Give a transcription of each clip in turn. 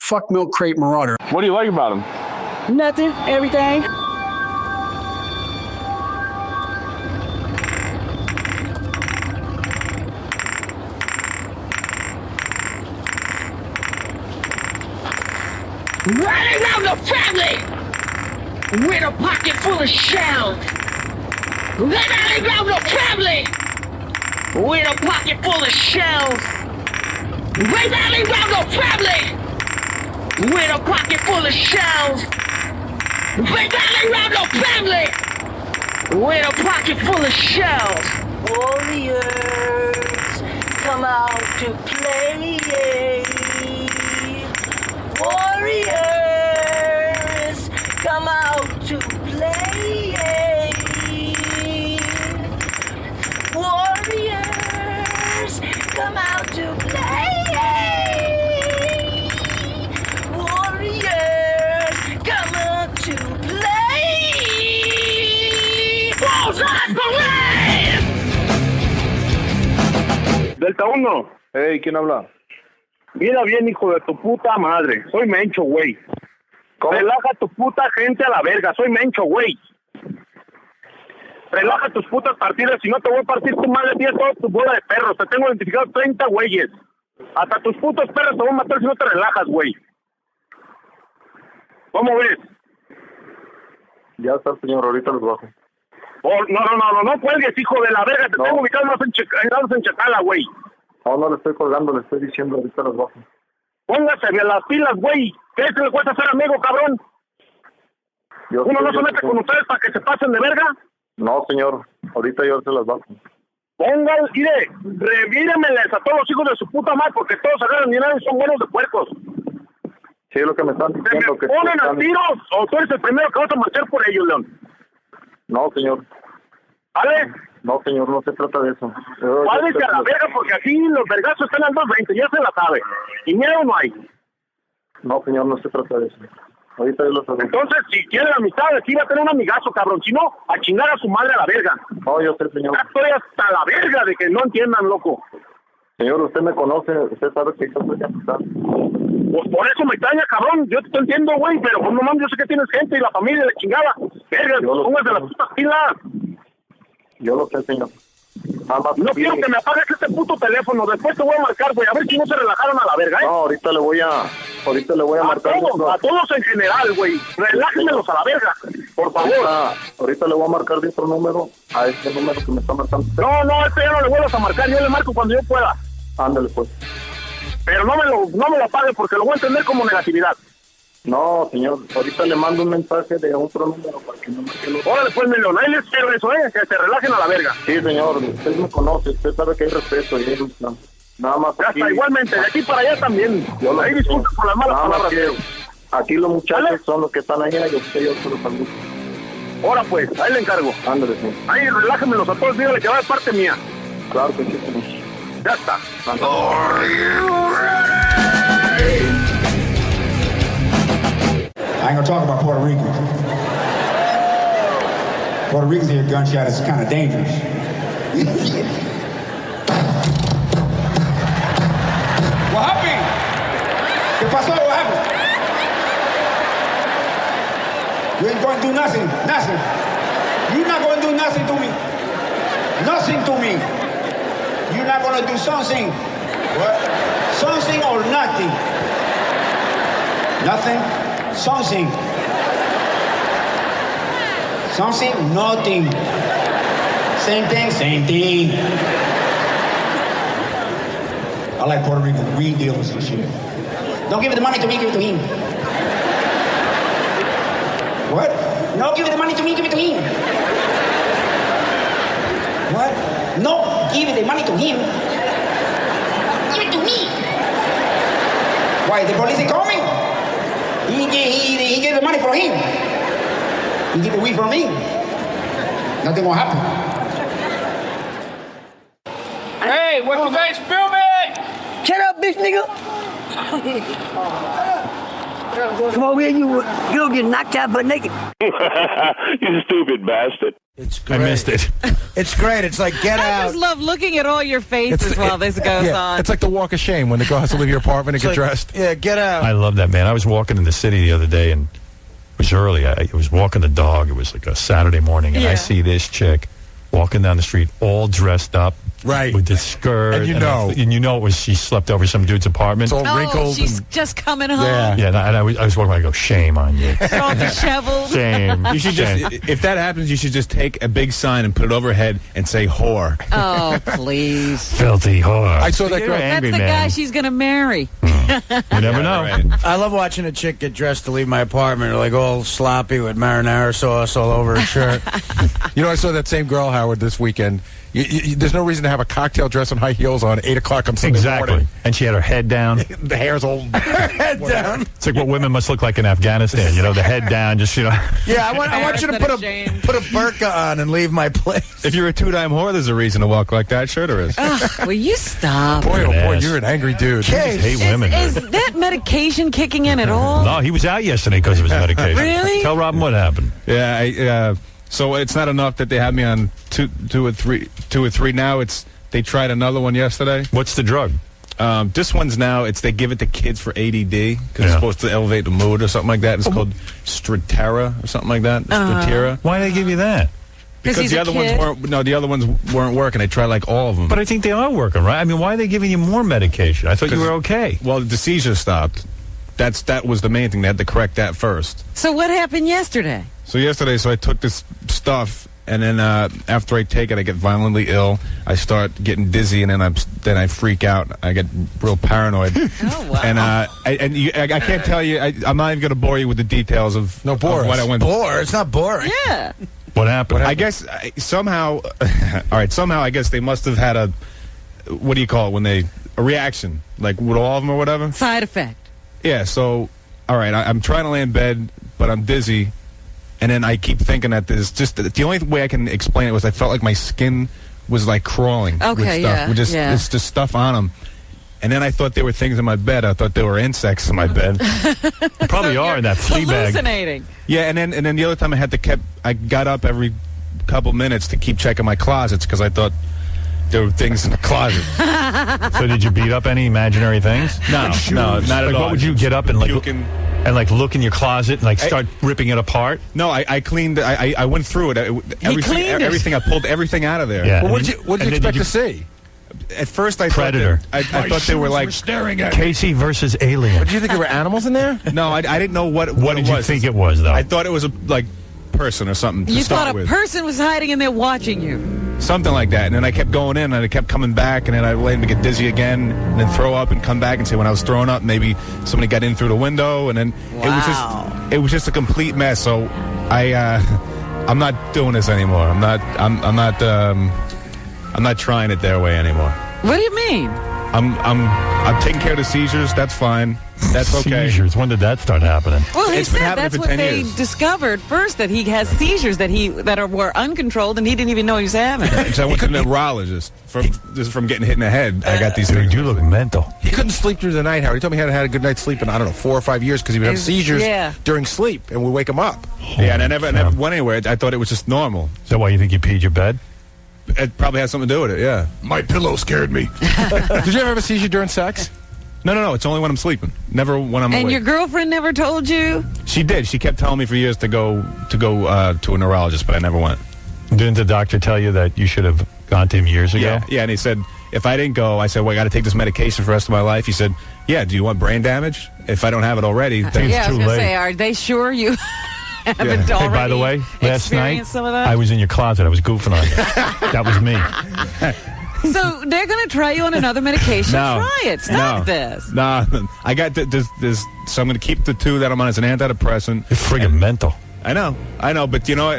Fuck Milk Crate Marauder. What do you like about him? Nothing, everything. Running around the family with a pocket full of shells. Running around the family with a pocket full of shells. Running around the family with a pocket full of shells. Running around the family with a pocket full of shells. Warriors, come out to play. Warriors, come out to play. Warriors, come out to play. Warriors, come out to play. Balls on the way! Delta 1. Hey, ¿quién habla? Mira bien, hijo de tu puta madre. Soy Mencho, güey. Relaja tu puta gente a la verga. Soy Mencho, güey. Relaja tus putas partidas. Si no te voy a partir tu madre, tienes toda tu bola de perros. Te tengo identificado 30 güeyes. Hasta tus putos perros te voy a matar si no te relajas, güey. ¿Cómo ves? Ya está, señor, ahorita los bajo. Oh, no cuelgues, hijo de la verga. Te tengo ubicado en Chacala, güey. No, no le estoy colgando, le estoy diciendo ahorita los bajo. Póngase bien las pilas, güey. ¿Qué es que le cuesta ser amigo, cabrón? ¿Uno no se mete con ustedes para que se pasen de verga? No, señor, ahorita yo se las bajo. Pongan, mire, revíremeles a todos los hijos de su puta madre, porque todos agarran dinero y son buenos de puercos. Sí, es lo que me están diciendo. ¿Se me ponen a tiros o tú eres el primero que vas a marchar por ellos, León? No, señor. ¿Vale? No, señor, no se trata de eso. Váyase a la verga, porque aquí los vergazos están al 220, ya se la sabe. Y miedo no hay. No, señor, no se trata de eso. Ahorita yo lo sabe. Entonces, si quiere la amistad, aquí va a tener un amigazo, cabrón. Si no, a chingar a su madre a la verga. No, yo sé, señor. Ya estoy hasta la verga de que no entiendan, loco. Señor, usted me conoce, usted sabe que yo soy amistad. Pues por eso me extraña, cabrón. Yo te entiendo, güey, pero pues no mames, yo sé que tienes gente y la familia de chingada. Verga, póngase las putas pilas. Yo lo sé, señor. No quiero que me apagues este puto teléfono. Después te voy a marcar, güey. A ver si no se relajaron a la verga, ¿eh? No, ahorita le voy a marcar. A todos en general, güey. Relájenmelos a la verga, por favor. Ahorita le voy a marcar de otro número a este número que me está marcando. No, este ya no le vuelvas a marcar. Yo le marco cuando yo pueda. Ándale, pues. Pero no me lo apague porque lo voy a entender como negatividad. No, señor, ahorita le mando un mensaje de otro número para que no me quede. Órale, pues, Melón, ahí les quiero eso, que se relajen a la verga. Sí, señor, usted me conoce, usted sabe que hay respeto y hay ilusión. Nada más aquí. Hasta igualmente, de aquí para allá también. Ahí disculpen por las malas palabras. Aquí los muchachos son los que están allá y usted yo se los saludo. Ahora pues, ahí le encargo. Ándale, señor. Ahí relájenmelos a todos, dígale que va de parte mía. Claro que sí, señor. Ya está. I ain't gonna talk about Puerto Ricans. Puerto Ricans hear a gunshot is kind of dangerous. What happened? ¿Qué pasó? What happened? You ain't going to do nothing. Nothing. You're not going to do nothing to me. Nothing to me. You're not going to do something. What? Something or nothing. Nothing. Something. Something, nothing. Same thing, same thing. I like Puerto Rican weed dealers and shit. Don't give the money to me, give it to him. What? No, give the money to me, give it to him. What? No, give the money to him. Give it to me. Why, the police are coming? He gave the money for him. He get the weed from me. Nothing will happen. Hey, what you guys filming? Shut up, bitch nigga. Come over here, you don't get knocked out but naked. You stupid bastard. It's great. I missed it. It's great. It's like Get I Out. just love looking at all your faces while this goes on. It's like the walk of shame when the girl has to leave your apartment and get dressed. Yeah, Get Out. I love that, man. I was walking in the city the other day, and it was early. I was walking the dog. It was like a Saturday morning, and I see this chick walking down the street all dressed up. Right. With this skirt. And you know it was she slept over some dude's apartment. It's all wrinkled. She's just coming home. Yeah, and I was walking. I go, shame on you. It's all disheveled. Shame. You should just, if that happens, you should just take a big sign and put it over her head and say whore. Oh, please. Filthy whore. I saw that girl. That's the guy she's going to marry. You never know. Right. I love watching a chick get dressed to leave my apartment, like all sloppy with marinara sauce all over her shirt. You know, I saw that same girl, Howard, this weekend. There's no reason to have a cocktail dress and high heels on 8 o'clock on Sunday morning. And she had her head down. The hair's all head down. It's like what women must look like in Afghanistan. You know, the head down, just, you know. Yeah, I want you to put a burqa on and leave my place. If you're a two-dime whore, there's a reason to walk like that. Sure there is. Will you stop? Boy, oh boy, Yes. you're an angry dude. You just hate women. Is that medication kicking in at all? No, he was out yesterday because of his medication. Really? Tell Robin what happened. Yeah, so it's not enough that they had me on two or three now. They tried another one yesterday. What's the drug? This one's now, they give it to kids for ADD because it's supposed to elevate the mood or something like that. It's called Stratera or something like that. Stratera. Why did they give you that? Because the other ones weren't working. They tried like all of them. But I think they are working, right? I mean, why are they giving you more medication? I thought you were okay. Well, the seizure stopped. That was the main thing. They had to correct that first. So what happened yesterday? So yesterday, I took this stuff, and then after I take it, I get violently ill. I start getting dizzy, and then I freak out. I get real paranoid. Oh, wow. And I can't tell you. I'm not even going to bore you with the details of what I went through. Bore? It's not boring. Yeah. What happened? I guess somehow, somehow I guess they must have had a reaction, like with all of them or whatever. Side effect. Yeah, so, all right, I'm trying to lay in bed, but I'm dizzy, and then I keep thinking that there's just, the only way I can explain it was I felt like my skin was like crawling with stuff. Yeah, It's just stuff on them. And then I thought there were things in my bed. I thought there were insects in my bed. Probably are in that flea bag. Hallucinating. Yeah, and then the other time I got up every couple minutes to keep checking my closets because I thought there were things in the closet. So did you beat up any imaginary things? No, not at all. What would you get up and look in your closet and start ripping it apart? No, I cleaned. I went through it. Everything. I pulled everything out of there. Yeah. Well, what did you expect to see? At first, I Predator. thought I thought they were like staring at Casey versus Alien. Did you think there were animals in there? No, I didn't know what did you think it was, though? I thought it was a person or something. You to start thought a with. person was hiding in there watching you. Something like that, and then I kept going in, and I kept coming back, and then I let me get dizzy again, and then throw up and come back and say when I was throwing up, maybe somebody got in through the window, and then it was just a complete mess. So I'm not doing this anymore. I'm not trying it their way anymore. What do you mean? I'm taking care of the seizures. That's fine. That's okay. Seizures. When did that start happening? Well, he It's been said happening that's for what 10 they years. discovered first, that he has seizures that were uncontrolled, and he didn't even know he was having. So I went to the neurologist from getting hit in the head. I got these Dude, things. you look mental. He couldn't sleep through the night, Howard. He told me he hadn't had a good night's sleep in, 4 or 5 years because he would have seizures during sleep and would wake him up. Yeah, and I never went anywhere. I thought it was just normal. Is that why you think you peed your bed? It probably has something to do with it, yeah. My pillow scared me. Did you ever have a seizure during sex? No. It's only when I'm sleeping. Never when I'm And awake. your girlfriend never told you? She did. She kept telling me for years to go to a neurologist, but I never went. Didn't the doctor tell you that you should have gone to him years ago? Yeah, and he said, if I didn't go, I said, well, I got to take this medication for the rest of my life. He said, yeah, do you want brain damage? If I don't have it already, then Yeah, I it's was too going to late. say, are they sure you haven't Yeah. already Hey, by the way, last night, experienced some of that? I was in your closet. I was goofing on you. That was me. So they're going to try you on another medication. No. Try it. Stop this. No, I got this. So I'm going to keep the 2 that I'm on as an antidepressant. You're friggin' mental. I know, but you know,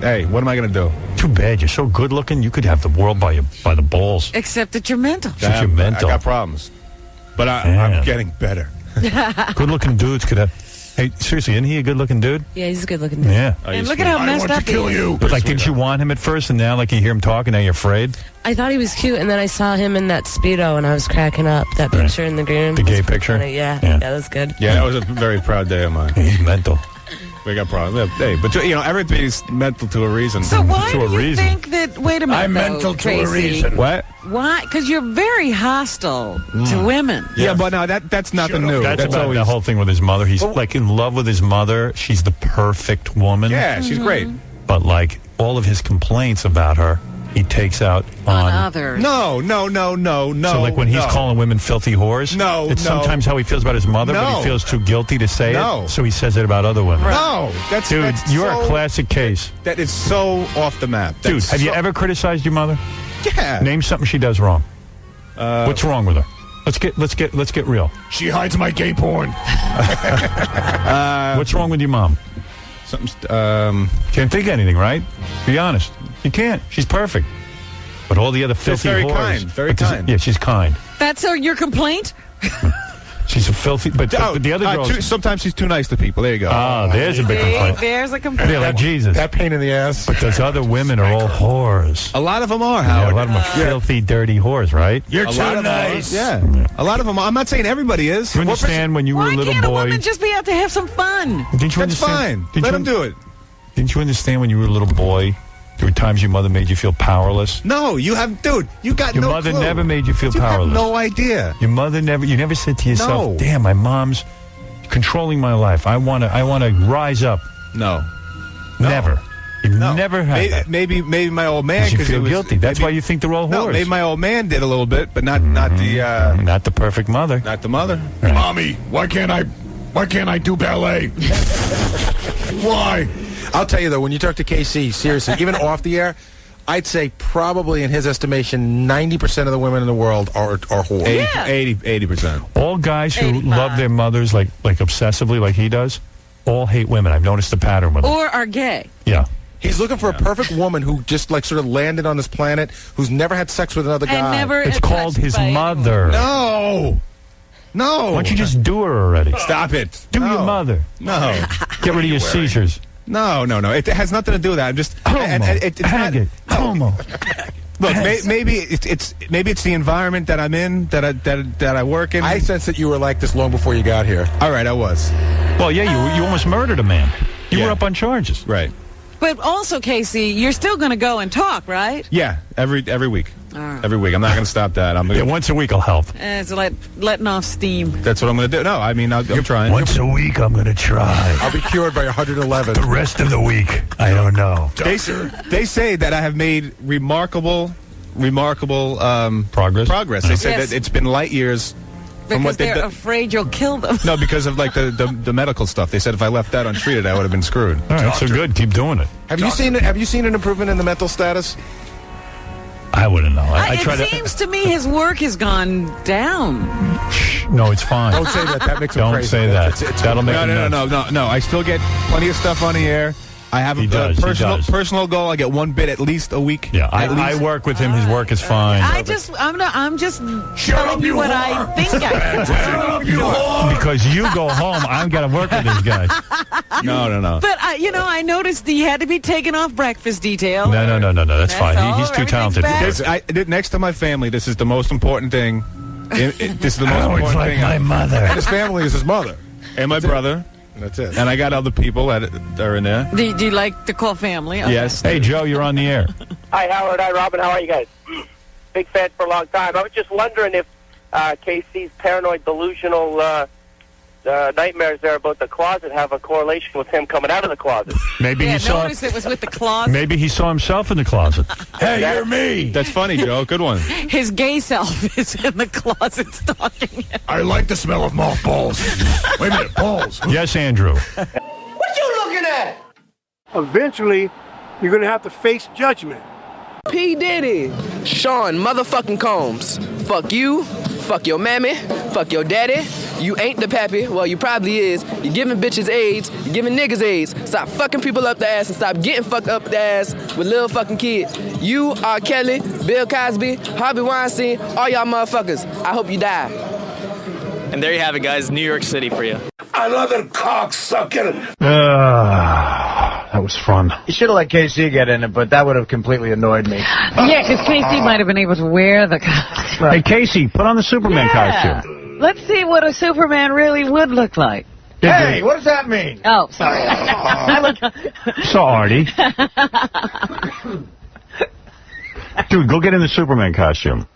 hey, what am I going to do? Too bad. You're so good looking. You could have the world by the balls. Except that you're mental. Except you're mental. I got problems, but Yeah. I'm getting better. Good looking dudes could have Hey, seriously, isn't he a good-looking dude? Yeah, he's a good-looking dude. Yeah. And look at how messed up he is. But like, didn't you want him at first, and now like you hear him talk, and now you're afraid? I thought he was cute, and then I saw him in that Speedo, and I was cracking up. That picture in the green. The gay picture? Funny. Yeah, that was good. Yeah, that was a very proud day of mine. He's mental. We got problems. Hey, but everything's mental to a reason. So why To a do you reason. think that? Wait a minute. I'm though, mental to a Tracy. reason. What? Why? Because you're very hostile to women. Yeah, but no, that's nothing new. That's about always the whole thing with his mother. He's like in love with his mother. She's the perfect woman. Yeah, she's great. But like all of his complaints about her, he takes out on others. No. So like when he's calling women filthy whores, it's sometimes how he feels about his mother, but he feels too guilty to say it, so he says it about other women. No, Dude, you're a classic case. That is so off the map. Dude, have you ever criticized your mother? Yeah. Name something she does wrong. What's wrong with her? Let's get real. She hides my gay porn. What's wrong with your mom? Something's. Can't think of anything, right? Be honest. You can't. She's perfect. But all the other filthy very whores. kind. Very kind. Yeah, she's kind. That's your complaint? She's a filthy. But the other girls. Sometimes she's too nice to people. There you go. There's a big complaint. There's a complaint. Yeah, like Jesus. That pain in the ass. But those other women are all whores. A lot of them are, Yeah, Howard. a lot of them are filthy, dirty whores, right? You're too nice. Yeah. A lot of them. I'm not saying everybody is. You understand when you were a little Why can't a boy? woman just be out to have some fun? Didn't you That's understand? fine. Let them do it. Didn't you understand when you were a little boy? There were times your mother made you feel powerless. No, you have, dude. You got Your no mother clue. never made you feel You powerless. have no idea. Your mother never. You never said to yourself, No. "Damn, my mom's controlling my life. I wanna rise up." No. Never. You No. never had that. Maybe my old man. Because you feel guilty. That's why you think they're all No, whores. maybe my old man did a little bit, but not the not the perfect mother. not the mother. Mommy, why can't I do ballet? Why? I'll tell you though, when you talk to KC, seriously, even off the air, I'd say probably in his estimation, 90% of the women in the world are whores. 80%. All guys who 85. love their mothers like obsessively, like he does, all hate women. I've noticed the pattern with them. Or are gay. Yeah. He's looking for a perfect woman who just like sort of landed on this planet, who's never had sex with another guy. And never It's touched called his by mother. No. Why don't you just do her already? Stop it. Do your mother. No. Get rid of your seizures. No. It has nothing to do with that. I'm just. It's not, Homo. look, maybe it's the environment that I'm in, that I work in. I sense that you were like this long before you got here. All right, I was. Well, yeah, you almost murdered a man. You Yeah. were up on charges. Right. But also, Casey, you're still going to go and talk, right? Yeah. Every week. right. Every week. I'm not going to stop that. Yeah, once a week will help. It's like letting off steam. That's what I'm going to do. No, I mean, I'm trying. Once a week, I'm going to try. I'll be cured by 111. The rest of the week, I don't know. They say that I have made remarkable progress. They say Yes. that it's been light years from Because what they're they've done. afraid you'll kill them. No, because of like the medical stuff. They said if I left that untreated, I would have been screwed. All right, so good. Keep doing it. Have you seen an improvement in the mental status? I wouldn't know. I try It seems to me his work has gone down. No, it's fine. Don't say that. That makes him Don't crazy. say that. That'll make him nuts. No. I still get plenty of stuff on the air. I have He a does. personal goal. I get one bit at least a week. Yeah, I work with him. His work is fine. I'm just telling you what I think I can. Because you go home, I'm going to work with this guy. No. But I noticed he had to be taken off breakfast detail. No. That's fine. all. He's too Everything's talented. back. Next to my family, this is the most important thing. This is the most important like thing. my mother. And his family is his mother. And my brother. That's it. And I got other people that are in there. Do you like to call family? Okay. Yes. Hey, Joe, you're on the air. Hi, Howard. Hi, Robin. How are you guys? Big fan for a long time. I was just wondering if KC's paranoid, delusional nightmares there about the closet have a correlation with him coming out of the closet. Maybe Yeah, he saw. notice it was with the closet. Maybe he saw himself in the closet. Hey, you're me. That's funny, Joe. Good one. His gay self is in the closet stalking him. I like the smell of mothballs. Wait a minute, balls. Yes, Andrew. What you looking at? Eventually, you're going to have to face judgment. P. Diddy, Sean motherfucking Combs. Fuck you, fuck your mammy, fuck your daddy. You ain't the pappy, well you probably is. You're giving bitches AIDS, you're giving niggas AIDS. Stop fucking people up the ass and stop getting fucked up the ass with little fucking kids. You, R. Kelly, Bill Cosby, Harvey Weinstein, all y'all motherfuckers. I hope you die. And there you have it, guys. New York City for you. Another cocksucker. That was fun. You should have let KC get in it, but that would have completely annoyed me. Yeah, because KC might have been able to wear the costume. Hey, Casey, put on the Superman costume. Let's see what a Superman really would look like. Hey, what does that mean? Oh, sorry. So, Artie. Dude, go get in the Superman costume.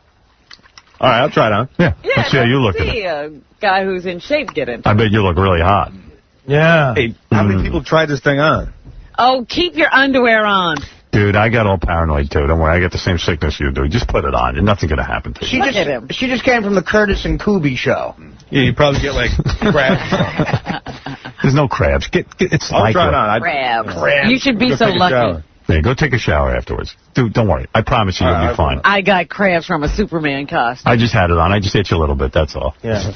All right, I'll try it on. Yeah, let's see how you look in it. See a guy who's in shape get in. I bet you look really hot. Yeah. Hey, how many people tried this thing on? Oh, keep your underwear on. Dude, I got all paranoid, too. Don't worry, I got the same sickness you do. Just put it on. Nothing's going to happen to you. She just came from the Curtis and Kubi show. Yeah, you probably get, like, crabs. There's no crabs. It's I'll like try it on. Crabs. You should be so lucky. Yeah, go take a shower afterwards. Dude, don't worry. I promise you you'll be fine. I got crabs from a Superman costume. I just had it on. I just itch a little bit, that's all. Yeah.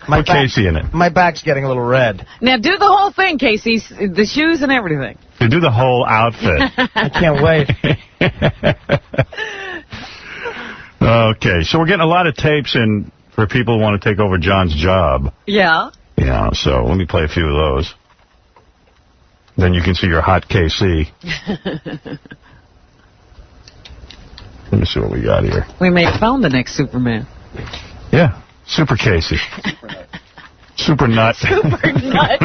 Put Casey in it. My back's getting a little red. Now do the whole thing, Casey. The shoes and everything. You do the whole outfit. I can't wait. Okay, so we're getting a lot of tapes in for people who want to take over John's job. Yeah. Yeah, so let me play a few of those. Then you can see your hot KC. Let me see what we got here. We may have found the next Superman. Yeah, Super Casey. Super Nut. Super Nut.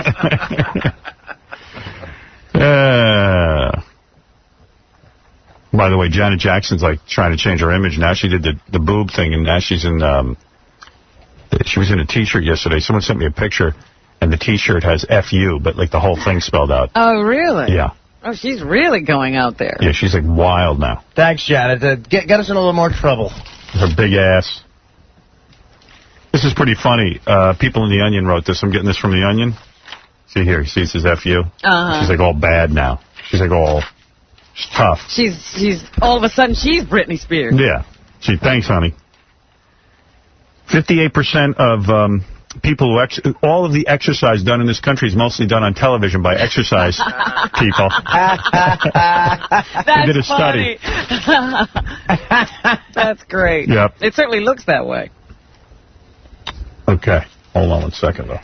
By the way, Janet Jackson's like trying to change her image now. She did the boob thing, and now she's in. She was in a T-shirt yesterday. Someone sent me a picture, and the T-shirt has "FU," but like the whole thing spelled out. Oh, really? Yeah. Oh, she's really going out there. Yeah, she's like wild now. Thanks, Janet. Get us in a little more trouble. Her big ass. This is pretty funny. People in The Onion wrote this. I'm getting this from The Onion. See here. See, it says "FU." She's like all bad now. She's like all tough. She's all of a sudden she's Britney Spears. Yeah. Gee, thanks, honey. 58% of people who all of the exercise done in this country is mostly done on television by exercise people. That's They did a study. That's great. Yep. It certainly looks that way. Okay. Hold on 1 second, though.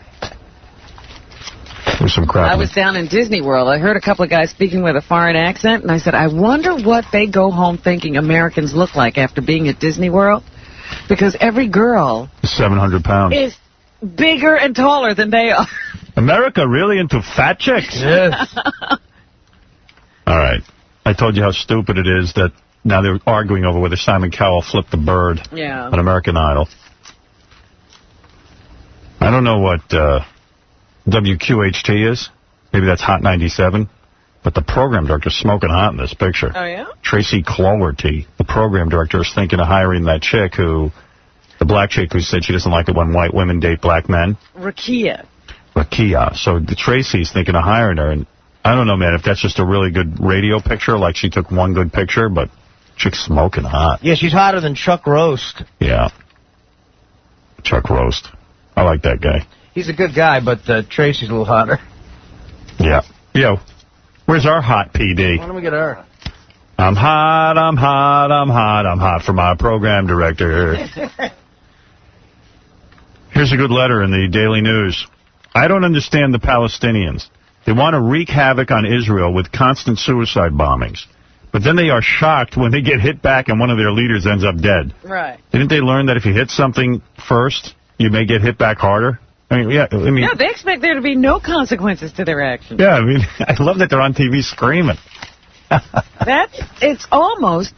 There's some crap. I was down in Disney World. I heard a couple of guys speaking with a foreign accent, and I said, I wonder what they go home thinking Americans look like after being at Disney World. Because every girl 700 pounds. is bigger and taller than they are. America really into fat chicks? Yes. All right. I told you how stupid it is that now they're arguing over whether Simon Cowell flipped the bird on American Idol. I don't know what WQHT is. Maybe that's Hot 97. But the program director's smoking hot in this picture. Oh, yeah? Tracy Clowerty, the program director, is thinking of hiring that chick the black chick who said she doesn't like it when white women date black men. Rakia. So Tracy's thinking of hiring her, and I don't know, man, if that's just a really good radio picture, like she took one good picture, but chick's smoking hot. Yeah, she's hotter than Chuck Roast. Yeah. Chuck Roast. I like that guy. He's a good guy, but Tracy's a little hotter. Yeah. Yo, where's our hot PD? Why don't we get her? I'm hot for my program director. Here's a good letter in the Daily News. I don't understand the Palestinians. They want to wreak havoc on Israel with constant suicide bombings. But then they are shocked when they get hit back and one of their leaders ends up dead. Right. Didn't they learn that if you hit something first, you may get hit back harder? Yeah, they expect there to be no consequences to their actions. Yeah, I love that they're on TV screaming. It's almost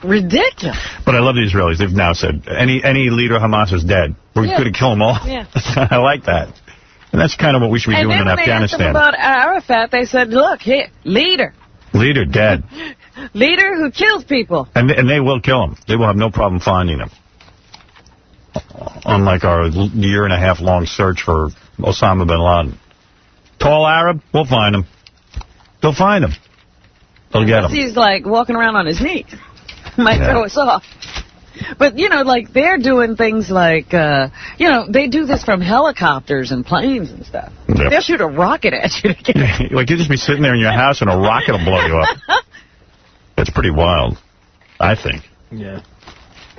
ridiculous. But I love the Israelis. They've now said any leader of Hamas is dead. We're going to kill them all. Yeah. I like that. And that's kind of what we should be doing in Afghanistan. And then when they asked them about Arafat, they said, look, here, leader dead. Leader who kills people. And they will kill him. They will have no problem finding him. Unlike our year-and-a-half-long search for Osama bin Laden. Tall Arab, we'll find him. They'll find him. They'll get him. He's like walking around on his knees. Might throw us off. But, like, they're doing things like, they do this from helicopters and planes and stuff. Yep. They'll shoot a rocket at you to get Like, you'll just be sitting there in your house and a rocket will blow you up. That's pretty wild, I think. Yeah.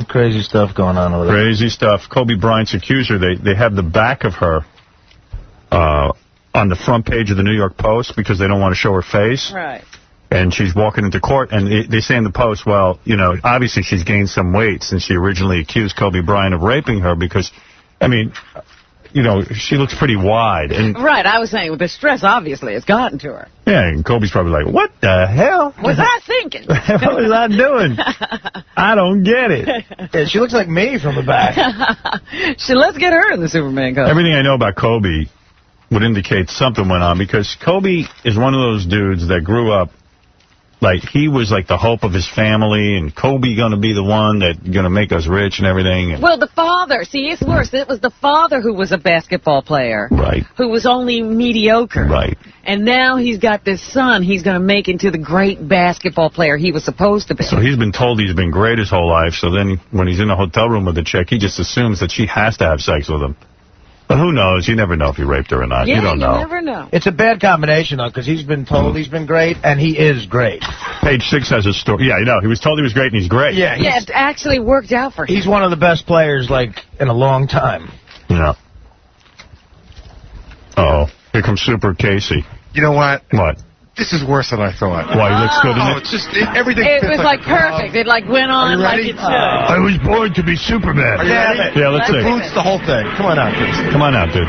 Crazy stuff going on over there. Crazy stuff. Kobe Bryant's accuser, they have the back of her on the front page of the New York Post because they don't want to show her face. Right. And she's walking into court, and they say in the Post, well, you know, obviously she's gained some weight since she originally accused Kobe Bryant of raping her because, I mean, you know, she looks pretty wide. And Right, I was saying, the stress obviously has gotten to her. yeah, and Kobe's probably like, what the hell? Was I thinking? What was I doing? I don't get it. Yeah, she looks like me from the back. Let's get her in the Superman costume. Everything I know about Kobe would indicate something went on because Kobe is one of those dudes that grew up like he was like the hope of his family, and Kobe going to be the one that's going to make us rich and everything. And Well, the father, see, it's worse. It was the father who was a basketball player. Right. Who was only mediocre. Right. And now he's got this son he's going to make into the great basketball player he was supposed to be. So he's been told he's been great his whole life, so then when he's in a hotel room with a chick, he just assumes that she has to have sex with him. But who knows? You never know if he raped her or not. Yeah, you don't know. never know. It's a bad combination, though, because he's been told he's been great, and he is great. Page 6 has a story. Yeah, I know. He was told he was great, and he's great. Yeah, it actually worked out for him. He's one of the best players, like, in a long time. Yeah. Uh-oh. Here comes Super Casey. You know what? What? This is worse than I thought. Why, he looks good in it? It's just, everything It fits was like perfect. It like went on like it should. I was born to be Superman. Are you ready? Yeah, let's see. The boots, the whole thing. Come on out, kids. Come on out, dude.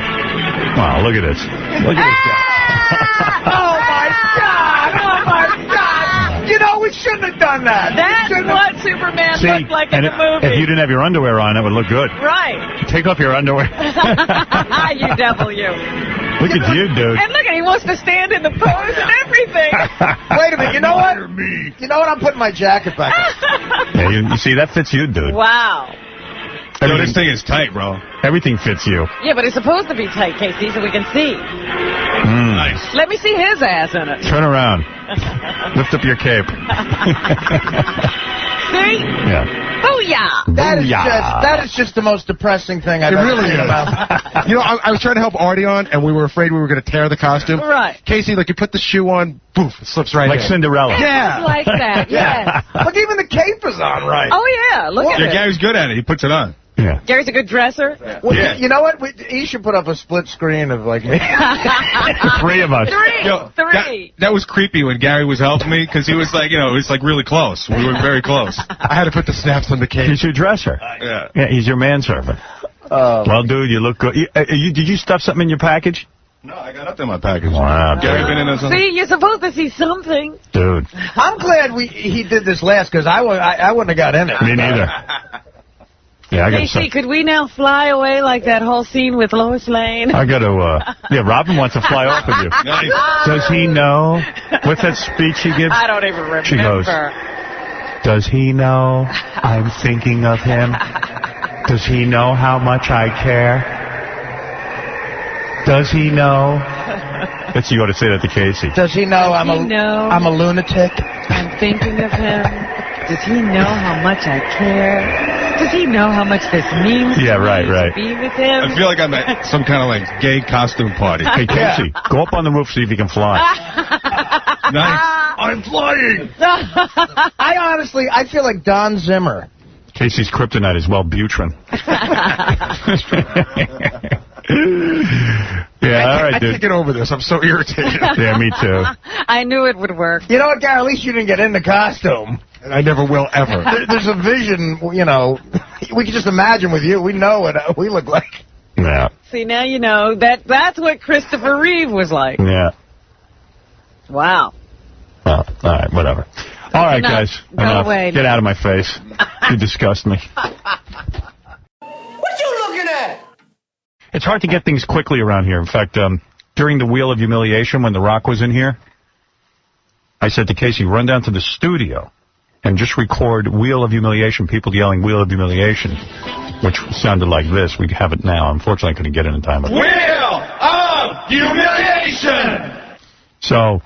Wow, look at this. Look at this guy. Oh, my God! Oh, my God! You know, we shouldn't have done that. That's what Superman See, looked like in and the movie. if you didn't have your underwear on, that would look good. Right. Take off your underwear. You devil, you. Look at you, dude. And look at he wants to stand in the pose and everything. Wait a minute, you know what? You know what? I'm putting my jacket back on. Yeah, you see, that fits you, dude. Wow. Yo, this thing is tight, bro. Everything fits you. Yeah, but it's supposed to be tight, Casey, so we can see. Nice. Let me see his ass in it. Turn around. Lift up your cape. See? Yeah. Booyah! That is just the most depressing thing I've ever seen about. You know, I was trying to help Artie on, and we were afraid we were going to tear the costume. Right. Casey, like, you put the shoe on, poof, it slips right Like in. Cinderella. Yeah. Like that, yes. Look, even the cape is on right. Oh, yeah, look at it. Gary's good at it. He puts it on. Yeah. Gary's a good dresser. Well, Yeah. You know what? He should put up a split screen of, like, me. Three of us. Three. That was creepy when Gary was helping me because he was like, you know, it was like really close. We were very close. I had to put the snaps on the cape. He's your dresser. Yeah. Yeah, he's your manservant. Well, dude, you look good. Did you stuff something in your package? No, I got nothing in my package. Wow. Gary been in or something? See, you're supposed to see something. Dude. I'm glad he did this last, because I wouldn't have got in it. Me neither. Yeah, I got Casey, could we now fly away like that whole scene with Lois Lane? I got to, yeah, Robin wants to fly off with you. Nice. Does he know? What's that speech she gives? I don't even remember. She goes, does he know I'm thinking of him? Does he know how much I care? Does he know? That's you ought to say that to Casey. Does he know I'm a lunatic? I'm thinking of him. Does he know how much I care? Does he know how much this means Yeah, to right, me right. to be with him? I feel like I'm at some kind of like gay costume party. Hey, Casey, go up on the roof, see if you can fly. Nice. I'm flying! I feel like Don Zimmer. Casey's kryptonite is Wellbutrin. Yeah, all right, I dude. can't get over this. I'm so irritated. Yeah, me too. I knew it would work. You know what, Gary? At least you didn't get in the costume. And I never will ever. There's a vision, you know. We can just imagine with you. We know what we look like. Yeah. See, now you know that's what Christopher Reeve was like. Yeah. Wow. Well, all right, whatever. All right, Enough. guys. Go Enough. away. Get out of my face. You disgust me. What you looking at? It's hard to get things quickly around here. In fact, during the Wheel of Humiliation, when The Rock was in here, I said to Casey, run down to the studio and just record Wheel of Humiliation, people yelling Wheel of Humiliation, which sounded like this. We have it now. Unfortunately, I couldn't get it in time. Wheel of Humiliation! So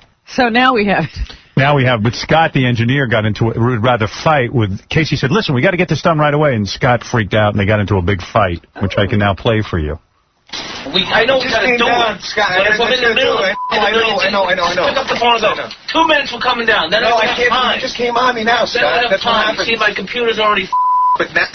now we have it. Now we have, but Scott, the engineer, got into it, would rather fight with, Casey said, listen, we got to get this done right away, and Scott freaked out, and they got into a big fight, which I can now play for you. I know we gotta do it. Scott, But if I'm in the middle of I know. Pick up the phone and go. 2 minutes for coming down. Then No, I I have can't. time. You just came on me now, Then I Scott. have That's what time. happened. See, my computer's already but now,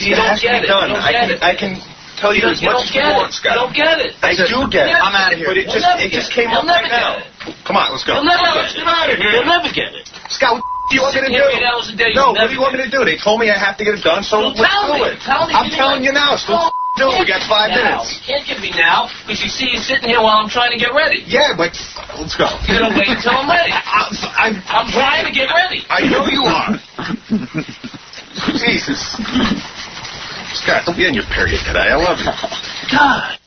You don't get it. done. I can tell you as much as you want, Scott. You don't get it. I do get it. I'm out of here. But it just came up right now. Come on, let's go. You'll never get it. Get out of here. You'll never get it. Scott, what do you want me to do? 8 hours a day, No, you'll what do you want me to do? They told me I have to get it done, so let's do it. I'm telling you now. So do it. We got 5 minutes. You can't give me now, because you see you sitting here while I'm trying to get ready. Yeah, but let's go. You're going to wait until I'm ready. I'm trying to get ready. I know you are. Jesus. Scott, don't be on your period today. I love you. God.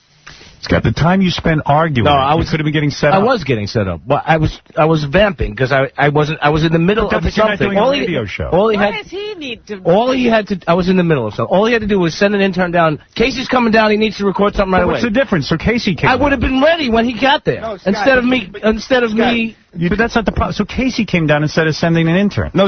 Scott, the time you spent arguing, you could have been getting set up. I was getting set up. Well, I was vamping because I was in the middle of something. You're not doing a radio show. What does he need to... I was in the middle of something. All he had to do was send an intern down. Casey's coming down. He needs to record something right away. What's the difference? So Casey came I would have been ready when he got there. No, Scott, instead of me. But that's not the problem. So Casey came down instead of sending an intern. No.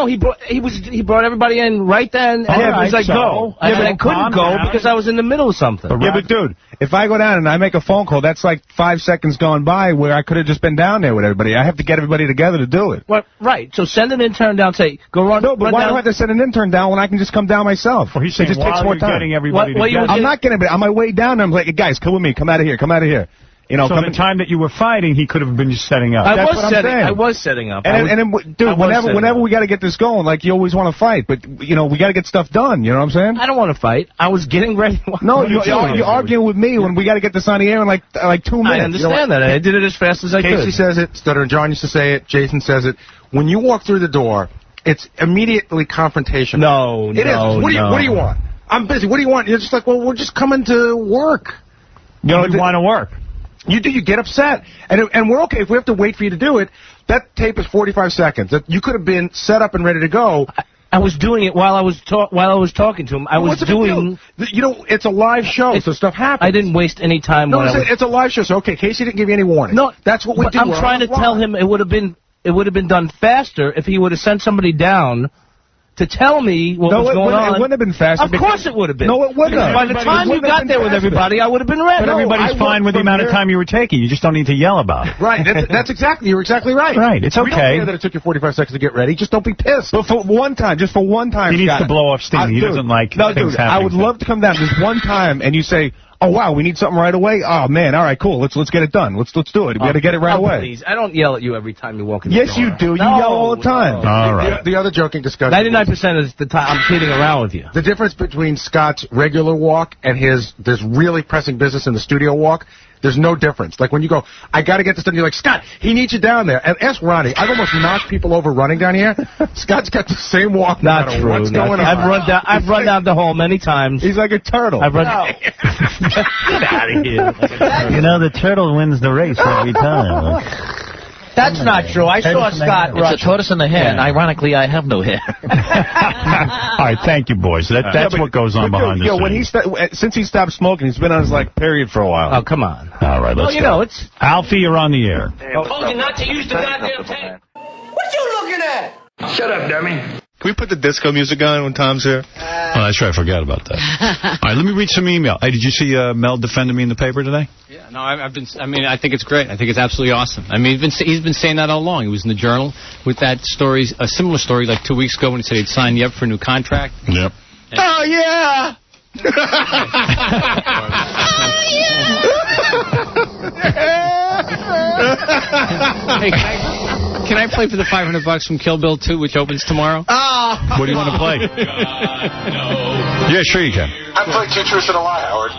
He brought everybody in right then. And he was like, go. Yeah, but I couldn't go because I was in the middle of something. Yeah, but dude, if I go down and I make a phone call, that's like 5 seconds gone by where I could have just been down there with everybody. I have to get everybody together to do it. What? Right. So send an intern down. Say, go run. No, but why do I have to send an intern down when I can just come down myself? Well, he's saying it just takes more time. Getting everybody together. I'm not getting. On my way down, I'm like, guys, come with me. Come out of here. Come out of here. You know, so the time that you were fighting, he could have been just setting up. That's what I'm saying. I was setting up. And then, dude, whenever we got to get this going, like, you always want to fight, but, you know, we got to get stuff done, you know what I'm saying? I don't want to fight. I was getting ready. No, you're arguing with me when we got to get this on the air in like 2 minutes. I understand that. I did it as fast as I could. Casey says it, Stutter and John used to say it, Jason says it. When you walk through the door, it's immediately confrontation. No, it is. What do you want? I'm busy. What do you want? You're just like, well, we're just coming to work. You don't want to work. You get upset, and we're okay if we have to wait for you to do it. That tape is 45 seconds. You could have been set up and ready to go. I was doing it while I was talking to him. I was doing. You know, it's a live show, so stuff happens. I didn't waste any time. No, it's a live show. So okay, Casey didn't give you any warning. No, that's what we do. I'm trying to tell him it would have been done faster if he would have sent somebody down to tell me what was going on. It wouldn't have been faster. Of course it would have been. No, it wouldn't have. By the time you got there with everybody, I would have been ready. But everybody's fine with the amount of time you were taking. You just don't need to yell about it. Right. You're exactly right. Right. It's okay. We don't care that it took you 45 seconds to get ready. Just don't be pissed. But for one time, just for one time, he needs to blow off steam. He doesn't like things happening. I would love to come down just one time and you say, oh, wow, we need something right away? Oh, man, all right, cool. Let's get it done. Let's do it. We got to get it right away. Please. I don't yell at you every time you walk in the door. Yes, you do. You yell all the time. All right. The other joking discussion. 99% of the time, I'm kidding around with you. The difference between Scott's regular walk and this really pressing business in the studio walk, there's no difference. Like when you go, I got to get this done, you're like, Scott, he needs you down there. And ask Ronnie. I've almost knocked people over running down here. Scott's got the same walk. Not true. What's going on? I've run down the hall many times. He's like a turtle. I've run. Get out of here. You know, the turtle wins the race every time. That's not true. I saw Scott run. It's a tortoise in the hair, and ironically, I have no hair. All right, thank you, boys. That's what goes on behind the scenes. Since he stopped smoking, he's been on his period for a while. Oh, come on. All right, let's go. It's Alfie, you're on the air. I told you not to use the goddamn tape. What you looking at? Shut up, dummy. Can we put the disco music on when Tom's here? Oh, that's right. I forgot about that. All right, let me read some email. Hey, did you see Mel defending me in the paper today? Yeah, no, I think it's great. I think it's absolutely awesome. I mean, he's been saying that all along. He was in the Journal with that story, a similar story, like 2 weeks ago when he said he'd sign you up for a new contract. Yep. Oh, yeah! Hey, can I play for the $500 from Kill Bill 2, which opens tomorrow? Oh. What do you want to play? Yeah, sure you can. I played Two Truths and a Lie, Howard.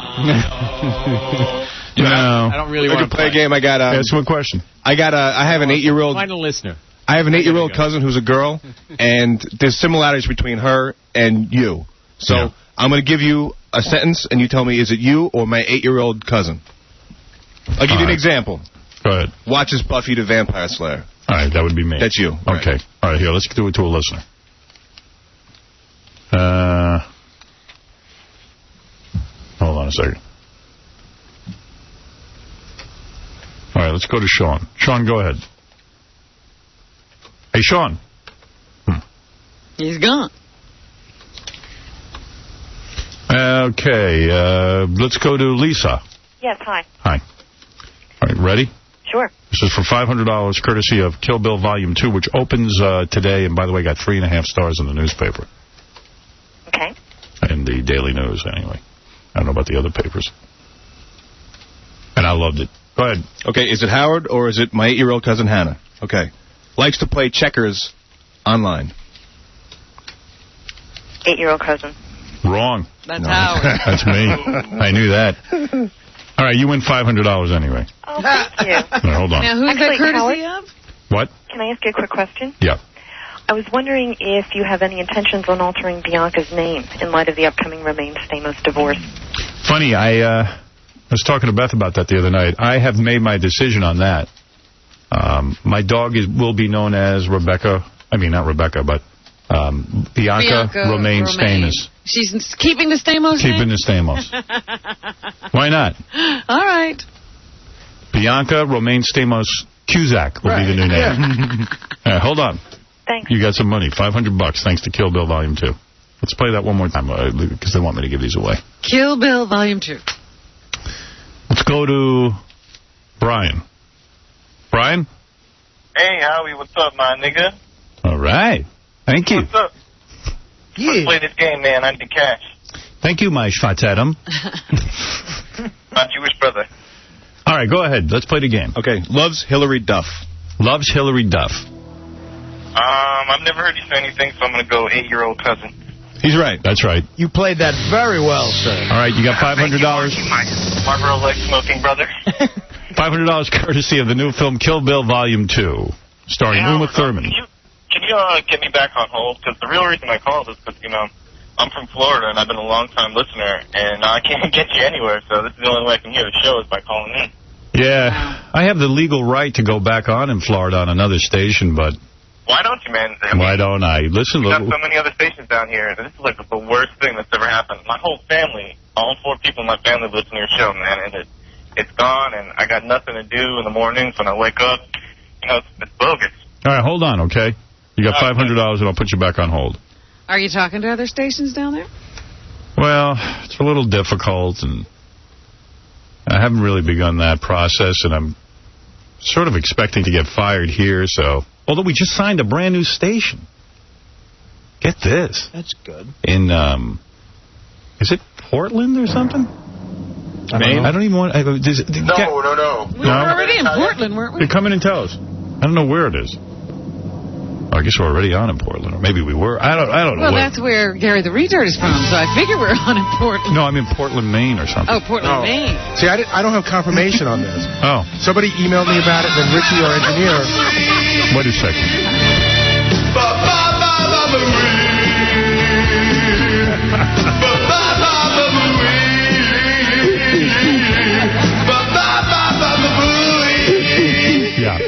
No. I don't really want to play a game. I got Ask one question. I have an 8-year-old. Find a listener. I have an 8-year-old cousin who's a girl, and there's similarities between her and you. So I'm going to give you a sentence, and you tell me, is it you or my 8-year-old cousin? I'll give you an example. Go ahead. Watches Buffy the Vampire Slayer. All right, that would be me. That's you. Okay. Right. All right, here, let's do it to a listener. Hold on a second. All right, let's go to Sean. Sean, go ahead. Hey, Sean. He's gone. Okay, let's go to Lisa. Yes, hi. Hi. All right, ready? Sure. This is for $500, courtesy of Kill Bill Volume 2, which opens today, and by the way, got 3.5 stars in the newspaper. Okay. the Daily News, anyway. I don't know about the other papers. And I loved it. Go ahead. Okay, is it Howard or is it my 8-year-old cousin Hannah? Okay. Likes to play checkers online. 8-year-old cousin. Wrong. That's Howard. That's me. I knew that. All right, you win $500 anyway. Oh, thank you. All right, hold on. Now, who's that courtesy of? What? Can I ask you a quick question? Yeah. I was wondering if you have any intentions on altering Bianca's name in light of the upcoming Romaine Stamos divorce. Funny, I was talking to Beth about that the other night. I have made my decision on that. My dog will be known as Rebecca. I mean, not Rebecca, but Bianca Romaine Stamos. She's keeping the Stamos name? Keeping the Stamos. Why not? All right. Bianca Romaine Stamos Cusack will be the new name. All right, hold on. Thanks. You got some money, $500, thanks to Kill Bill Volume 2. Let's play that one more time, because they want me to give these away. Kill Bill Volume 2. Let's go to Brian. Brian? Hey, Howie, what's up, my nigga? All right. Thank you. What's up? Yeah. Let's play this game, man. I need cash. Thank you, my Schwarz-Adam. My Jewish brother. All right, go ahead. Let's play the game. Okay. Loves Hillary Duff. Loves Hillary Duff. I've never heard you say anything, so I'm going to go 8-year-old cousin. He's right. That's right. You played that very well, sir. All right, you got $500. Marlboro leg smoking brother. $500 courtesy of the new film Kill Bill Volume 2, starring Uma Thurman. Can you get me back on hold? Because the real reason I called is because, I'm from Florida, and I've been a long-time listener, and I can't get you anywhere, so this is the only way I can hear the show is by calling in. Yeah, I have the legal right to go back on in Florida on another station, but... Why don't you, man? Why don't I? Listen, we got so many other stations down here, and this is like the worst thing that's ever happened. My whole family, all 4 people in my family listen to your show, man, and it's gone, and I got nothing to do in the mornings when I wake up. It's bogus. All right, hold on, okay? You got $500, and I'll put you back on hold. Are you talking to other stations down there? Well, it's a little difficult, and I haven't really begun that process, and I'm sort of expecting to get fired here, so... Although we just signed a brand new station. Get this. That's good. In, is it Portland or something? Maine? I don't even want... No. We were already in Portland, weren't we? Hey, come in and tell us. I don't know where it is. I guess we're already on in Portland, or maybe we were. I don't know. Well, that's where Gary the Retard is from, so I figure we're on in Portland. No, I'm in Portland, Maine, or something. Oh, Portland, Maine. See, I don't have confirmation on this. Oh. Somebody emailed me about it, then Richie, our engineer... Wait a second. Yeah.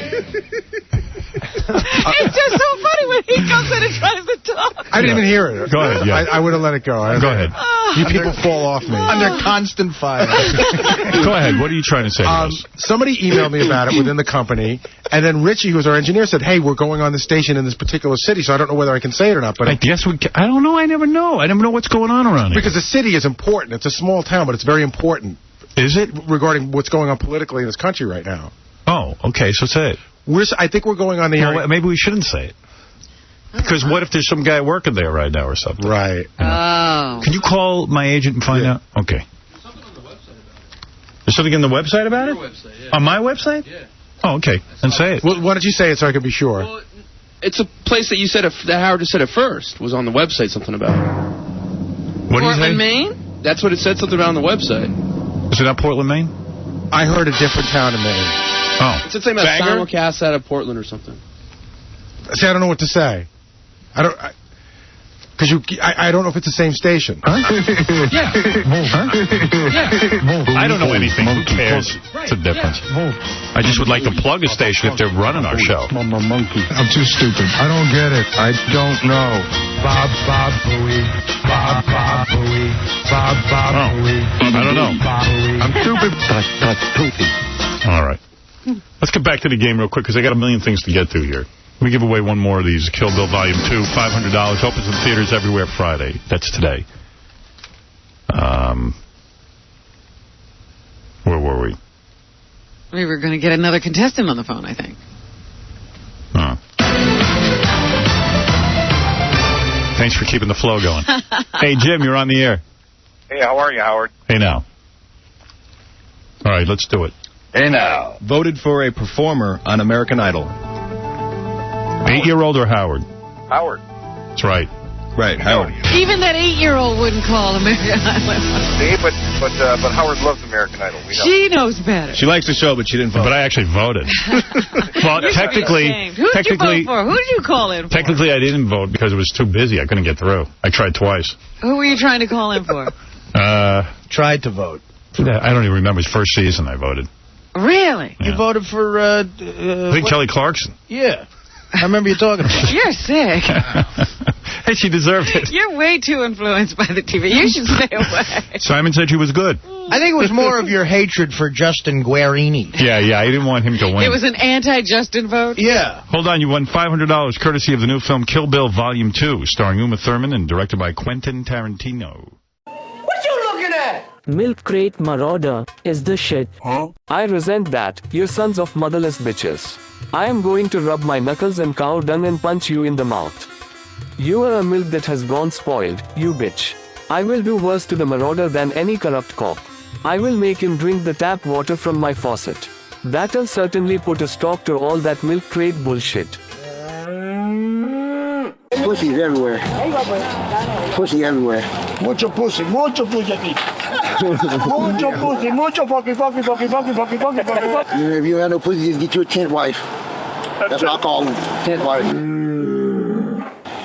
It's just so funny when he comes in and tries to talk. I didn't even hear it. Go ahead, yeah. I would have let it go. Go ahead. You people fall off me. Under constant fire. Go ahead. What are you trying to say to us? Somebody emailed me about it within the company, and then Richie, who's our engineer, said, hey, we're going on the station in this particular city, so I don't know whether I can say it or not. But I guess I don't know. I never know. I never know what's going on around here. Because the city is important. It's a small town, but it's very important. Is it? Regarding what's going on politically in this country right now. Oh, okay, so say it. I think we're going on the air. Well, maybe we shouldn't say it. Because what if there's some guy working there right now or something? Right. Oh. Can you call my agent and find out? Okay. There's something on the website about it? Website, yeah. On my website? Yeah. Oh, okay. Then say it. Well, why don't you say it so I can be sure? Well, it's a place that you said that Howard just said at first was on the website. Something about. What do you say? Portland, Maine? That's what it said. Something about on the website. Is it not Portland, Maine? I heard a different town in Maine. Oh. It's something about simulcast out of Portland or something. See, I don't know what to say. I don't know if it's the same station. Huh? Yeah. Yeah. I don't know anything. Who cares? It's a difference. I just would like to plug a station if they're running our show. Monkey. I'm too stupid. I don't get it. I don't know. Bob, Bob, Bowie. Bob, Bob, Bowie. Bob, Bob, Bowie. I don't know. I'm stupid. All right. Let's get back to the game real quick, because I got a million things to get to here. Let me give away one more of these. Kill Bill Volume 2, $500. Opens in theaters everywhere Friday. That's today. Where were we? We were going to get another contestant on the phone, I think. Huh. Thanks for keeping the flow going. Hey, Jim, you're on the air. Hey, how are you, Howard? Hey, now. All right, let's do it. Hey, now. Voted for a performer on American Idol. 8-year-old or Howard? Howard. That's right. Right, Howard. Even that 8-year-old wouldn't call American Idol. See, but Howard loves American Idol. We know. She knows better. She likes the show, but she didn't vote. But I actually voted. Well, technically... Who did you vote for? Who did you call in for? Technically, I didn't vote because it was too busy. I couldn't get through. I tried twice. Who were you trying to call in for? Tried to vote. I don't even remember. His first season I voted. Really? You voted for, I think Kelly Clarkson. Yeah. I remember you talking about it. You're sick. Hey, she deserved it. You're way too influenced by the TV. You should stay away. Simon said she was good. I think it was more of your hatred for Justin Guarini. Yeah, I didn't want him to win. It was an anti-Justin vote? Yeah. Hold on, you won $500 courtesy of the new film Kill Bill Volume 2, starring Uma Thurman and directed by Quentin Tarantino. What you looking at? milkcratemarauder is the shit. Huh? I resent that, you sons of motherless bitches. I am going to rub my knuckles in cow dung and punch you in the mouth. You are a milk that has gone spoiled, you bitch. I will do worse to the Marauder than any corrupt cop. I will make him drink the tap water from my faucet. That'll certainly put a stop to all that milk crate bullshit. Pussy's everywhere. Pussy everywhere. Mucho pussy aquí. Mucho pussy, mucho fucking. If you have no pussy, just get you a tent wife. That's what I call them, tent wife.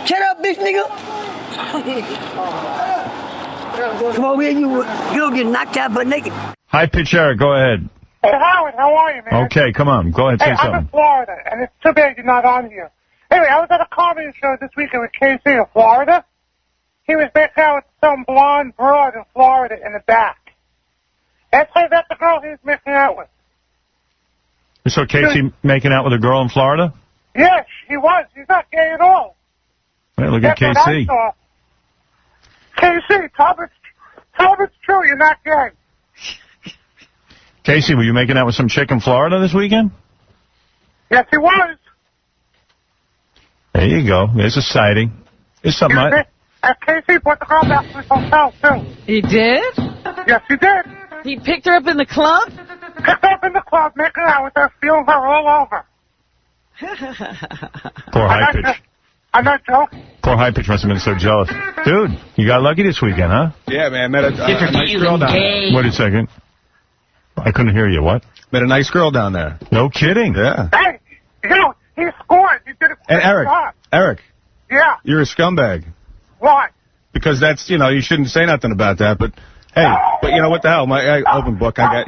Shut up, bitch nigga. Come over here, you'll get knocked out butt naked. Hi, Pitch Eric, go ahead. Hey, Howard, how are you, man? Okay, come on, go ahead, say I'm something. in Florida, and it's too bad you're not on here. Anyway, I was at a comedy show this weekend with KC in Florida. He was making out with some blonde broad in Florida in the back. That's the girl he was making out with. You saw Casey making out with a girl in Florida? Yes, he was. He's not gay at all. Hey, look at That's what I KC. saw. KC, tell it's true, you're not gay. Casey, were you making out with some chick in Florida this weekend? Yes, he was. There you go. There's a sighting. There's something. KC put the girl back to his hotel, too. He did? Yes, he did. He picked her up in the club? Picked her up in the club, making out with her, feeling her all over. Poor High Pitch. I'm not joking. Poor High Pitch must have been so jealous. Dude, you got lucky this weekend, huh? Yeah, man. Met a nice girl down there. Wait a second. I couldn't hear you. What? Met a nice girl down there. No kidding. Yeah. Hey, he scored. He did a And Eric. Yeah. You're a scumbag. Why? Because that's, you shouldn't say nothing about that, but hey, you know what the hell? My open book, I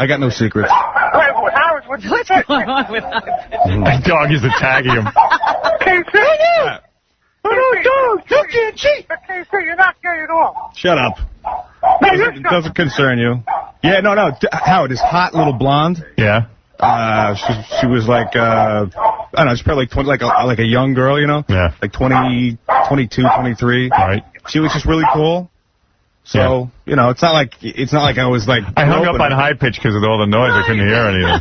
got no secrets. Wait, Howard, what's going on with My dog is attacking him. KC? You can't cheat. KC, you're not gay at all. Shut up. No, It doesn't concern you. Yeah, no. Howard, this hot little blonde. Yeah. She was like, I don't know, she's probably like 20, like a young girl, Yeah. Like 20, 22, 23. Right. She was just really cool. So, it's not like I was like. I hung up on High Pitch because of all the noise. I couldn't hear anything.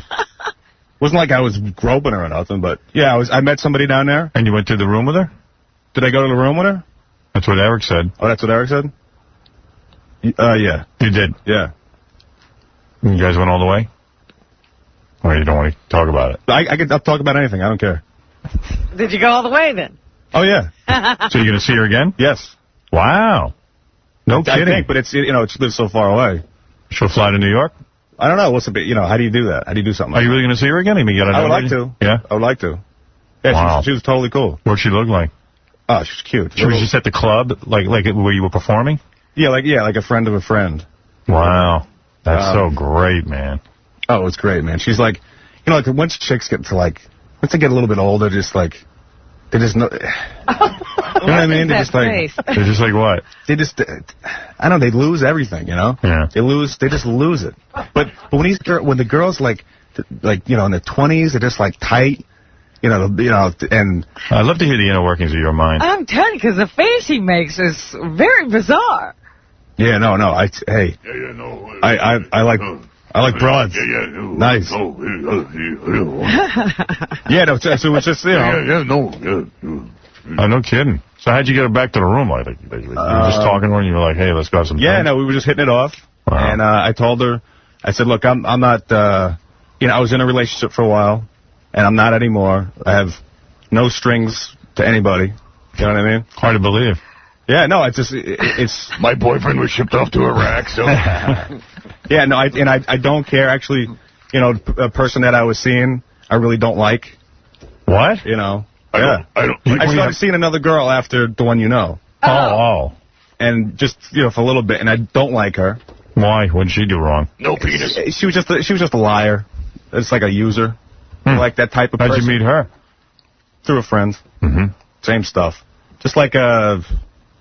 Wasn't like I was groping her or nothing, but yeah, I met somebody down there. And you went to the room with her? Did I go to the room with her? That's what Eric said. Oh, that's what Eric said? Yeah. You did? Yeah. You guys went all the way? Or you don't want to talk about it? I'll talk about anything. I don't care. Did you go all the way then? Oh, yeah. So you're going to see her again? Yes. Wow. No kidding. I think, but it's, she lives so far away. She'll fly to New York? I don't know. What's the bit, how do you do that? How do you do something Are you really going to see her again? I would like to. Yeah? I would like to. Yeah, wow. She was totally cool. What'd she look like? Oh, she's cute. She was just at the club, like where you were performing? Yeah, like a friend of a friend. Wow. That's so great, man. Oh, it's great, man. She's like, like once chicks get to once they get a little bit older, they just know. You know what I mean? They're just like what? They just, I don't know, they lose everything, Yeah. They just lose it. But when the girls in their 20s, they're just tight, and I'd love to hear the inner workings of your mind. I'm telling you, because the face he makes is very bizarre. Yeah, no, I like broads. Nice. Yeah, no, so it's just, Oh, no kidding. So how'd you get her back to the room? Like, you were just talking to her and you were like, hey, let's go have some Yeah, time? no, we were just hitting it off. And I told her, I said, look, I'm not, you know, I was in a relationship for a while, and I'm not anymore. I have no strings to anybody. You know what I mean? Hard to believe. Yeah, no, it's just, it's... My boyfriend was shipped off to Iraq, so... Yeah, no, I don't care. Actually, you know, a person that I was seeing, I really don't like. What? You know? I started seeing another girl after the one you know. Oh. And just, you know, for a little bit, and I don't like her. Why? What did she do wrong? No penis. She was just a liar. It's like a user. Like that type of person. How'd you meet her? Through a friend. Mm-hmm. Same stuff. Just like a...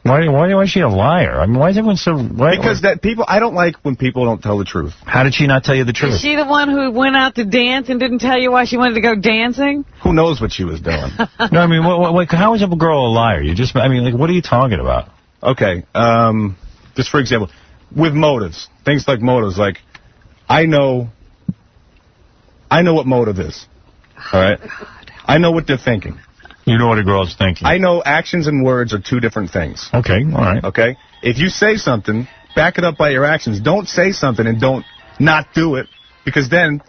Why is she a liar? I mean, why is everyone so... Because that people... I don't like when people don't tell the truth. How did she not tell you the truth? Is she the one who went out to dance and didn't tell you why she wanted to go dancing? Who knows what she was doing? No, I mean, how is a girl a liar? I mean, like, what are you talking about? Okay, just for example, with motives, things like motives, like, I know what motive is, all right? I know what they're thinking. You know what a girl's thinking. I know actions and words are two different things. Okay, all right. Okay? If you say something, back it up by your actions. Don't say something and don't not do it, because then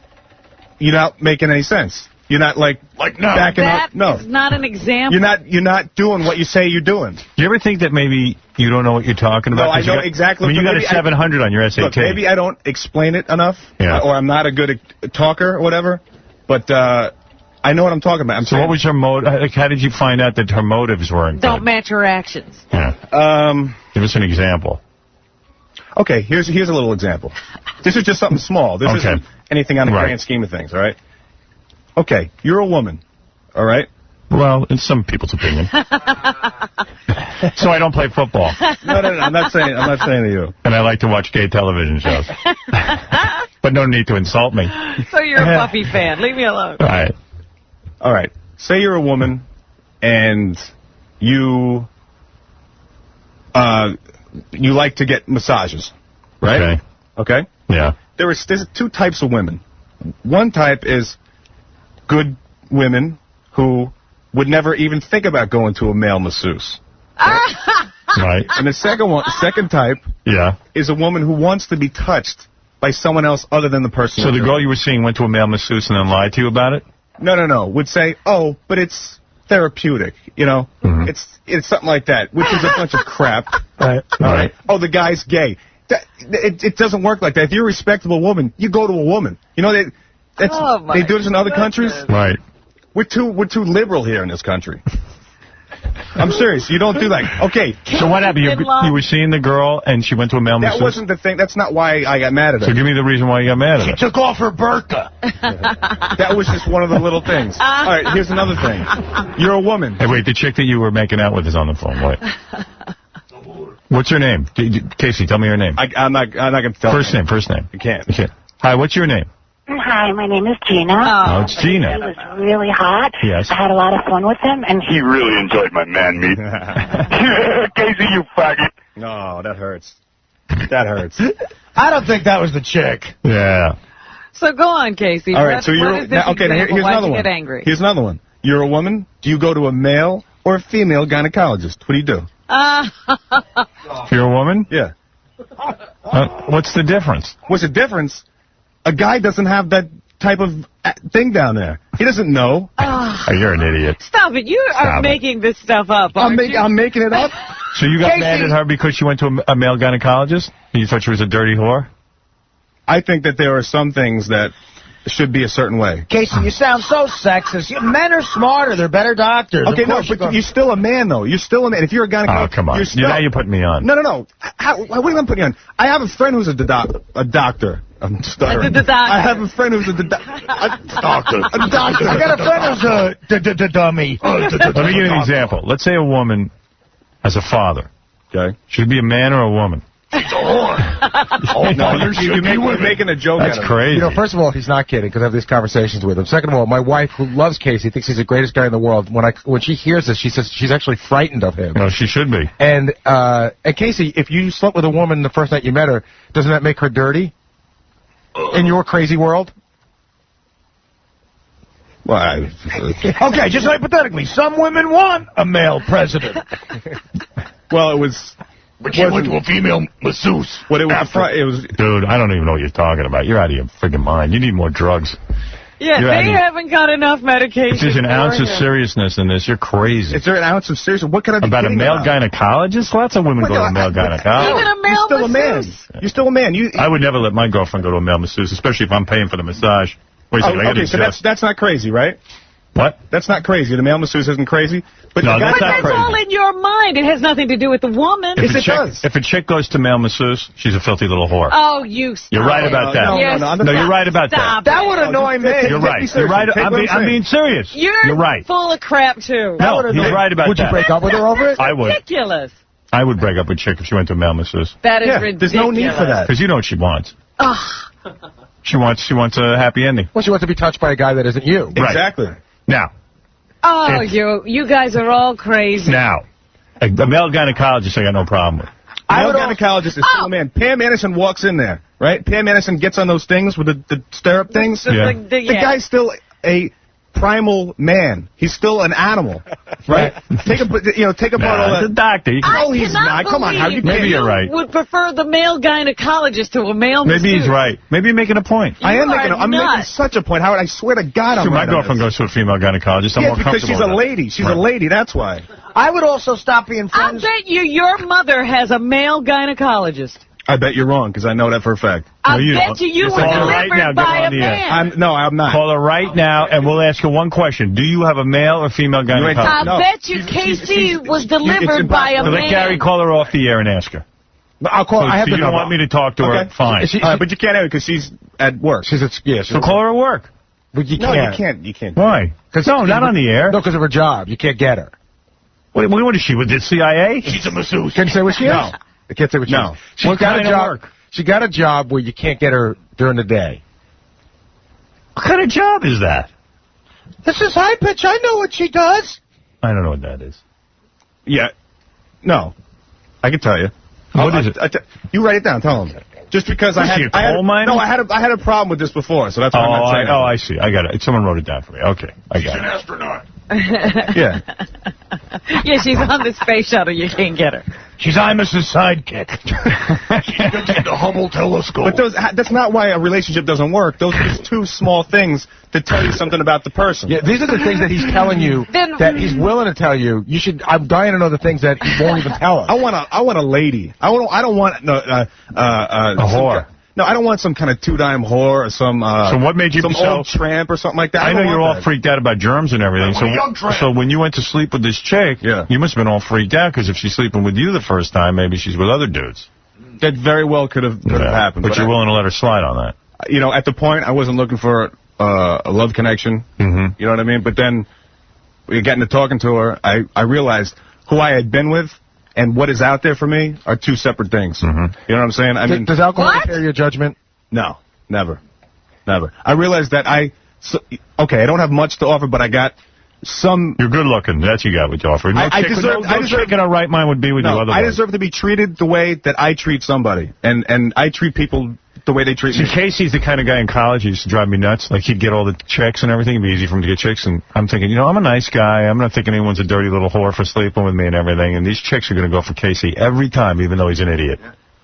you're not making any sense. You're not like backing up. No, is not an example. You're not doing what you say you're doing. Do you ever think that maybe you don't know what you're talking about? No, I know exactly. I mean, you got a 700 on your SAT. Look, maybe I don't explain it enough, or I'm not a good talker or whatever, but I know what I'm talking about. So what was her motive? Like, how did you find out that her motives weren't Don't good? match her actions. Yeah. Give us an example. Okay, here's a little example. This is just something small. This isn't anything on the grand scheme of things, all right? Okay, you're a woman, all right? Well, in some people's opinion. So I don't play football. No, I'm not saying to you. And I like to watch gay television shows. But no need to insult me. So you're a Buffy fan. Leave me alone. All right. Say you're a woman and you like to get massages, right? Okay? Yeah. There's two types of women. One type is good women who would never even think about going to a male masseuse. Right. And the second type is a woman who wants to be touched by someone else other than the person. So the girl you were seeing went to a male masseuse and then lied to you about it? No. Would say, oh, but it's therapeutic, you know? It's something like that, which is a bunch of crap. All right. Oh, the guy's gay. It doesn't work like that. If you're a respectable woman, you go to a woman. You know, they do this in other countries. Right. We're too liberal here in this country. I'm serious. You don't do that. Okay. So what happened? You were seeing the girl and she went to a male masseuse? That wasn't the thing. That's not why I got mad at her. So give me the reason why you got mad at her. She took off her burqa. That was just one of the little things. All right, here's another thing. You're a woman. Hey, wait, the chick that you were making out with is on the phone. Wait. What's her name? Casey, tell me her name. I'm not going to tell First name. You can't. Hi, what's your name? Hi, my name is Gina. Oh, it's Gina. He was really hot. Yes. I had a lot of fun with him, and he really enjoyed my man meat. Casey, you faggot. No, that hurts. That hurts. I don't think that was the chick. Yeah. So go on, Casey. All right, so you're... Here's another one. Get angry? Here's another one. You're a woman. Do you go to a male or a female gynecologist? What do you do? If you're a woman? Yeah. What's the difference? What's the difference? A guy doesn't have that type of thing down there. He doesn't know. Oh, you're an idiot. Stop it. You are making this stuff up, aren't you? I'm making it up. So you got mad at her because she went to a male gynecologist? And you thought she was a dirty whore? I think that there are some things that should be a certain way. Casey, you sound so sexist. Men are smarter. They're better doctors. Okay, no, but you're still a man, though. You're still a man. If you're a gynecologist... Oh, come on. Now you're putting me on. No. What do you mean putting you on? I have a friend who's a doctor. I'm stuttering. I have a friend who's a doctor. A doctor. I got a friend who's a dummy. Let me give you an example. Let's say a woman has a father. Okay. Should it be a man or a woman? It's a whore. No, you're making a joke. That's crazy. You know, first of all, he's not kidding because I have these conversations with him. Second of all, my wife, who loves Casey, thinks he's the greatest guy in the world. When she hears this, she says she's actually frightened of him. No, she should be. And Casey, if you slept with a woman the first night you met her, doesn't that make her dirty? In your crazy world? Well, Okay, just hypothetically, some women want a male president. well, it was. But she went to a female masseuse. What it was? Dude, I don't even know what you're talking about. You're out of your friggin' mind. You need more drugs. Yeah, they haven't got enough medication. If there's an ounce of seriousness in this, you're crazy. Is there an ounce of seriousness? What can I be about a kidding male about? gynecologist? Lots of women go to a male gynecologist. Even a male You're still masseuse. a man. You're still a man. I would never let my girlfriend go to a male masseuse, especially if I'm paying for the massage. Wait a second, I gotta okay, so adjust. that's not crazy, right? What? That's not crazy. The male masseuse isn't crazy. But No, that's not That's crazy. all in your mind. It has nothing to do with the woman. If a chick goes to male masseuse, she's a filthy little whore. Oh, you stop. You're right about that. No, you're right about Stop that. That would annoy me. You're right. You're right. I'm being serious. You're right. full of crap, too. No, he's right about that. Would you break up with her over it? I would. Ridiculous. I would break up with a chick if she went to a male masseuse. That is ridiculous. There's no need for that. Because you know what she wants. Ugh. She wants a happy ending. Well, she wants to be touched by a guy that isn't you. Right. Exactly. Now. Oh, you guys are all crazy. Now. A male gynecologist I got no problem with. Male gynecologist is still a man. Pam Anderson walks in there, right? Pam Anderson gets on those things with the stirrup things. Yeah. The guy's still a primal man. He's still an animal, right? take apart all that. The doctor. You No, he's not. Come on, how you Maybe you're right. Would prefer the male gynecologist to a male Maybe he's masseuse. right. Maybe you're making a point. I'm making such a point, Howard. I swear to God, I'm my right on girlfriend this. goes to a female gynecologist. I'm Yeah, more because comfortable she's a with that. lady. She's a lady. That's why. I would also stop being I'll friends. bet your mother has a male gynecologist. I bet you're wrong because I know that for a fact. I bet you were Call her right delivered now. Get by her a on the air. man. I'm not. Call her right now, and we'll ask her one question. Do you have a male or female gynecologist? I bet you KC was delivered by a So let man. Gary call her off the air and ask her. I'll call. So, I have so the you don't number. want me to talk to her? Okay. Fine. But you can't have it because she's at work. So call her at work. But you No, can't. you can't. You can't. Why? No, not on the air. No, because of her job. You can't get her. Wait, what is she with the CIA? She's a masseuse. Can't say what she is? No. I can't say what she No. is. She's What got kind a of job. work? She got a job where you can't get her during the day. What kind of job is that? This is high pitch. I know what she does. I don't know what that is. Yeah. No. I can tell you. What is it? You write it down. Tell him. Just because Is she a coal miner? No, I had a problem with this before, so that's why I'm not saying I see. I got it. Someone wrote it down for me. Okay, I got it. Astronaut. Yeah. Yeah, she's on the space shuttle. You can't get her. She's Imus's sidekick. She's into the Hubble telescope. But that's not why a relationship doesn't work. Those are just two small things to tell you something about the person. Yeah, these are the things that he's telling you that he's willing to tell you. You should. I'm dying to know the things that he won't even tell us. I want a lady. I don't want a whore. No, I don't want some kind of two-dime whore or some. So what made you some so old tramp or something like that? I know don't you're want all that. freaked out about germs and everything. I want a young tramp. So when you went to sleep with this chick, you must have been all freaked out because if she's sleeping with you the first time, maybe she's with other dudes. That very well could have happened. But you're willing to let her slide on that. You know, at the point, I wasn't looking for a love connection. Mm-hmm. You know what I mean? But then, we getting to talking to her, I realized who I had been with and what is out there for me are two separate things. Mm-hmm. You know what I'm saying? I mean, Does alcohol impair your judgment? No, never. I realized that I don't have much to offer, but I got some. You're good looking. That's you got what you offer. No I chick, deserve. no chick in her right mind would be with you No, otherwise. I deserve to be treated the way that I treat somebody, and I treat people the way they treat See, me. Casey's the kind of guy in college who used to drive me nuts. Like, he'd get all the checks and everything. It'd be easy for him to get chicks. And I'm thinking, you know, I'm a nice guy. I'm not thinking anyone's a dirty little whore for sleeping with me and everything. And these chicks are going to go for Casey every time, even though he's an idiot.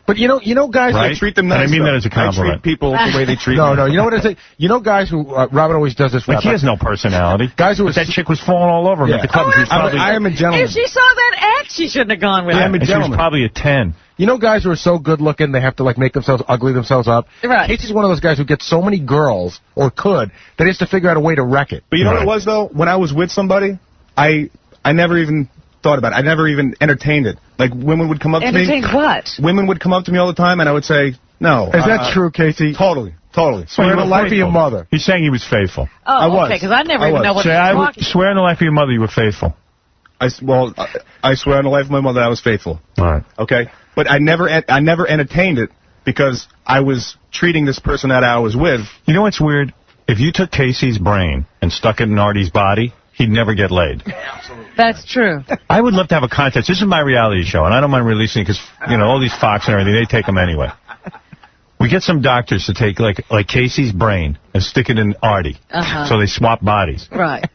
But you know, guys, Right? I treat them And nice. I mean though. that as a compliment. I treat people the way they treat me. No, you know what I say? You know, guys who Robin always does this. Like, he has no personality. Guys who But that chick was falling all over him at the club. She was probably, I am a gentleman. If she saw that act, she shouldn't have gone with I it. am a and she was gentleman. probably a 10. You know, guys who are so good looking, they have to like make themselves ugly themselves up. Right. Casey's one of those guys who gets so many girls, or could, that he has to figure out a way to wreck it. But you know what it was, though? When I was with somebody, I never even thought about it. I never even entertained it. Like, women would come up to me. Entertained what? Women would come up to me all the time, and I would say, no. Is that true, Casey? Totally. Swear on the life of your mother. He's saying he was faithful. Oh, I was. okay, because I never I even was. know what Say, you're I would talking swear on the life of your mother you were faithful. I swear on the life of my mother I was faithful. All right. Okay? But I never entertained it because I was treating this person that I was with. You know what's weird? If you took Casey's brain and stuck it in Artie's body, he'd never get laid. That's true. I would love to have a contest. This is my reality show, and I don't mind releasing it because, you know, all these Fox and everything, they take them anyway. We get some doctors to take, like Casey's brain and stick it in Artie. So they swap bodies. Right.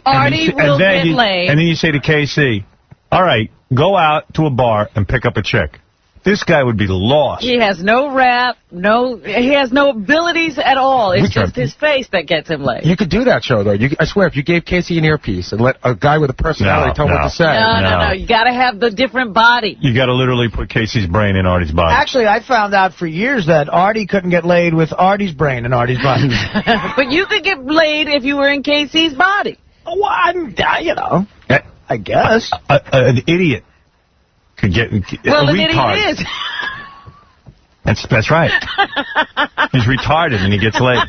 Artie will get laid. And then you say to KC, all right, go out to a bar and pick up a chick. This guy would be lost. He has no rap, he has no abilities at all. It's just his face that gets him laid. You could do that show, though. I swear, if you gave Casey an earpiece and let a guy with a personality tell him what to say. No. You got to have the different body. You got to literally put Casey's brain in Artie's body. Actually, I found out for years that Artie couldn't get laid with Artie's brain in Artie's body. But you could get laid if you were in KC's body. Well, I guess. An idiot could get an retard. idiot is. That's right. He's retarded and he gets laid.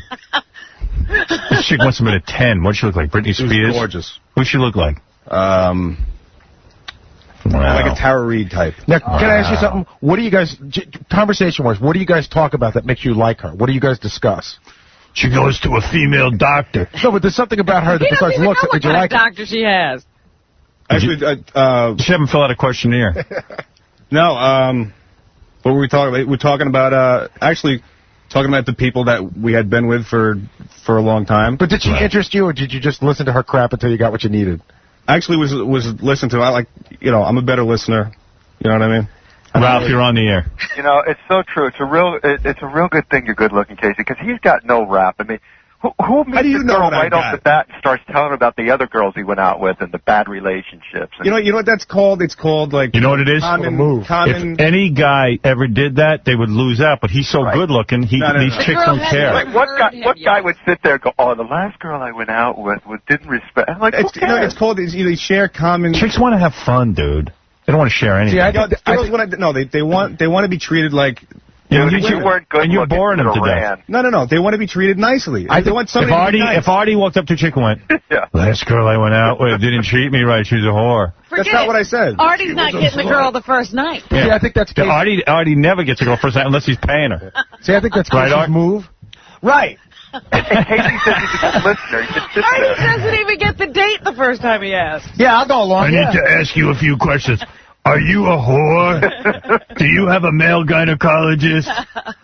This chick wants him at a 10. What'd she look like? Britney Spears? Gorgeous. Who'd she look like? Like a Tara Reid type. Now, can I ask you something? What do you guys, conversation-wise, what do you guys talk about that makes you like her? What do you guys discuss? She goes to a female doctor. No, but there's something about her that besides looks that made you like her. Doctor she has. Actually, she haven't filled out a questionnaire. No, what were we talking about? We're talking about, actually, talking about the people that we had been with for a long time. But did she interest you, or did you just listen to her crap until you got what you needed? Actually, was listened to. I'm a better listener. You know what I mean? Ralph, you're on the air. You know, it's so true. It's a real good thing you're good looking, Casey, because he's got no rap. I mean, who meets a girl right off the bat and starts telling about the other girls he went out with and the bad relationships? And you know what that's called? It's called like. You know what it is? Common. If any guy ever did that, they would lose out. But he's so good looking, these chicks don't care. Like, what guy would sit there and go, "Oh, the last girl I went out with didn't respect." I'm like, it's called. They share common. Chicks want to have fun, dude. They don't want to share anything. They want to be treated like. You weren't good. And you're boring them to death. No. They want to be treated nicely. They want somebody to be nice. If Artie walked up to a chick and went, last girl I went out with didn't treat me right, she's a whore. That's not what I said. Artie's not getting the girl the first night. Yeah, I think that's Artie never gets a girl first night unless he's paying her. See, I think that's Casey's move. Right. Casey says he's a good listener. He just sits Artie there. doesn't even get the date the first time he asks. Yeah, I'll go along. I need to ask you a few questions. Are you a whore? Do you have a male gynecologist?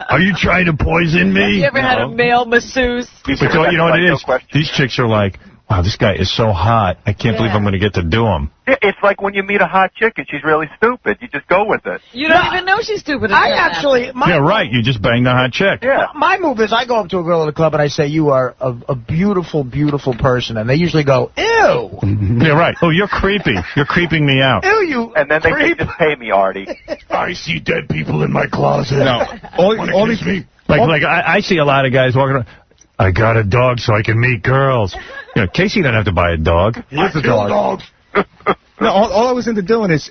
Are you trying to poison me? Have you ever had a male masseuse? But you know what it is? These chicks are like, wow, this guy is so hot. I can't believe I'm going to get to do him. It's like when you meet a hot chick and she's really stupid. You just go with it. You don't even know she's stupid. Yeah, right. You just banged a hot chick. Yeah. My move is I go up to a girl at a club and I say, "You are a beautiful, beautiful person," and they usually go, "Ew." Yeah, right. Oh, you're creepy. You're creeping me out. Ew, you. And then they just pay me, Artie. I see dead people in my closet. No. All these people. Like I see a lot of guys walking around. I got a dog so I can meet girls. You know, Casey doesn't have to buy a dog. He is a dog. No, all I was into doing is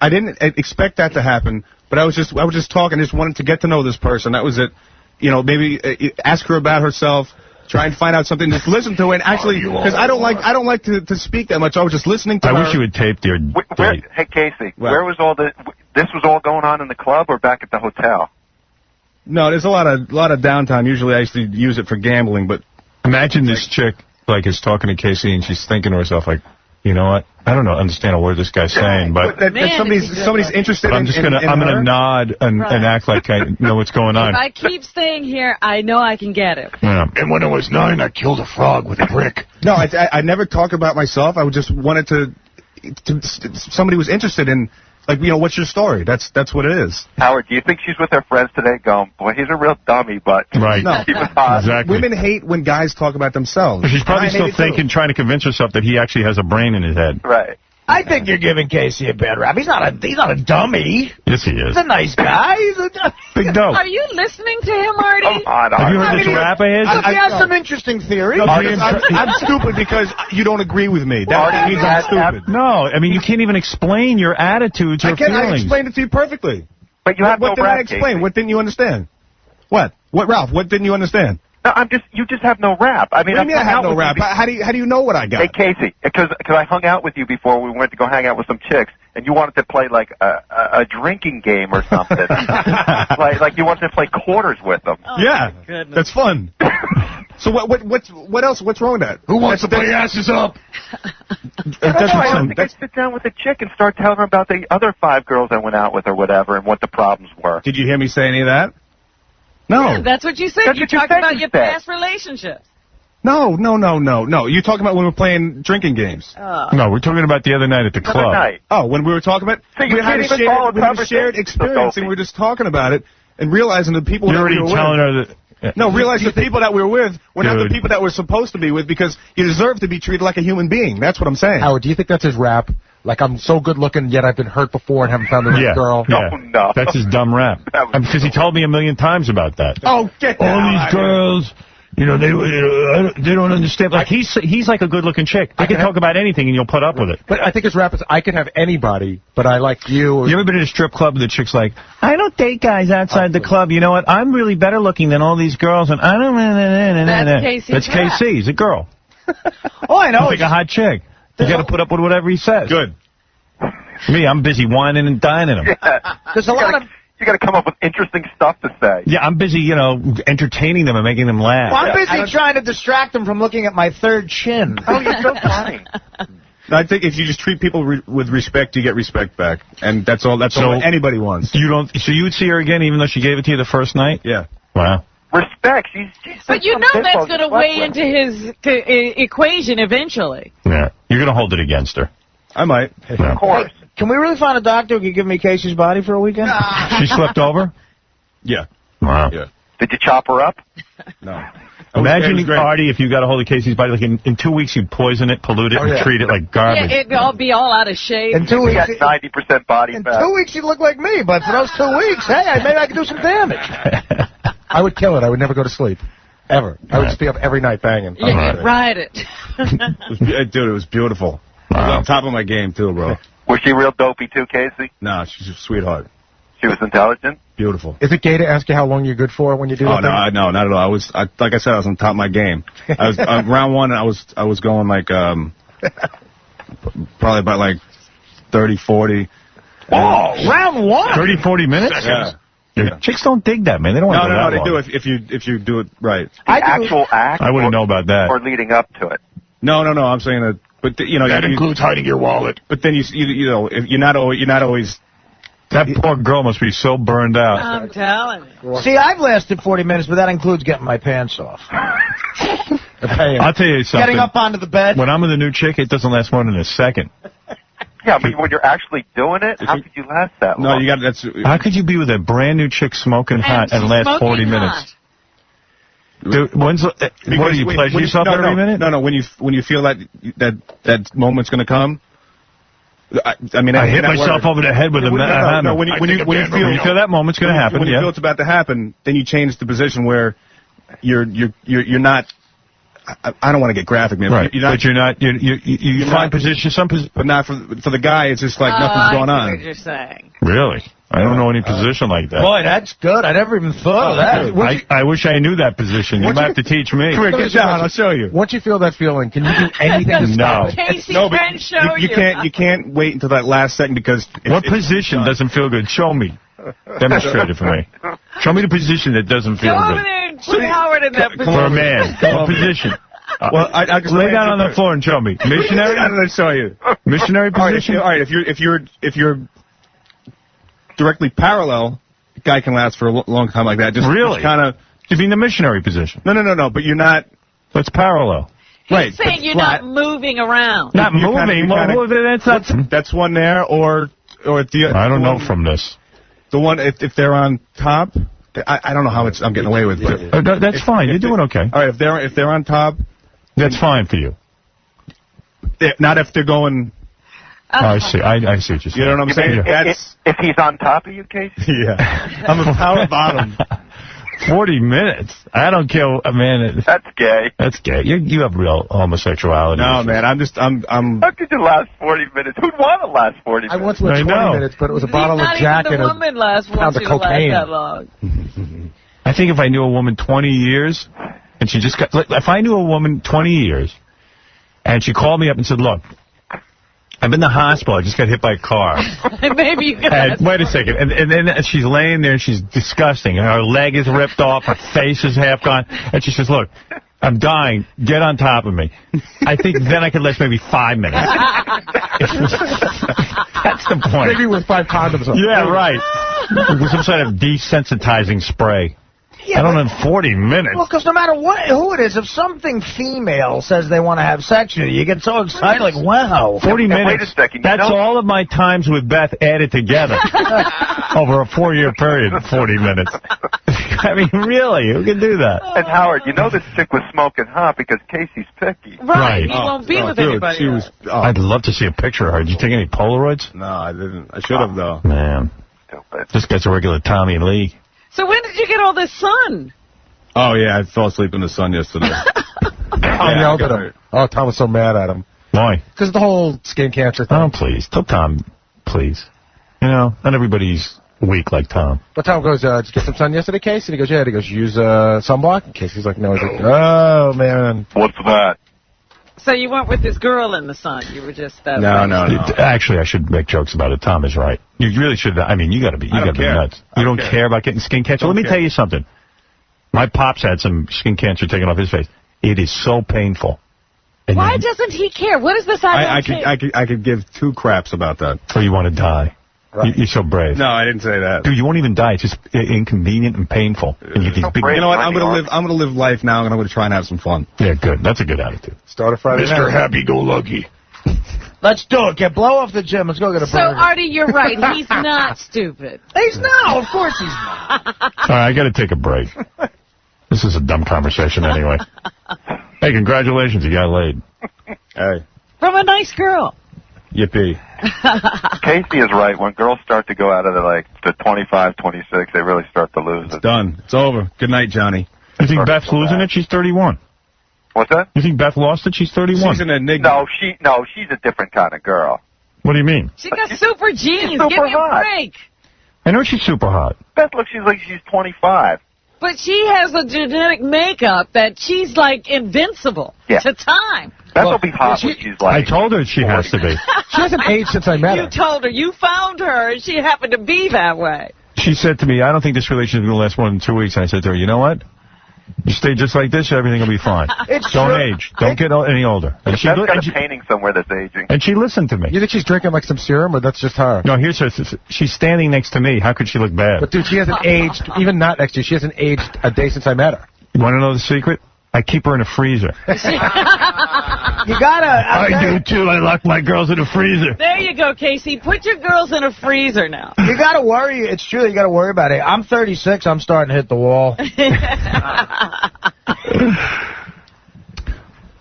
I didn't expect that to happen, but I was just talking, just wanted to get to know this person. That was it. You know, maybe ask her about herself, try and find out something, just listen to it. And actually, because I don't like to speak that much. I was just listening to her. I wish you would tape your date. Hey, Casey, where was all this was all going on in the club or back at the hotel? No, there's a lot of downtime. Usually I used to use it for gambling, but imagine this chick is talking to Casey and she's thinking to herself like, you know what? I don't understand a word this guy's saying, but somebody's interested. I'm gonna nod and act like I know what's going on. If I keep staying here, I know I can get it. Yeah. And when I was 9, I killed a frog with a brick. No, I never talk about myself. I just wanted to somebody was interested in. Like, you know, what's your story? That's what it is. Howard, do you think she's with her friends today going, boy, he's a real dummy, but... Right. No. Exactly. Women hate when guys talk about themselves. She's probably still trying to convince herself that he actually has a brain in his head. Right. I think you're giving Casey a bad rap. He's not a dummy. Yes, he is. He's a nice guy. He's a big dope. Are you listening to him, Artie? Have you heard this rap of his? He has some interesting theories. No, I'm stupid because you don't agree with me. That means I'm stupid. No, I mean, you can't even explain your attitudes or feelings. I explained it to you perfectly. But you have what no rap, rap, did I explain? Casey. What didn't you understand? What, Ralph? What didn't you understand? No, you just have no rap. I mean, what do you mean I have no rap? How do you know what I got? Hey, Casey, because I hung out with you before. We went to go hang out with some chicks, and you wanted to play like a drinking game or something. like you wanted to play quarters with them. Oh, yeah, that's fun. So what else? What's wrong with that? Who wants to play asses up? I don't think I'd sit down with a chick and start telling her about the other 5 girls I went out with or whatever and what the problems were. Did you hear me say any of that? No. Yeah, that's what you said. That's You what you talked said about you your said. past relationships. No. You're talking about when we were playing drinking games. No, we're talking about the other night at the club. night. Oh, when we were talking about... So you we had can't even follow we had a shared experience, and we were just talking about it and realizing the people You're that we already were telling with... her that... No, realize the people that we were with were not the Dude. people that we're supposed to be with because you deserve to be treated like a human being. That's what I'm saying. Howard, do you think that's his rap? Like, I'm so good looking, yet I've been hurt before and haven't found the right girl? Yeah. No. That's his dumb rap. Because he told me a million times about that. Oh, get All down. these girls, they don't understand. Like, he's like a good-looking chick. They can talk about anything and you'll put up with it. But I think his rap is, I can have anybody, but I like you. You ever been in a strip club and the chick's like, I don't date guys outside the club. You know what? I'm really better looking than all these girls, and I don't... That's KC's That's rap. KC. He's a girl. All I know He's like a hot chick. You got to put up with whatever he says. Good. Me, I'm busy whining and dining him. there's a lot of... You got to come up with interesting stuff to say. Yeah, I'm busy, entertaining them and making them laugh. Well, I'm busy trying to distract them from looking at my third chin. Oh, you're so funny. I think if you just treat people with respect, you get respect back, and that's all. That's all anybody wants. You don't. So you would see her again, even though she gave it to you the first night? Yeah. Wow. Respect. She's But you know that's going to weigh into his equation eventually. Yeah. You're going to hold it against her. I might. Yeah. Of course. Can we really find a doctor who could give me Casey's body for a weekend? She slept over? Yeah. Wow. Yeah. Did you chop her up? No. Imagine, Artie, if you got a hold of Casey's body, like in 2 weeks you'd poison it, pollute it, and treat it like garbage. Yeah, it'd all be all out of shape. In 2 We weeks, got 90% body in fat. 2 weeks he'd look like me, but for those 2 weeks, hey, maybe I could do some damage. I would kill it. I would never go to sleep. Ever. I would just be up every night banging. Yeah, ride it. Dude, it was beautiful. I was on top of my game, too, bro. Was she real dopey, too, Casey? No, she's a sweetheart. She was intelligent? Beautiful. Is it gay to ask you how long you're good for when you do that? No, not at all. Like I said, I was on top of my game. I was round one. I was going like probably about like 30, 40. Oh, round one. 30, 40 minutes? Yeah. Chicks don't dig that, man. They don't want to go that they long. do if you do it right. The actual act? I wouldn't know about that. Or leading up to it? No. I'm saying that. But that includes hiding your wallet. But then if you're not always. That poor girl must be so burned out. I'm telling you. See, I've lasted 40 minutes, but that includes getting my pants off. I'll tell you something. Getting up onto the bed. When I'm with a new chick, it doesn't last more than a second. Yeah, but when you're actually doing it, how could you last that long? No, you got that's. How could you be with a brand new chick smoking hot and last 40 minutes? Dude, what do you pleasure yourself every minute? No. When you feel that moment's gonna come. I mean, I hit myself over the head with a hammer. No, when you feel that moment's going to happen, when you feel it's about to happen, then you change the position where you're not. I don't want to get graphic, man. Right, but you're not. You find position, but not for the guy. It's just like nothing's going on. What you're saying. Really? I don't know any position like that. Boy, that's good. I never even thought of that. I wish I knew that position. You might have to teach me. Come here, get down. I'll show you. Once you feel that feeling, can you do anything to stop it? Casey No, but can show you can't wait until that last second because what position doesn't feel good? Show me. Demonstrate it for me. Show me the position that doesn't feel Go over good. there and put Howard in that position. For a man. What position? Well, I just lay down on the floor and show me. Missionary? I'm going to show you. Missionary position? All right, if you're directly parallel, a guy can last for a long time like that. Really? Kind of. You mean the missionary position? No. But you're not. That's parallel. He's saying you're not moving around. Not moving? That's one there, or the. I don't know from this. The one if they're on top. I don't know how I'm getting away with it. That's fine. You're doing okay. All right, if they're on top, that's fine for you. Not if they're going. I see. I see what you're saying. You know what I'm saying? If he's on top of you, Casey? Yeah. I'm a power bottom. 40 minutes. I don't care, man. That's gay. That's gay. You have real homosexuality. No, man. I'm. How could you last 40 minutes? Who'd want to last 40 minutes? I once went 20 minutes, but it was a bottle of Jack and a pound of cocaine. That long. I think if I knew a woman 20 years, and she just got, if I knew a woman 20 years, and she called me up and said, look, I'm in the hospital. I just got hit by a car. Maybe you can. Wait a second. And then she's laying there. She's disgusting. And her leg is ripped off. Her face is half gone. And she says, look, I'm dying. Get on top of me. I think then I could last maybe 5 minutes. That's the point. Maybe with 5 condoms on. Yeah, right. With some sort of desensitizing spray. Yeah, I don't know, 40 minutes. Well, because no matter who it is, if something female says they want to have sex with you, get so excited, like, wow. 40 minutes. Wait a second. That's all of my times with Beth added together. Over a 4-year period, 40 minutes. I mean, really, who can do that? And Howard, you know this chick was smoking hot because Casey's picky. Right. He won't be with anybody else. I'd love to see a picture of her. Did you take any Polaroids? No, I didn't. I should have, though. Man. This guy's a regular Tommy Lee. So when did you get all this sun? Oh, yeah, I fell asleep in the sun yesterday. Tom yelled at him. Oh, Tom was so mad at him. Why? Because the whole skin cancer thing. Oh, please. Tell Tom, please. You know, not everybody's weak like Tom. But Tom goes, did you get some sun yesterday, Case? And he goes, yeah. And he goes, use sunblock? And Casey's like, no. He's like, oh, man. What's that? So you went with this girl in the sun. You were just... No. Actually, I should make jokes about it. Tom is right. You really should. I mean, you got to be nuts. You don't care about getting skin cancer? Let me tell you something. My pops had some skin cancer taken off his face. It is so painful. And why doesn't he care? What is this? I could give 2 craps about that. So you want to die? Right. You're so brave. No, I didn't say that. Dude, you won't even die. It's just inconvenient and painful. And you think, you know what? I'm gonna live life now, and I'm gonna try and have some fun. Yeah, good. That's a good attitude. Start a Friday night. Mr. Happy-Go-Lucky. Let's do it. Get blow off the gym. Let's go get a burger. So, Artie, you're right. He's not stupid. He's not. Of course he's not. All right, I got to take a break. This is a dumb conversation anyway. Hey, congratulations. You got laid. Hey. From a nice girl. Yippee. Casey is right. When girls start to go out of the 25, 26, they really start to lose it. It's done. It's over. Good night, Johnny. You think Beth's losing it? She's 31. What's that? You think Beth lost it? She's 31. She's an enigma. No, she's a different kind of girl. What do you mean? She got super genes. Super Give me a hot. break. I know she's super hot. Beth looks like she's 25. But she has a genetic makeup that she's like invincible to time. That'll be hot when she's like... I told her she has to be. She hasn't aged since I met her. You told her. You found her, and she happened to be that way. She said to me, I don't think this relationship is going to last more than 2 weeks. And I said to her, you know what? You stay just like this, everything will be fine. Don't age. Don't get any older. And Beth's got a painting somewhere that's aging. And she listened to me. You think she's drinking like some serum, or that's just her? No, here's her. She's standing next to me. How could she look bad? But, dude, she hasn't aged, even not next to you, she hasn't aged a day since I met her. You want to know the secret? I keep her in a freezer. You gotta... I do, too. I lock my girls in a freezer. There you go, Casey. Put your girls in a freezer now. You gotta worry. It's true. You gotta worry about it. I'm 36. I'm starting to hit the wall.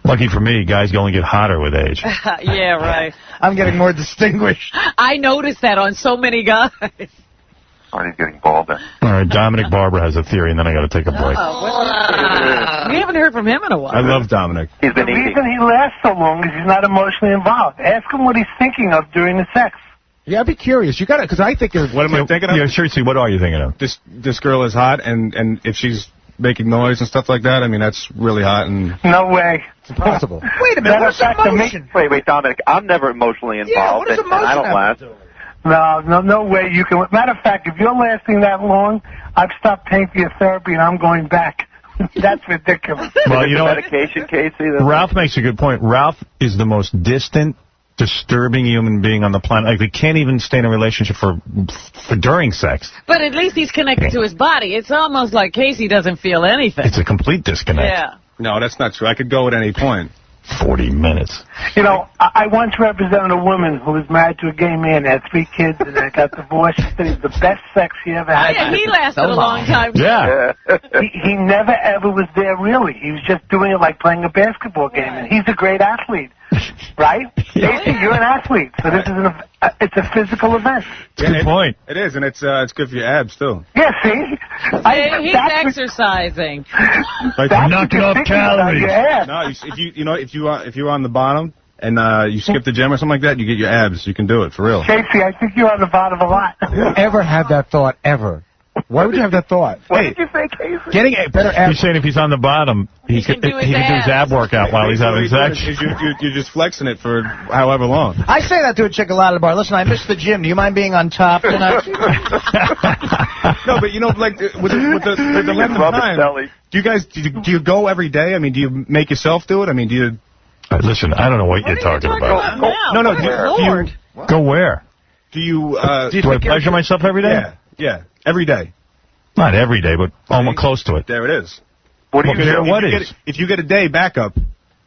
Lucky for me, guys only get hotter with age. Yeah, right. I'm getting more distinguished. I noticed that on so many guys. Artie's getting balder. All right, Dominic Barber has a theory, and then I got to take a break. We haven't heard from him in a while. I love Dominic. The reason he lasts so long is he's not emotionally involved. Ask him what he's thinking of during the sex. Yeah, I'd be curious. You got it, because I think... What am I thinking of? Yeah, seriously, what are you thinking of? This girl is hot, and if she's making noise and stuff like that, I mean, that's really hot. And No way. It's impossible. Wait a minute. What's emotion? Wait, Dominic. I'm never emotionally involved, Yeah, what does and I don't emotion last. have to do? No way you can. Matter of fact, if you're lasting that long, I've stopped paying for your therapy and I'm going back. That's ridiculous. Well, you know what? Medication, Casey. Ralph makes a good point. Ralph is the most distant, disturbing human being on the planet. Like, we can't even stay in a relationship for during sex. But at least he's connected to his body. It's almost like Casey doesn't feel anything. It's a complete disconnect. Yeah. no, that's not true. I could go at any point. 40 minutes. You know, I once represented a woman who was married to a gay man, had 3 kids, and then got divorced. She said it was the best sex she ever had. Yeah, he lasted a long time. Yeah. He never ever was there, really. He was just doing it like playing a basketball game, and he's a great athlete. Right? Casey, you're an athlete, so this is it's a physical event. Good point. It is, and it's good for your abs, too. Yeah, see? He's exercising. Like knocking off calories. No, if you're on the bottom and you skip the gym or something like that, you get your abs. You can do it, for real. Casey, I think you're on the bottom a lot. Who ever had that thought, ever? Why would you have that thought? What did you say, Casey? Getting a better ab. He's saying if he's on the bottom, he can do his ab workout while he's having sex. You're just flexing it for however long. I say that to a chick a lot at the bar. Listen, I missed the gym. Do you mind being on top tonight? No, but like with the length of time, do you go every day? I mean, do you make yourself do it? I mean, do you? Listen, I don't know what you're talking about. No. Go where? Do you? Do I pleasure myself every day? Yeah, every day. Not every day, but almost close to it. There it is. What do you do? If you get a day backup,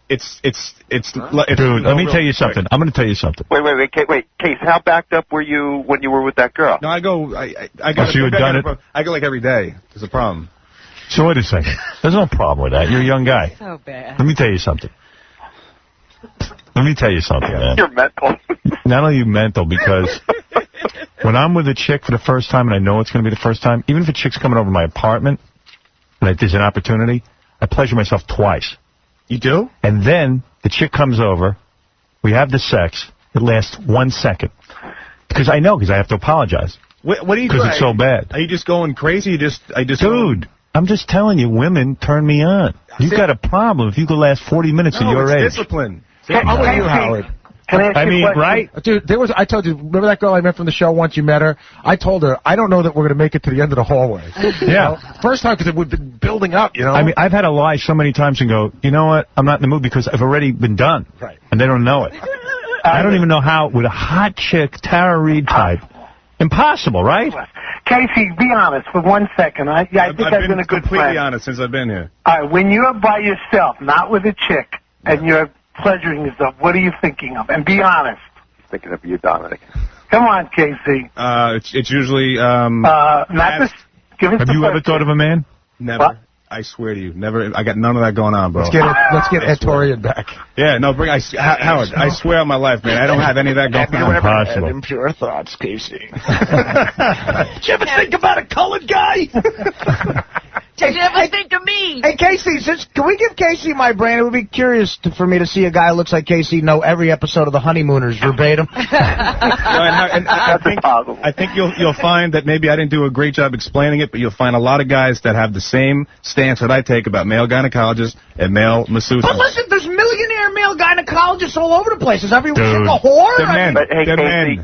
it's Dude, let me tell you something. I'm going to tell you something. Wait, Case, how backed up were you when you were with that girl? No, I go like every day. There's a problem. So wait a second. There's no problem with that. You're a young guy. So bad. Let me tell you something. Man. You're mental. Not only you mental, because when I'm with a chick for the first time and I know it's going to be the first time, even if a chick's coming over to my apartment and there's an opportunity, I pleasure myself twice. You do? And then the chick comes over, we have the sex, it lasts 1 second. Because I have to apologize. What are you doing? Because it's so bad. Are you just going crazy? Dude, I'm just telling you, women turn me on. You've got a problem if you could last 40 minutes at your age. Discipline. How are you, Howard? Right? Dude, I told you, remember that girl I met from the show once you met her? I told her, I don't know that we're going to make it to the end of the hallway. Yeah. First time, because we've been building up, you know? I mean, I've had to lie so many times and go, you know what? I'm not in the mood because I've already been done. Right. And they don't know it. I don't even know how, with a hot chick, Tara Reid type. Impossible, right? Casey, be honest for 1 second. I think I've been a good completely friend. honest since I've been here. All right, when you're by yourself, not with a chick, and you're pleasuring yourself, what are you thinking of? And be honest. Thinking of you, Dominic. Come on, Casey. It's usually give us Have you ever thought of a man? Never. What? I swear to you, never. I got none of that going on, bro. Let's get Ed Torian back. Yeah, no, Howard. I swear on my life, man, I don't have any of that going on. Impossible. Impure thoughts, Casey. Did you ever think about a colored guy? Did you ever think of me? Hey, Casey, can we give Casey my brain? It would be curious for me to see a guy who looks like Casey know every episode of The Honeymooners verbatim. I think you'll find that maybe I didn't do a great job explaining it, but you'll find a lot of guys that have the same stance that I take about male gynecologists and male masseuses. But listen, there's millionaire male gynecologists all over the place. Is everyone a whore? They're men. But hey, They're Casey,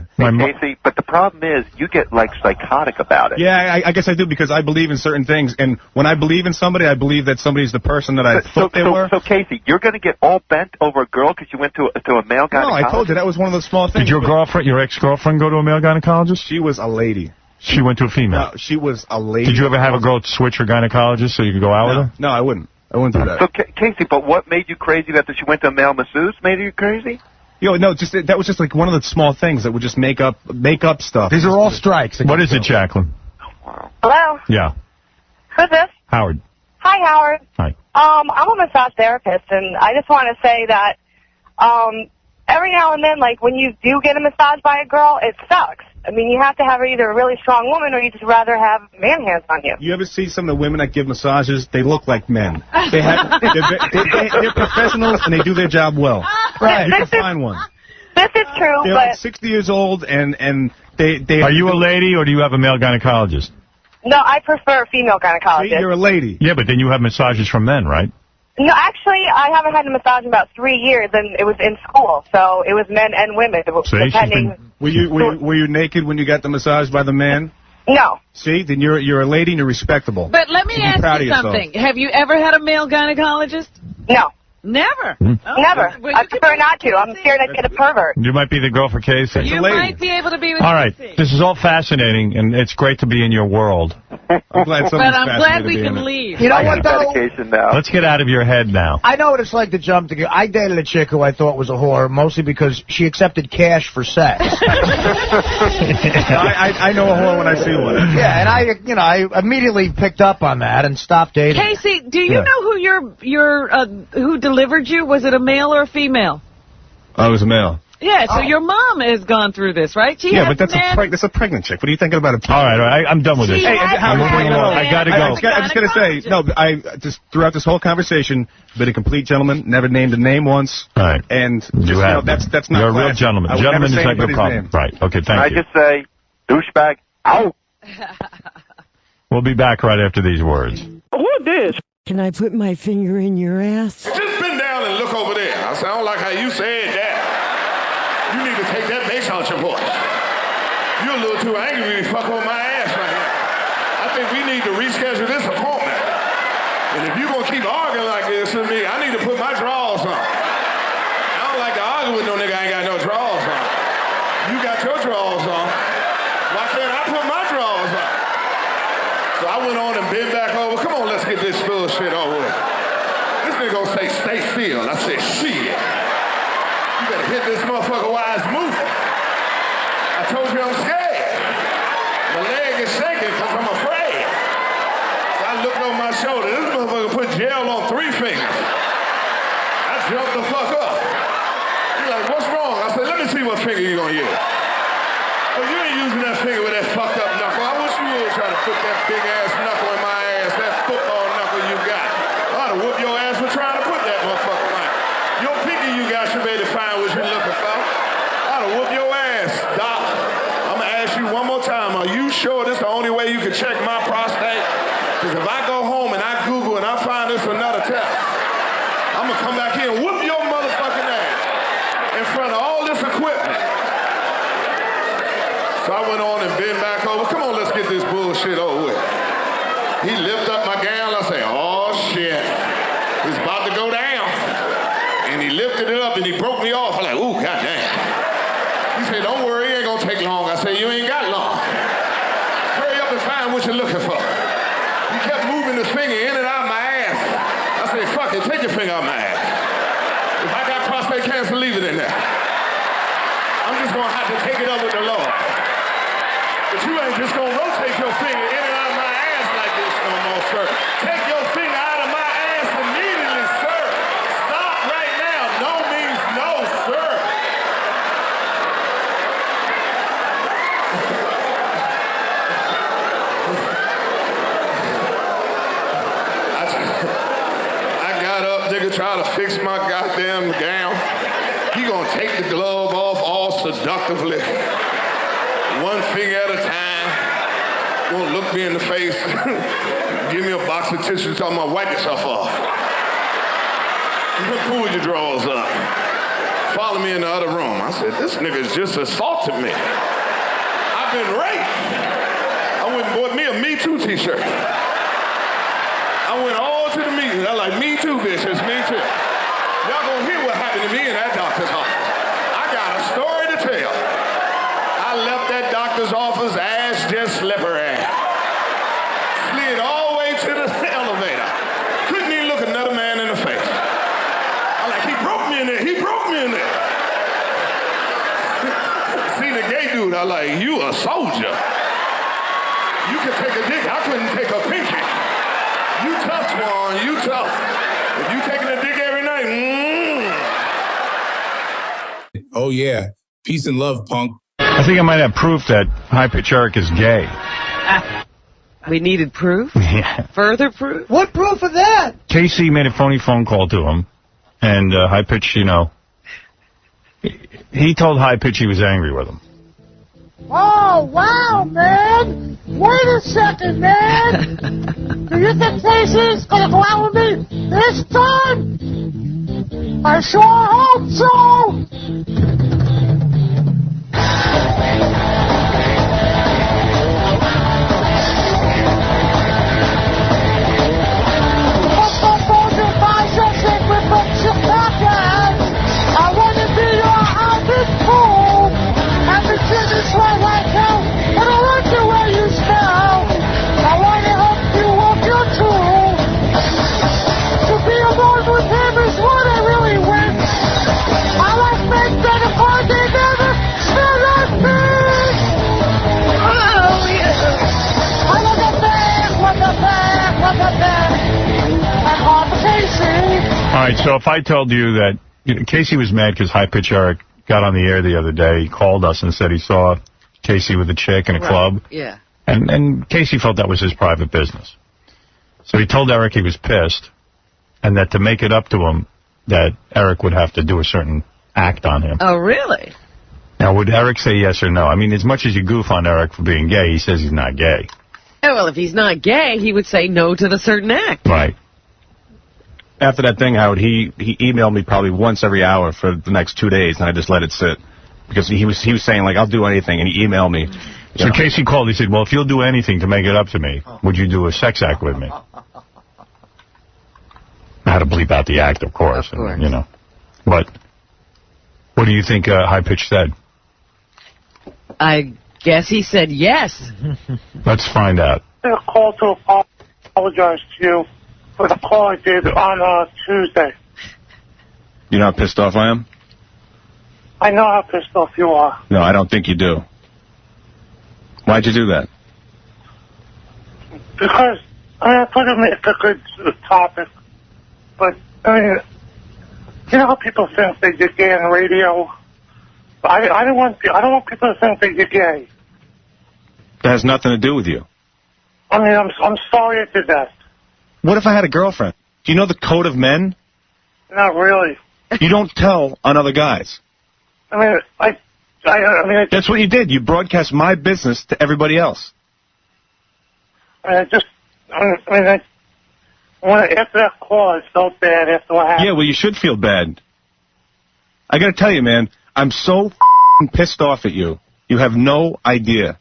but the problem is you get like psychotic about it. Yeah, I guess I do because I believe in certain things, and when I believe in somebody, I believe that somebody's the person that I thought they were. So Casey, you're going to get all bent over a girl because you went to a male gynecologist? No, I told you that was one of those small things. Did your ex-girlfriend go to a male gynecologist? She was a lady. She went to a female? No, she was a lady. Did you ever have a girl switch her gynecologist so you could go out with her? No, I wouldn't. I wouldn't do that. So, Casey, but what made you crazy that she went to a male masseuse made you crazy? No, that was just like one of the small things that would just make up stuff. These are all strikes. What is it, Jacqueline? Hello? Yeah. Who's this? Howard. Hi, Howard. Hi. I'm a massage therapist, and I just want to say that every now and then, like, when you do get a massage by a girl, it sucks. I mean, you have to have either a really strong woman or you just rather have man hands on you. You ever see some of the women that give massages? They look like men. They're professionals, and they do their job well. Right. You can find one. This is true, They're like 60 years old, and they... Are you a lady, or do you have a male gynecologist? No, I prefer a female gynecologist. You're a lady. Yeah, but then you have massages from men, right? No, actually, I haven't had a massage in about 3 years, and it was in school, so it was men and women. Depending. Were you naked when you got the massage by the man? No. See, then you're a lady and you're respectable. But let me ask you something. Have you ever had a male gynecologist? No. Never? Never. I prefer not to. I'm scared I'd get a pervert. You might be the girl for Casey. You might be able to be with All right. Casey. This is all fascinating, and it's great to be in your world. I'm glad but I'm glad we can leave. You know what, though? Let's get out of your head now. I know what it's like to jump to... I dated a chick who I thought was a whore, mostly because she accepted cash for sex. I know a whore when I see one. Yeah, and I immediately picked up on that and stopped dating. Casey, do you know who who delivered you? Was it a male or a female? Oh, it was a male. Yeah, so your mom has gone through this, right? But that's a pregnant chick. What are you thinking about? All right, I'm done with this. I got to go. I was going to say, no, I just throughout this whole conversation, been a complete gentleman, never named a name once. All right. And just, that's not You're a real classy. gentleman. Gentleman is not your problem. Name. Right. Okay, thank I you. just say, douchebag, out. We'll be back right after these words. Who this? Can I put my finger in your ass? Just bend down and look over there. I said, I don't like how you said that. You need to take that bass out your voice. You're a little too angry to fuck on my ass right here. I think we need to reschedule this appointment. And if you're going to keep arguing like this with me, I need to put my drawers on. I don't like to argue with no nigga I ain't got no drawers on. You got your drawers on. Why can't I put my drawers on? So I went on on, let's get this bullshit over with. This nigga gonna say, stay still. I said, shit. You better hit this motherfucker while it's moving. I told you I'm scared. My leg is shaking because I'm afraid. So I looked over my shoulder. This motherfucker put gel on 3 fingers. I jumped the fuck up. He's like, what's wrong? I said, let me see what finger you gonna use. Oh, you ain't using that finger with that fucked up knuckle. I wish you would try to put that big ass knuckle in my ass, that football knuckle you got. I ought to whoop your ass for trying to put that motherfucker on. Your pinky you got should be able to find what you're looking for. I ought to whoop your ass, Doc. I'm gonna ask you one more time. Are you sure this is the only way you can check my prostate? Because if I go home and I Google and I find this another test, I'm gonna come back here and whoop your motherfucking ass in front of all this equipment. So I went on and bent back over. Come on, let's get this bullshit over with. He lifted up my gown. I say, oh shit, it's about to go down. And he lifted it up and he broke me off. I'm like, ooh, goddamn. He said, don't worry, it ain't gonna take long. I said, you ain't got long. Hurry up and find what you're looking for. He kept moving his finger in and out of my ass. I said, fuck it, take your finger out of my ass. If I got prostate cancer, leave it in there. I'm just gonna have to take it up with the Lord. But you ain't just gonna rotate your finger in and out of my ass like this no more, sir. Take your finger out of my ass immediately, sir. Stop right now. No means no, sir. I got up, nigga, try to fix my goddamn gown. He gonna take the glove off all seductively. One finger at a time. Won't look me in the face. Give me a box of tissues, talking about wipe yourself off. Pull your drawers up. Follow me in the other room. I said, this nigga's just assaulted me. I've been raped. I went and bought me a Me Too t-shirt. I went all to the meeting. I like, me too, bitches, me too. Y'all gonna hear what happened to me in that doctor's office. I got a story to tell. I left that doctor's office, ass just slippery. Slid all the way to the elevator. Couldn't even look another man in the face. I'm like, he broke me in there. He broke me in there. See the gay dude, I like, you a soldier. You can take a dick. I couldn't take a pinky. You tough, Swan. You tough. If you taking a dick every night, Oh, yeah. Peace and love, punk. I think I might have proof that High Pitch Eric is gay. We needed proof? Yeah. Further proof? What proof of that? KC made a phony phone call to him, and High Pitch, you know, he told High Pitch he was angry with him. Oh, wow, man. Wait a second, man. Do you think KC's gonna go out with me this time? I sure hope so. I want to be your husband, fool. And the shit is right like hell. And I like the way you smell. I want to help you walk your tool. To be alone with him is what I really want. I like men better for they never smell like fish. Oh, yeah. I love the bag, what the bag, what the bag. And on the Casey. All right, so if I told you that, you know, Casey was mad because High Pitch Eric got on the air the other day. He called us and said he saw Casey with a chick in a club. Yeah. And Casey felt that was his private business. So he told Eric he was pissed, and that to make it up to him, that Eric would have to do a certain act on him. Oh, really? Now, would Eric say yes or no? I mean, as much as you goof on Eric for being gay, he says he's not gay. Oh, well, if he's not gay, he would say no to the certain act. Right. After that thing, Howard, he emailed me probably once every hour for the next 2 days, and I just let it sit. Because he was saying, like, I'll do anything, and he emailed me. So Casey called, he said, well, if you'll do anything to make it up to me, would you do a sex act with me? I had to bleep out the act, of course. And, you know. But what do you think High Pitch said? I guess he said yes. Let's find out. apologize to you for the call I did on Tuesday. You know how pissed off I am? I know how pissed off you are. No, I don't think you do. Why'd you do that? Because, I thought it's a good topic, but, you know how people think they get gay on the radio? I don't want people to think they get gay. That has nothing to do with you. I mean, I'm sorry I did that. What if I had a girlfriend? Do you know the code of men? Not really. You don't tell on other guys. I mean, That's what you did. You broadcast my business to everybody else. After that call, I felt bad after what happened. Yeah, well, you should feel bad. I gotta tell you, man, I'm so pissed off at you. You have no idea.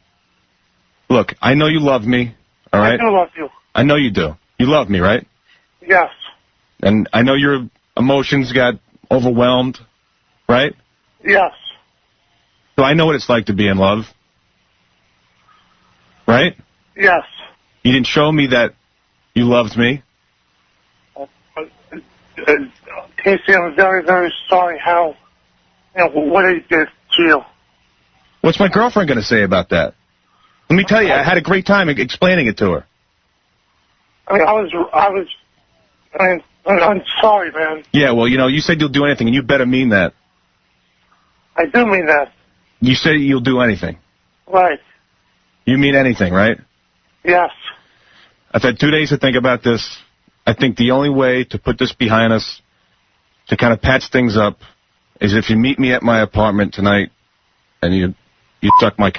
Look, I know you love me, all right? I do love you. I know you do. You love me, right? Yes. And I know your emotions got overwhelmed, right? Yes. So I know what it's like to be in love. Right? Yes. You didn't show me that you loved me. Casey, I'm very, very sorry what I did to you. What's my girlfriend going to say about that? Let me tell you, I had a great time explaining it to her. I'm sorry, man. Yeah, well, you said you'll do anything, and you better mean that. I do mean that. You say you'll do anything. Right. You mean anything, right? Yes. I've had 2 days to think about this. I think the only way to put this behind us, to kind of patch things up, is if you meet me at my apartment tonight, and you suck my.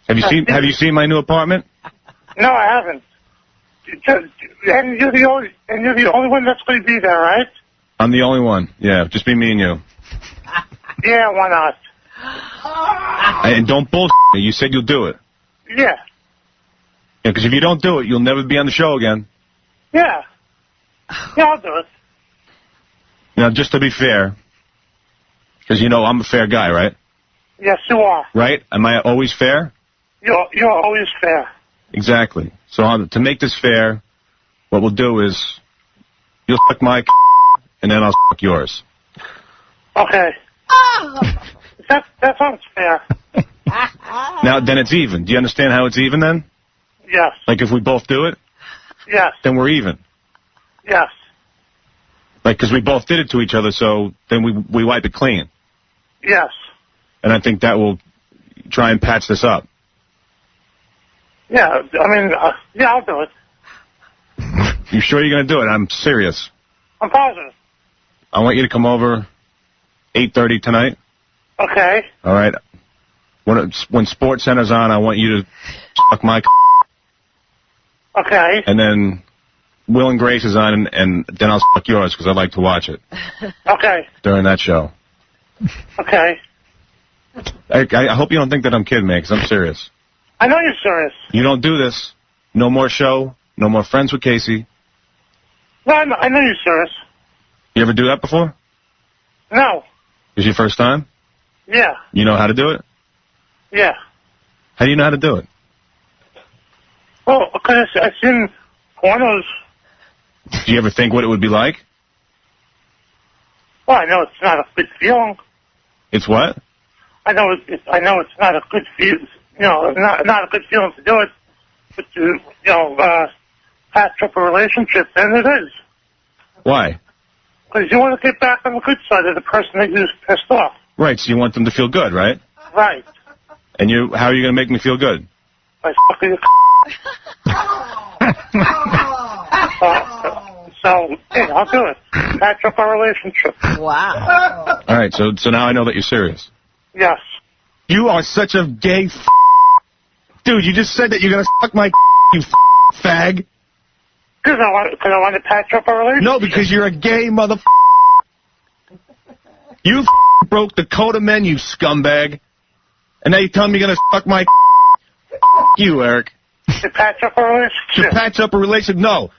Have you seen my new apartment? No, I haven't. And you're the only one that's going to be there, right? I'm the only one. Yeah, just be me and you. Yeah, why not? And don't bullshit me. You said you'll do it. Yeah. Yeah, because if you don't do it, you'll never be on the show again. Yeah. Yeah, I'll do it. Now, just to be fair, because I'm a fair guy, right? Yes, you are. Right? Am I always fair? You're always fair. Exactly. So to make this fair, what we'll do is you'll suck my and then I'll suck yours. Okay. That sounds fair. Now, then it's even. Do you understand how it's even then? Yes. Like if we both do it? Yes. Then we're even. Yes. Like, because we both did it to each other, so then we wipe it clean. Yes. And I think that will try and patch this up. Yeah, yeah, I'll do it. You sure you're going to do it? I'm serious. I'm positive. I want you to come over 8:30 tonight. Okay. All right. When Sports Center's on, I want you to suck my. Okay. And then Will and Grace is on, and then I'll suck yours because I like to watch it. Okay. During that show. Okay. I hope you don't think that I'm kidding, man, because I'm serious. I know you're serious. You don't do this. No more show. No more Friends with Casey. No, I know you're serious. You ever do that before? No. Is your first time? Yeah. You know how to do it? Yeah. How do you know how to do it? Well, because I've seen pornos. Do you ever think what it would be like? Well, I know it's not a good feeling. It's what? I know it's not a good feeling. Not a good feeling to do it, but to patch up a relationship, and it is. Why? Because you want to get back on the good side of the person that you just pissed off. Right, so you want them to feel good, right? Right. And how are you going to make me feel good? By fucking your So, yeah, I'll do it. Patch up our relationship. Wow. All right, so now I know that you're serious. Yes. You are such a gay dude, you just said that you're going to suck my you fag. Because I want to patch up our relationship. No, because you're a gay mother. You broke the code of men, you scumbag. And now you're telling me you're going to suck my you, Eric. To patch up a relationship. To patch up a relationship? No.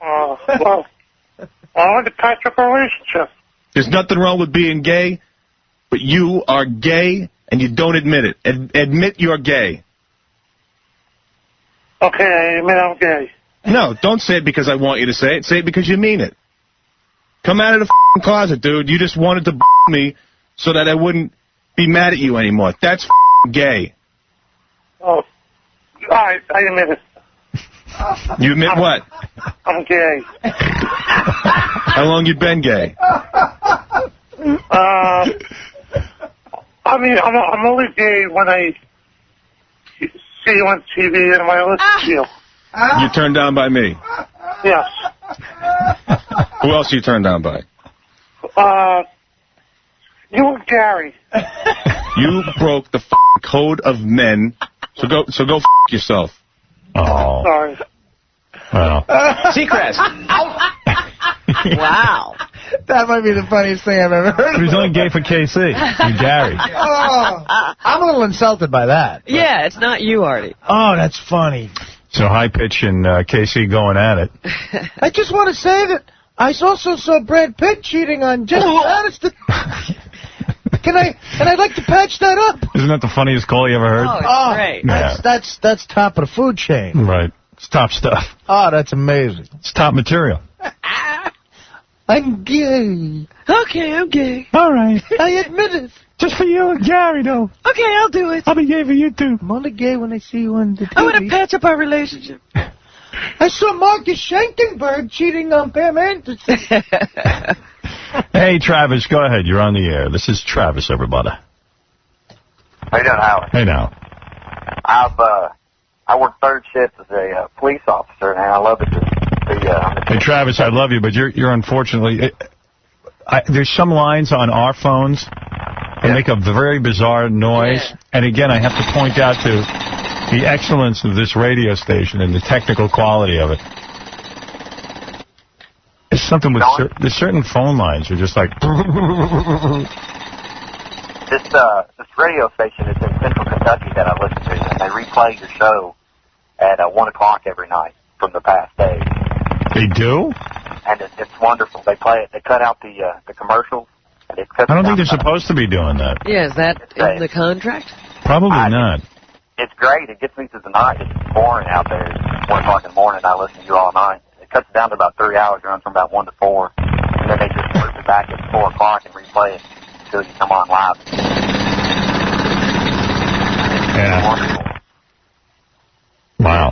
Well, I want to patch up a relationship. There's nothing wrong with being gay, but you are gay and you don't admit it. Admit you're gay. Okay, I admit I'm gay. No, don't say it because I want you to say it. Say it because you mean it. Come out of the f***ing closet, dude. You just wanted to me so that I wouldn't be mad at you anymore. That's f***ing gay. Oh, I admit it. You admit what? I'm gay. How long you been gay? I mean, I'm only gay when I see you on TV and when I listen to you. You turned down by me. Yes. Who else you turned down by? You and Gary. You broke the code of men. So go f yourself. Oh. Sorry. Well. Seacrest. Wow. That might be the funniest thing I've ever heard. He was only gay for KC. You Gary. Oh, I'm a little insulted by that. Yeah, it's not you, Artie. Oh, that's funny. So High Pitch and KC going at it. I just want to say that I also saw Brad Pitt cheating on Jennifer Aniston. And I'd like to patch that up. Isn't that the funniest call you ever heard? Oh, it's great. Yeah. That's top of the food chain. Right. It's top stuff. Oh, that's amazing. It's top material. I'm gay. Okay, I'm gay. All right. I admit it. Just for you and Gary, though. Okay, I'll do it. I'll be gay for you, too. I'm only gay when I see you on the TV. I want to patch up our relationship. I saw Marcus Schenkenberg cheating on Pam Anderson. Hey, Travis, go ahead. You're on the air. This is Travis, everybody. How you doing, Howard? Hey, now. I work third shift as a police officer, and I love it. Hey, Travis, I love you, but you're unfortunately... there's some lines on our phones that make a very bizarre noise. Yeah. And again, I have to point out to the excellence of this radio station and the technical quality of it. There's something with there's certain phone lines are just like... This radio station is in Central Kentucky that I listen to, and they replay your show at 1 o'clock every night from the past days. They do? And it's wonderful. They play it. They cut out the commercials. And it cuts I don't think they're supposed to be doing that. Yeah, is that in the contract? Probably not. It's great. It gets me through the night. It's boring out there. It's 1 o'clock in the morning. I listen to you all night. It cuts it down to about 3 hours. It runs from about 1 to 4. And then they just loop it back at 4 o'clock and replay it until you come on live. Yeah. Wonderful. Wow.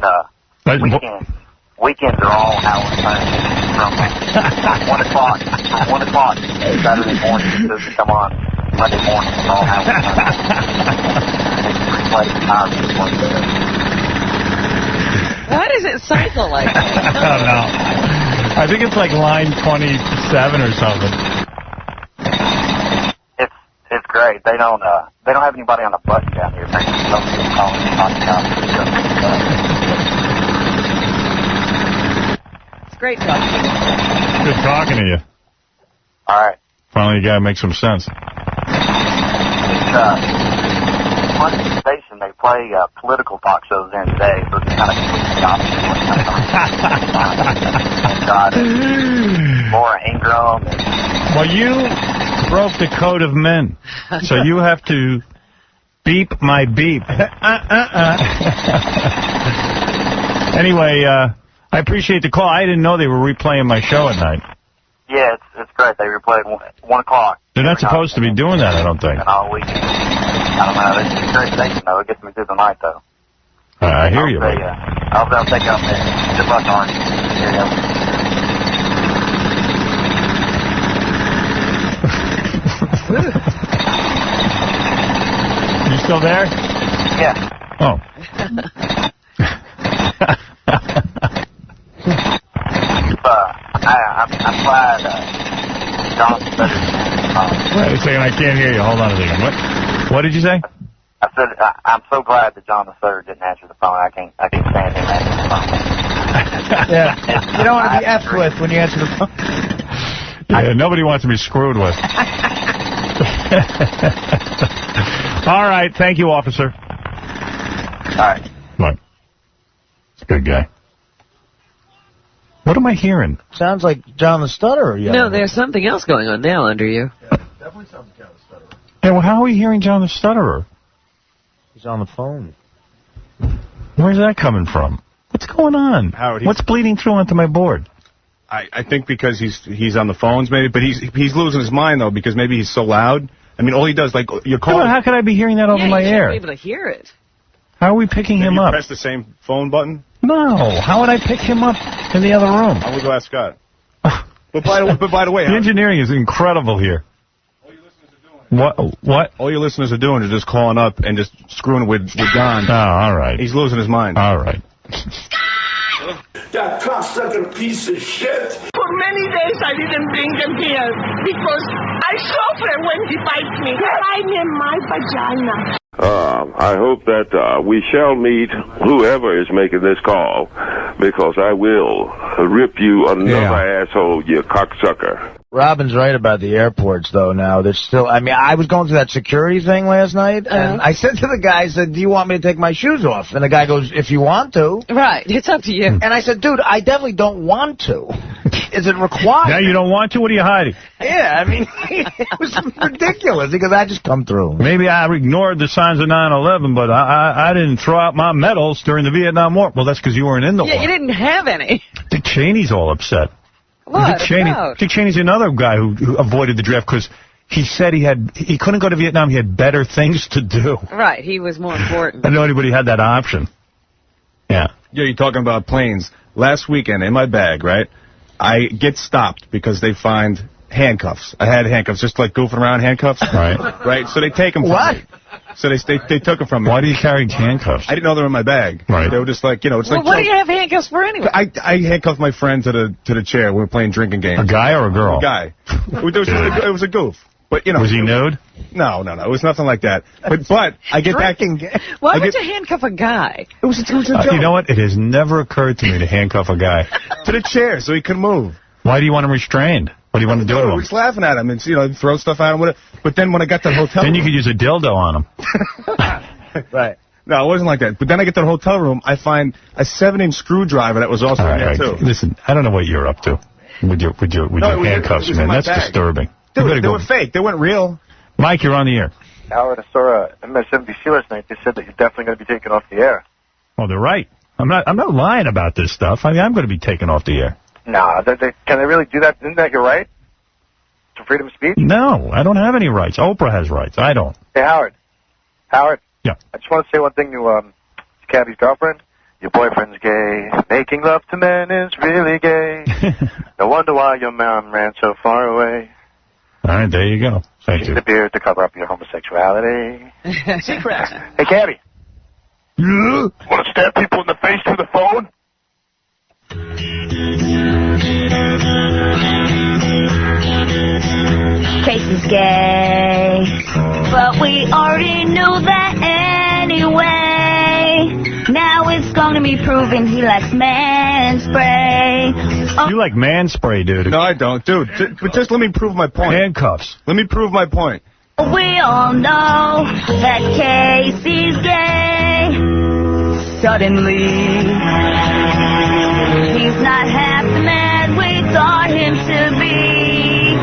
Weekends are all Howard time from 1 o'clock. From 1 o'clock Saturday morning to come on Monday morning. It's all Howard time. Why does it cycle like that? I don't know. I think it's like line 27 or something. It's great. They don't have anybody on the button down here. Some people calling and talking about Great talking to you. Good talking to you. All right. Finally, you got to make some sense. It's one station. They play political talk shows there today, so it's kind of Laura Ingraham. Well, you broke the code of men, so you have to beep my beep. Anyway, I appreciate the call. I didn't know they were replaying my show at night. Yeah, it's great. They replay at 1 o'clock. They're not supposed to be doing that, I don't think. And all weekend. I don't know. It's a great station, though. It gets me through the night, though. I hear you, buddy. I'll take you out there. Good luck, Arnie. Here you go. You still there? Yeah. Oh. I'm glad John said Wait a second, I can't hear you. Hold on a second. What did you say? I said I'm so glad that John the Third didn't answer the phone. I can't stand him answering the phone. Yeah, you don't want to be effed with when you answer the phone. Yeah, nobody wants to be screwed with. All right, thank you, officer. All right. What? It's a good guy. What am I hearing? Sounds like John the Stutterer. Yeah. No, there's something else going on now under you. Yeah, definitely sounds like John the Stutterer. Yeah, well, how are we hearing John the Stutterer? He's on the phone. Where's that coming from? What's going on? Howard, What's bleeding through onto my board? I think because he's on the phones, maybe, but he's losing his mind, though, because maybe he's so loud. I mean, all he does, like, you're calling... How could I be hearing that over my you air? should be able to hear it. How are we picking him you up? press the same phone button? No. How would I pick him up in the other room? I would go ask Scott. But by the way, the engineering is incredible here. What? All your listeners are doing is just calling up and just screwing with Don. Oh, all right. He's losing his mind. All right. That cocksucker piece of shit. For many days I didn't bring him here because I suffer when he bites me. Right in my vagina. I hope that we shall meet whoever is making this call, because I will rip you another asshole, you cocksucker. Robin's right about the airports, though, now. There's still, I mean, I was going through that security thing last night, and I said to the guy, I said, do you want me to take my shoes off? And the guy goes, if you want to. Right, it's up to you. And I said, dude, I definitely don't want to. Is it required? Now you don't want to? What are you hiding? Yeah, I mean, it was ridiculous, because I just come through. Maybe I ignored the signs of 9/11, but I didn't throw out my medals during the Vietnam War. Well, that's because you weren't in the war. Yeah, you didn't have any. Dick Cheney's all upset. What Dick Cheney's another guy who avoided the draft because he said he couldn't go to Vietnam. He had better things to do. Right, he was more important. I didn't know anybody had that option. Yeah. Yeah, you're talking about planes. Last weekend, in my bag, right, I get stopped because they find handcuffs. I had handcuffs, just like goofing around handcuffs. Right. Right, so they take them from me. So they took them from me. Why do you carry handcuffs? I didn't know they were in my bag. Right. They were just like, it's well, like... what do you have handcuffs for anyway? I handcuffed my friend to the chair. We were playing drinking games. A guy or a girl? A guy. It was a goof. But, Was he nude? No. It was nothing like that. But I get back... Why would you handcuff a guy? It was a joke. You know what? It has never occurred to me to handcuff a guy. To the chair so he could move. Why do you want him restrained? What do you want to do to him? We're just laughing at him and, throw stuff at him. But then when I got to the hotel Then you could use a dildo on him. Right. No, it wasn't like that. But then I get to the hotel room, I find a 7-inch screwdriver that was also in there, too. Listen, I don't know what you're up to with your handcuffs, man. That's disturbing. Dude, they were fake. They weren't real. Mike, you're on the air. Howard, I saw MSNBC last night. They said that you're definitely going to be taken off the air. Well, they're right. I'm not lying about this stuff. I mean, I'm going to be taken off the air. No, can they really do that? Isn't that your right? To freedom of speech? No, I don't have any rights. Oprah has rights. I don't. Hey, Howard. Yeah. I just want to say one thing to Cabby's girlfriend. Your boyfriend's gay. Making love to men is really gay. No wonder why your mom ran so far away. All right, there you go. Thank you. The beard to cover up your homosexuality. Secret. Hey, Cabby. Yeah? Want to stab people in the face through the phone? Casey's gay, but we already knew that anyway. Now it's going to be proven he likes man spray. Oh. You like man spray, dude. No, I don't. Dude, but just let me prove my point. Handcuffs. Let me prove my point. We all know that Casey's gay. Suddenly, he's not half the man we thought him to be.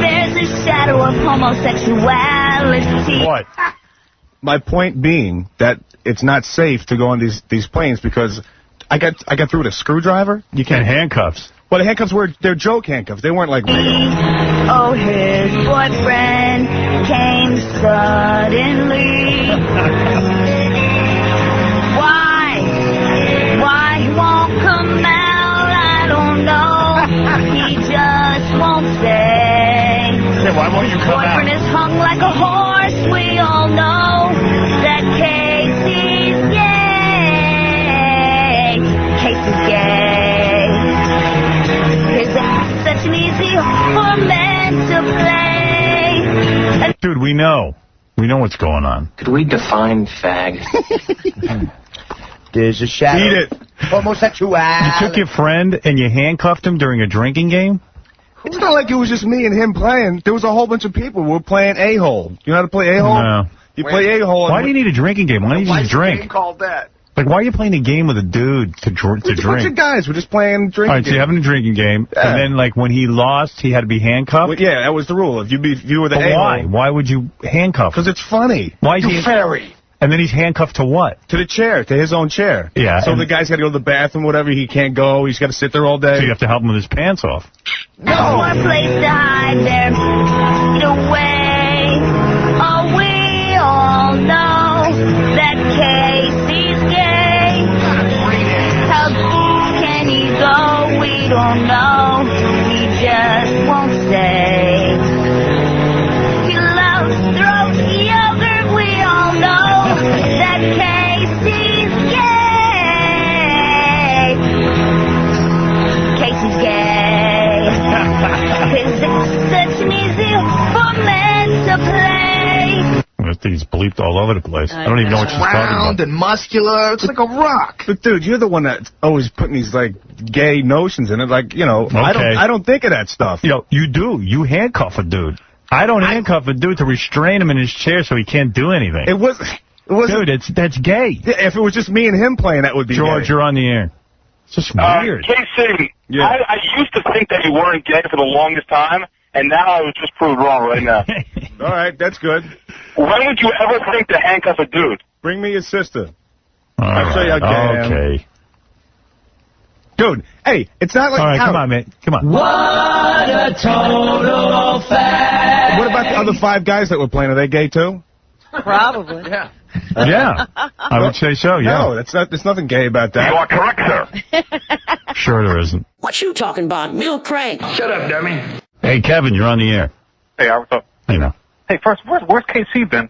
There's a shadow of homosexuality. What? My point being that it's not safe to go on these planes because I got through with a screwdriver. You can't handcuffs. Well, the handcuffs they're joke handcuffs. They weren't like real. Oh, his boyfriend came suddenly. Why he won't come out, I don't know. He just won't say. Why won't you come Boyfriend out? is hung like a horse, we all know that Casey's gay. Casey's gay. His ass is such an easy for men to play. Dude, we know. We know what's going on. Could we define fag? There's a shadow. Eat it. Homosexuality. You took your friend and you handcuffed him during a drinking game? It's not like it was just me and him playing. There was a whole bunch of people. We were playing A-hole. You know how to play A-hole? No. You play A-hole. Why do you need a drinking game? Why don't you just drink? Called that. Like, why are you playing a game with a dude to drink? It's a bunch of guys. We're just playing drinking. All right, so you're having a drinking game, and then, like, when he lost, he had to be handcuffed? Well, yeah, that was the rule. If you were the but A-hole. why? Why would you handcuff him? Because it's funny. Why is you fairy. And then he's handcuffed to what? To the chair, to his own chair. Yeah. So the guy's got to go to the bathroom, whatever. He can't go. He's got to sit there all day. So you have to help him with his pants off. No more place to hide there. Get away. Oh, we all know that Casey's gay. How can he go? We don't know. He just won't say. He loves throat yogurt. We all know that Casey's gay. Casey's gay. 'Cause it's such an easy for men to play. I think he's bleeped all over the place. I don't even know what she's talking about. Round and muscular. It's like a rock. But, dude, you're the one that's always putting these, like, gay notions in it. Like, you know, I don't think of that stuff. You know, you do. You handcuff a dude. I don't handcuff a dude to restrain him in his chair so he can't do anything. It wasn't. Dude, that's gay. Yeah, if it was just me and him playing, that would be George, gay. you're on the air. It's just weird. KC, Yeah. I used to think that you weren't gay for the longest time, and now I was just proved wrong right now. All right, that's good. When would you ever think to handcuff a dude? Bring me your sister. All I'll show you how gay I am. Okay. Dude, hey, it's not like... All right, come on, man. Come on. What a total fact. What about the other 5 guys that were playing? Are they gay, too? Probably. Yeah. Yeah, I would say so, yeah. No, there's nothing gay about that. You are correct, sir. Sure there isn't. What you talking about? Milk crate. Shut up, dummy. Hey, Kevin, you're on the air. Hey, what's up? You know. Hey, first, where's KC been?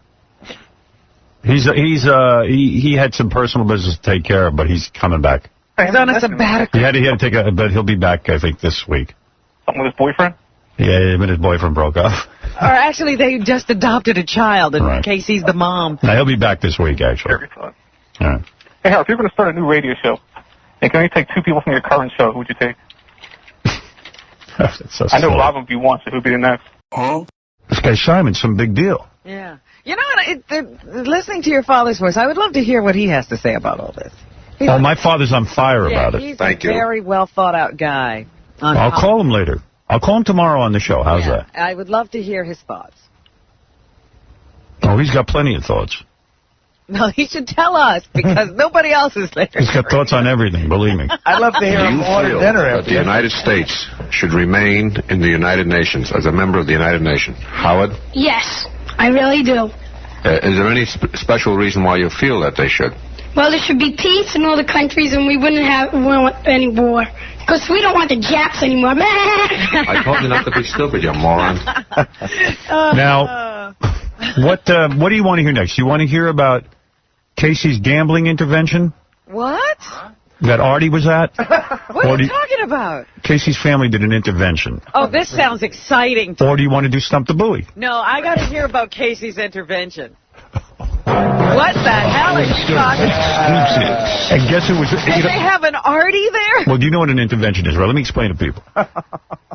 He had some personal business to take care of, but he's coming back. He's on a sabbatical. He had to take but he'll be back, I think, this week. Something with his boyfriend? Yeah, but his boyfriend broke up. Or actually, they just adopted a child, and Right. Casey's the mom. Now, he'll be back this week, actually. Very fun. All right. Hey, Hal, if you're going to start a new radio show, and can only take 2 people from your current show, who would you take? That's so I know silly. Rob would be one, so who'd be the next? Huh? This guy Simon's some big deal. Yeah. You know what? Listening to your father's voice, I would love to hear what he has to say about all this. Oh, my father's on fire about it. He's a very well thought out guy. I'll call him later. I'll call him tomorrow on the show. How's that? I would love to hear his thoughts. Oh, he's got plenty of thoughts. No, he should tell us, because nobody else is there. He's got thoughts on everything, believe me. I'd love to hear Do him you order feel dinner that after the United States should remain in the United Nations as a member of the United Nations? Howard? Yes, I really do. Is there any special reason why you feel that they should? Well, there should be peace in all the countries, and we wouldn't want any war. Because we don't want the Japs anymore. I told you not to be stupid, you moron. Now, what do you want to hear next? You want to hear about Casey's gambling intervention What? that Artie was at? What are you talking about? Casey's family did an intervention. Oh, this sounds exciting. Or do you want to do Stump the Buoy? No, I got to hear about Casey's intervention. What the hell are you talking about? And guess who was... Did they have an Artie there? Well, do you know what an intervention is, right? Let me explain to people.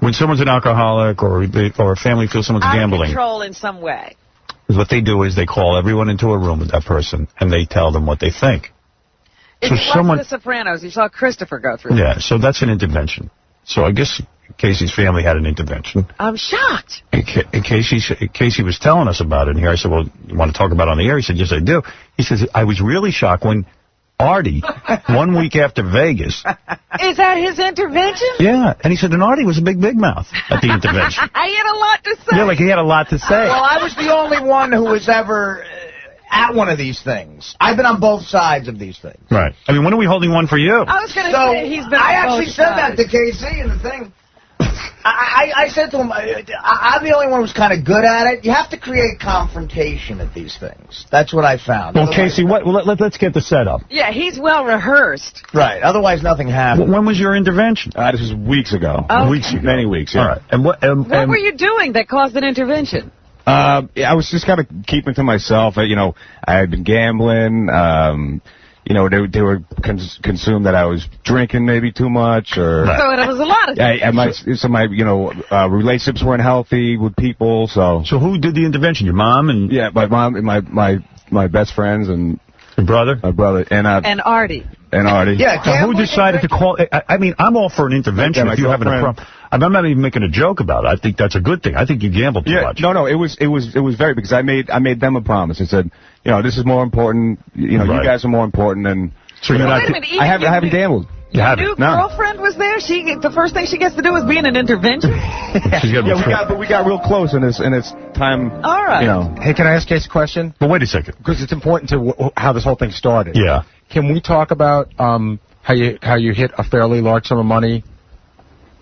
When someone's an alcoholic or a family feels someone's Out of gambling, control in some way. what they do is they call everyone into a room with that person, and they tell them what they think. If you watch The Sopranos, you saw Christopher go through Yeah, so that's an intervention. So I guess Casey's family had an intervention. I'm shocked. And Casey was telling us about it in here. I said, well, you want to talk about it on the air? He said, yes, I do. He says, I was really shocked when Artie, 1 week after Vegas. Is that his intervention? Yeah, and he said, and Artie was a big mouth at the intervention. I had a lot to say. Yeah, like he had a lot to say. Well, I was the only one who was ever at one of these things. I've been on both sides of these things. Right. I mean, when are we holding one for you? I was going to say he's been I on actually both said sides. that to KC in the thing. I said to him, I'm the only one who's kind of good at it. You have to create confrontation at these things. That's what I found. Well, Casey, let's get the setup. Yeah, he's well rehearsed. Right. Otherwise, nothing happens. When was your intervention? This was weeks ago. Okay. Weeks ago. Many weeks, yeah. All right. And what What were you doing that caused an intervention? I was just kind of keeping to myself. I had been gambling. They were consumed that I was drinking maybe too much, or So it was a lot of things. my relationships weren't healthy with people. So who did the intervention? Your mom and my mom and my best friends and Your brother? My brother. And Artie. And Artie. Yeah, so who decided to call? I mean, I'm all for an intervention if you're having a problem. I'm not even making a joke about it. I think that's a good thing. I think you gambled too much. No, it was very, because I made them a promise. I said, you know, this is more important. You know, you guys are more important than. So you're not. I haven't gambled. You haven't. Your girlfriend was there. The first thing she gets to do is be in an intervention. we got real close in this time. All right. You know. Hey, can I ask Casey a question? But wait a second, because it's important to how this whole thing started. Yeah. Can we talk about how you hit a fairly large sum of money?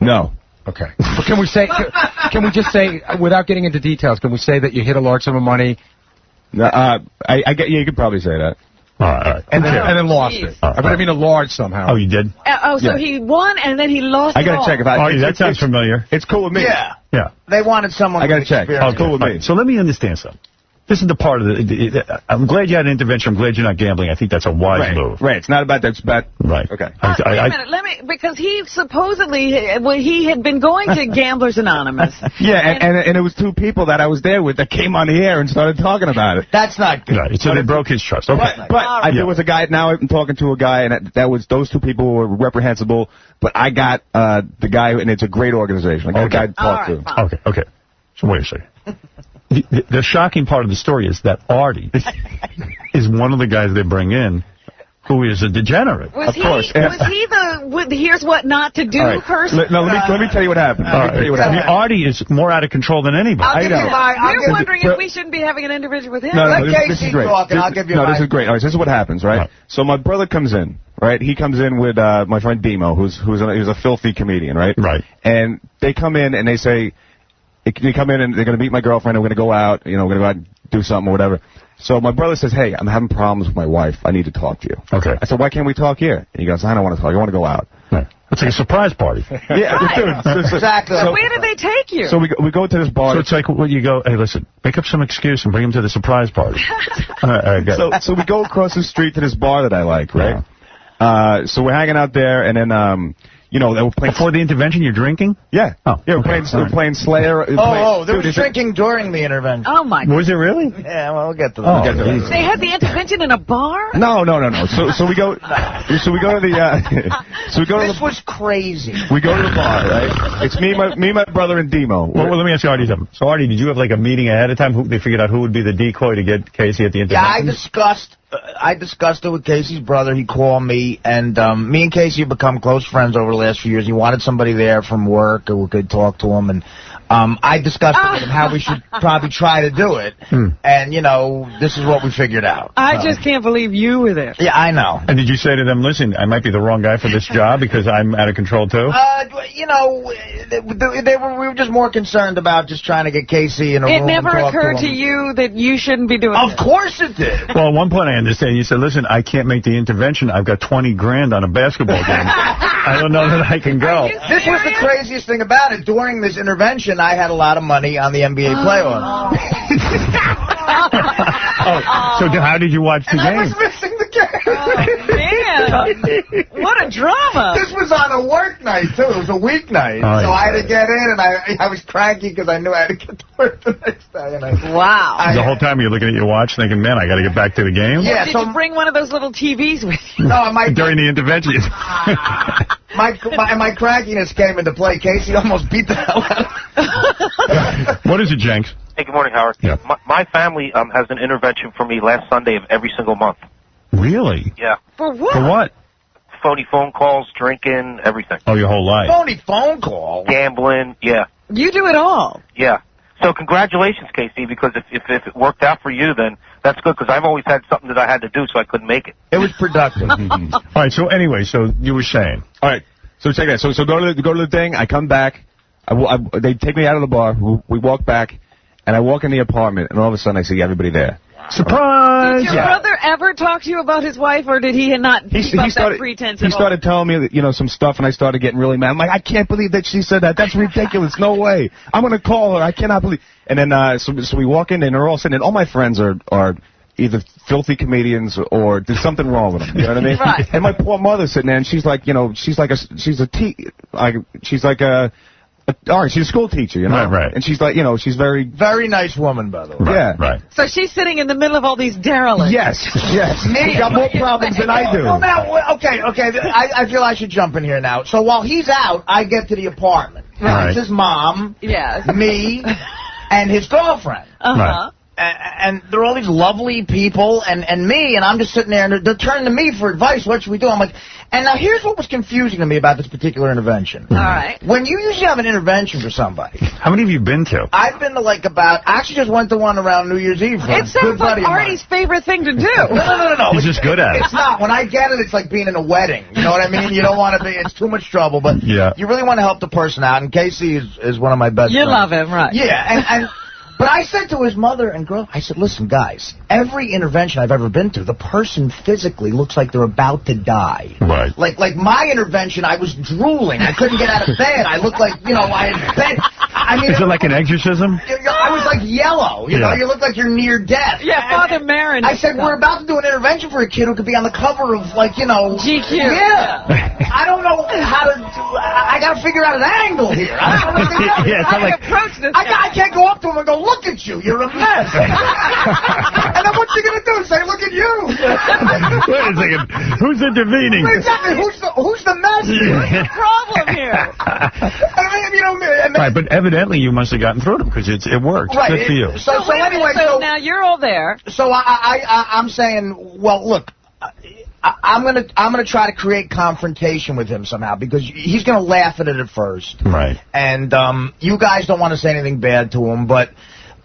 No. Okay. But can we just say without getting into details? Can we say that you hit a large sum of money? I get. Yeah, you could probably say that. All right. And then lost it. But I mean a large somehow. Oh, you did? So he won and then he lost. I gotta check if that sounds familiar. It's cool with me. Yeah. They wanted someone. I gotta check. Oh, cool with me. So let me understand something. This is the part of I'm glad you had an intervention. I'm glad you're not gambling. I think that's a wise move. Right. It's not about that. It's about. Right. Okay. Wait a minute. Because he supposedly, he had been going to Gamblers Anonymous. Yeah, and it was two people that I was there with that came on the air and started talking about it. That's not good. Right. So they broke his trust. Okay. But there was a guy, now I'm talking to a guy, and those two people were reprehensible, but I got the guy, and it's a great organization. I got a guy to talk to. Okay. So wait a second. The shocking part of the story is that Artie is one of the guys they bring in who is a degenerate. Was he the here's what not to do person? Let me tell you what happened. Artie is more out of control than anybody. I know. We're wondering if we shouldn't be having an intervention with him. No, this is great. This is great. All right, this is what happens, right? So my brother comes in, right? He comes in with my friend Demo, who's a filthy comedian, right? Right. And they come in and they say, they come in and they're going to meet my girlfriend, and we're going to go out, you know, we're going to go out and do something or whatever. So my brother says, hey, I'm having problems with my wife. I need to talk to you. Okay. I said, why can't we talk here? And he goes, I don't want to talk. I want to go out. Right. It's like a surprise party. Yeah, dude. Exactly. So where did they take you? So we go to this bar. So it's like when you go, hey, listen, make up some excuse and bring him to the surprise party. So we go across the street to this bar that I like, right? Yeah. So we're hanging out there, and then, you know, they were playing... Before the intervention, you're drinking? Yeah. Oh. Yeah, we're playing Slayer. They were drinking during the intervention. Oh, my God. Was it really? Yeah, well, we'll get to that. They had the intervention in a bar? No. So we go to the... This was crazy. We go to the bar, right? It's me, my brother, and Demo. Well, let me ask you, Artie, something. So, Artie, did you have like a meeting ahead of time? They figured out who would be the decoy to get Casey at the intervention? Yeah, I discussed it with Casey's brother. He called me, and me and Casey have become close friends over the last few years. He wanted somebody there from work who could talk to him, and I discussed it with him how we should probably try to do it, and, you know, this is what we figured out. I just can't believe you were there. Yeah, I know. And did you say to them, listen, I might be the wrong guy for this job because I'm out of control, too? You know, we were just more concerned about just trying to get Casey in a room. It never occurred to you that you shouldn't be doing Of course it did. Well, at one point I understand. You said, listen, I can't make the intervention. I've got 20 grand on a basketball game. I don't know that I can go. This was the craziest thing about it. During this intervention, I had a lot of money on the NBA playoffs. So how did you watch the game? I was missing the game. Man, what a drama. This was on a work night, too. It was a weeknight. So I had to get in, and I was cranky because I knew I had to get to work the next day. And wow. The whole time you're looking at your watch thinking, man, I got to get back to the game? Yeah, Did you bring one of those little TVs with you? No, during the intervention. my crankiness came into play. Casey almost beat the hell out of me. What is it, Jenks? Hey, good morning, Howard. Yeah. My family has an intervention for me last Sunday of every single month. Really? Yeah. For what? For what? Phony phone calls, drinking, everything. Oh, your whole life? Phony phone call? Gambling, yeah. You do it all? Yeah. So congratulations, Casey, because if it worked out for you, then that's good, because I've always had something that I had to do, so I couldn't make it. It was productive. All right, so anyway, so you were saying. All right, so check that. So go to the thing, I come back, they take me out of the bar, we walk back, and I walk in the apartment, and all of a sudden I see everybody there. Surprise! Did your brother ever talk to you about his wife, or did he not keep up that pretense at all? He started telling me, you know, some stuff, and I started getting really mad. I'm like, I can't believe that she said that. That's ridiculous. No way. I'm going to call her. I cannot believe. And then, so we walk in, and they're all sitting, and all my friends are either filthy comedians or there's something wrong with them. You know what I mean? Right. And my poor mother's sitting there, and she's like, you know, she's like a All right, she's a school teacher, you know? Right. And she's like, she's very... Very nice woman, by the way. Right. So she's sitting in the middle of all these derelicts. Yes. Me? You got more problems than I do. Well, now, okay. I feel I should jump in here now. So while he's out, I get to the apartment. Right. It's his mom, Yes. me, and his girlfriend. Uh-huh. And there are all these lovely people and me, and I'm just sitting there, and they're turning to me for advice. What should we do? I'm like, and now here's what was confusing to me about this particular intervention. All right. When you usually have an intervention for somebody. How many have you been to? I've been to I actually just went to one around New Year's Eve. It sounds like Artie's favorite thing to do. No. He's just good at it. It's not. When I get it, it's like being in a wedding. You know what I mean? You don't want to be, it's too much trouble, but you really want to help the person out, and Casey is one of my best friends. You love him, right? Yeah, and but I said to his mother and girl, I said, listen, guys, every intervention I've ever been to, the person physically looks like they're about to die. Right. Like my intervention, I was drooling. I couldn't get out of bed. I looked like, I had bed. I mean, is it like an exorcism? I was like yellow. You know, you look like you're near death. Yeah, Father Marin. I said, we're about to do an intervention for a kid who could be on the cover of, GQ. Yeah. I don't know how to do, I got to figure out an angle here. I don't know how to approach this guy. I can't go up to him and go, look at you, you're a mess. And then what's he going to do? Say, look at you. Wait a second. Who's intervening? Exactly. Who's the mess? What's the problem here? Right, but evidently you must have gotten through to him because it worked. Right. Good for you. So anyway, so now you're all there. So I'm saying, well, look, I'm gonna try to create confrontation with him somehow because he's gonna laugh at it at first. Right. And you guys don't want to say anything bad to him, but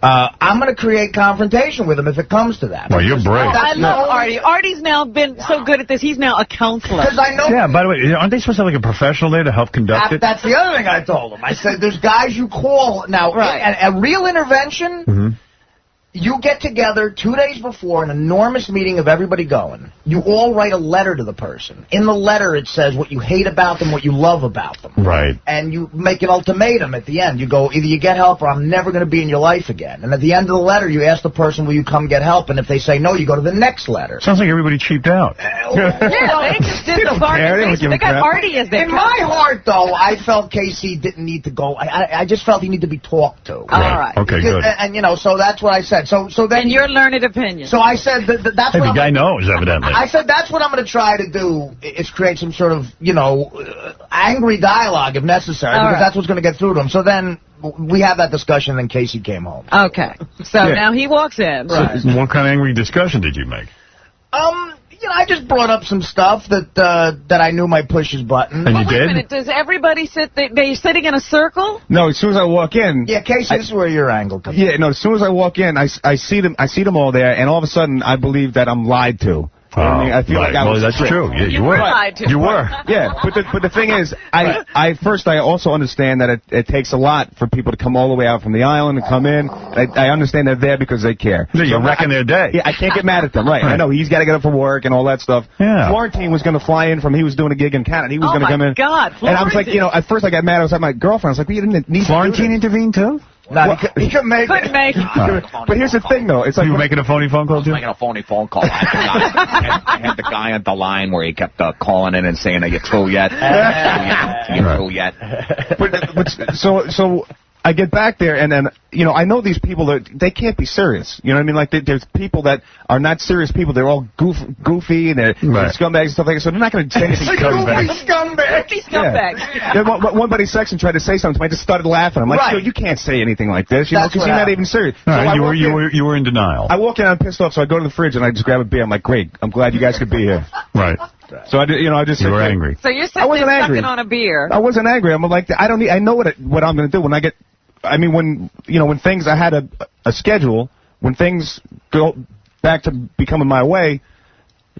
I'm going to create confrontation with him if it comes to that. Well, you're brave. I love Artie. Artie's now been so good at this. He's now a counselor. Because I know. Yeah, by the way, aren't they supposed to have like a professional there to help conduct it? That's the other thing I told him. I said, there's guys you call. Now, a real intervention, you get together 2 days before an enormous meeting of everybody going. You all write a letter to the person. In the letter, it says what you hate about them, what you love about them. Right. And you make an ultimatum at the end. You go, either you get help or I'm never going to be in your life again. And at the end of the letter, you ask the person, will you come get help? And if they say no, you go to the next letter. Sounds like everybody cheaped out. Yeah, they just did the bargain. They got Artie as their In my heart, though, I felt Casey didn't need to go. I just felt he needed to be talked to. All right. Okay, good. And so that's what I said. So then. And your learned opinion. So I said that's hey, what the guy knows, evidently. I said that's what I'm going to try to do is create some sort of, angry dialogue if necessary, because that's what's going to get through to him. So then we have that discussion, and then Casey came home. Okay. So now he walks in. Right. So what kind of angry discussion did you make? I just brought up some stuff that I knew might push his button. And you Wait did? a minute. Does everybody sit? They're sitting in a circle? No, as soon as I walk in. Yeah, Casey, this is where your angle comes. Yeah, no. As soon as I walk in, I see them. I see them all there, and all of a sudden, I believe that I'm lied to. I feel like I was that's tricked. true. Yeah, you were. You were. Yeah, but the thing is, I also understand that it takes a lot for people to come all the way out from the island and come in. I understand they're there because they care. Yeah, you're wrecking their day. Yeah, I can't get mad at them. Right. I know he's got to get up for work and all that stuff. Yeah. Florentine was going to fly in he was doing a gig in Canada. He was going to come in. Oh, my God. And I was like, at first I got mad. I was like, my girlfriend. I was like, you didn't need Florentine intervened too? No, he couldn't make it. But here's the thing, though. It's like you were making a phony phone call, too? Making a phony phone call. I had the guy on the line where he kept calling in and saying, are you through yet? Are you through yet? But so I get back there, and then, I know these people, they can't be serious. You know what I mean? Like, there's people that are not serious people. They're all goofy, and they're scumbags and stuff like that, so they're not going to say anything. Scumbag. Yeah. One buddy section tried to say something to me. I just started laughing. I'm like, you can't say anything like this, because you're not even serious. Right, you were in denial. I walk in, I'm pissed off, so I go to the fridge, and I just grab a beer. I'm like, great, I'm glad you guys could be here. Right. So I just you were angry. So you're sitting there sucking on a beer. I wasn't angry. I'm like, I know what I'm going to do when I get. I mean, when things, I had a schedule, when things go back to becoming my way,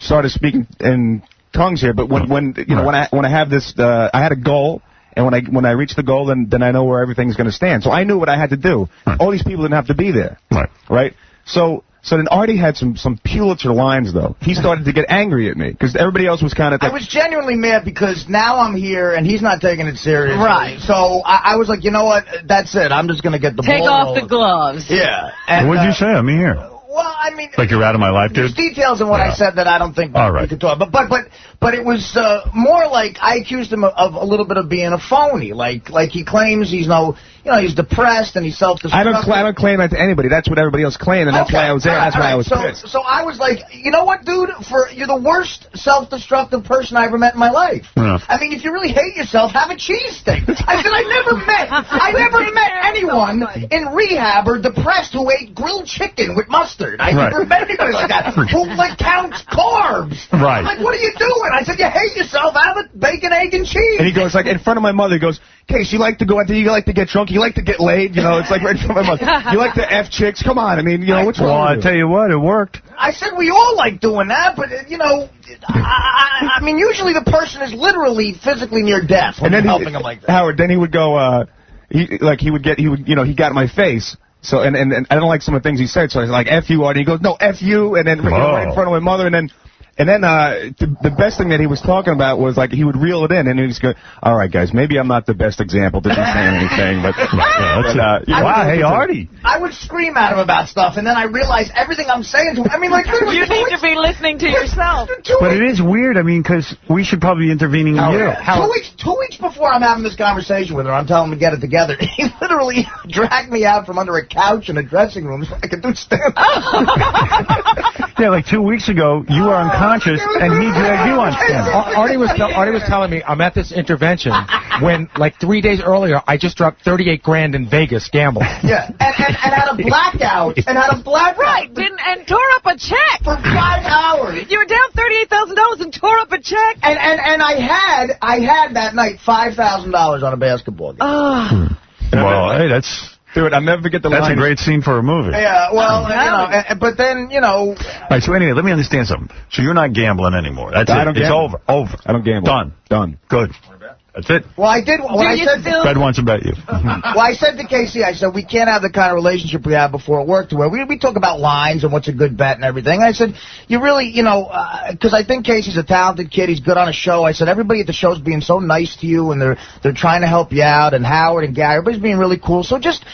started speaking in tongues here, but when I have this, I had a goal, and when I reach the goal, then I know where everything's going to stand. So I knew what I had to do. All these people didn't have to be there. Right? So then Artie had some Pulitzer lines, though. He started to get angry at me, because everybody else was kind of... I was genuinely mad, because now I'm here, and he's not taking it seriously. Right. So I was like, you know what? That's it. I'm just going to get the ball Take off rolling. the gloves. Yeah. And what did you say? I'm here. Well, I mean, Like you're out of my life, there's dude? details in what I said that I don't think All right. we could talk. But it was more like I accused him of a little bit of being a phony. Like he claims he's he's depressed and he's self-destructive. I don't claim that to anybody. That's what everybody else claimed, and that's why I was there. That's why I was pissed. So I was like, you know what, dude? You're the worst self-destructive person I ever met in my life. Yeah. I mean, if you really hate yourself, have a cheesesteak. I said, I never met anyone in rehab or depressed who ate grilled chicken with mustard. I never met anybody like that who counts carbs. Right. I'm like, what are you doing? I said, you hate yourself. Have a bacon, egg, and cheese. And he goes, like, in front of my mother, he goes, Case, you like to go out there, you like to get drunk, you like to get laid, it's like right in front of my mother. You like to F chicks? Come on, I mean, what's wrong with you? Well, I tell you what, it worked. I said we all like doing that, but, I mean, usually the person is literally physically near death when you're helping them like that. Howard, then he would go, he got in my face. So, and I don't like some of the things he said, so I was like, F you, Artie. He goes, no, F you, and then right in front of my mother, and then the best thing that he was talking about was, like, he would reel it in, and he was going, all right, guys, maybe I'm not the best example to be saying anything, but wow, hey, Artie. I would scream at him about stuff, and then I realized everything I'm saying to him, I mean, like, literally, you need to be listening to yourself. But it is weird, I mean, because we should probably be intervening in you. 2 weeks before I'm having this conversation with her, I'm telling him to get it together. He literally dragged me out from under a couch in a dressing room so I could do stand-up. Yeah, like 2 weeks ago, you were unconscious, and he dragged you on stand-up. Artie was telling me I'm at this intervention when, like, 3 days earlier, I just dropped $38,000 in Vegas gambling. Yeah, and had a blackout. Right, and tore up a check. For 5 hours. You were down $38,000 and tore up a check. And I had that night $5,000 on a basketball game. Oh. Well, hey, that's... Dude, I'll never forget the line. That's a great scene for a movie. Yeah, well, but then, All right, so anyway, let me understand something. So you're not gambling anymore. That's it. It's over. I don't gamble. Done. Good. That's it. Well, I did. When I said Fred wants to bet you. Well, I said to KC, I said, we can't have the kind of relationship we had before at work to where we talk about lines and what's a good bet and everything. I said, you really, because I think Casey's a talented kid. He's good on a show. I said, everybody at the show's being so nice to you and they're trying to help you out, and Howard and Gary, everybody's being really cool. So just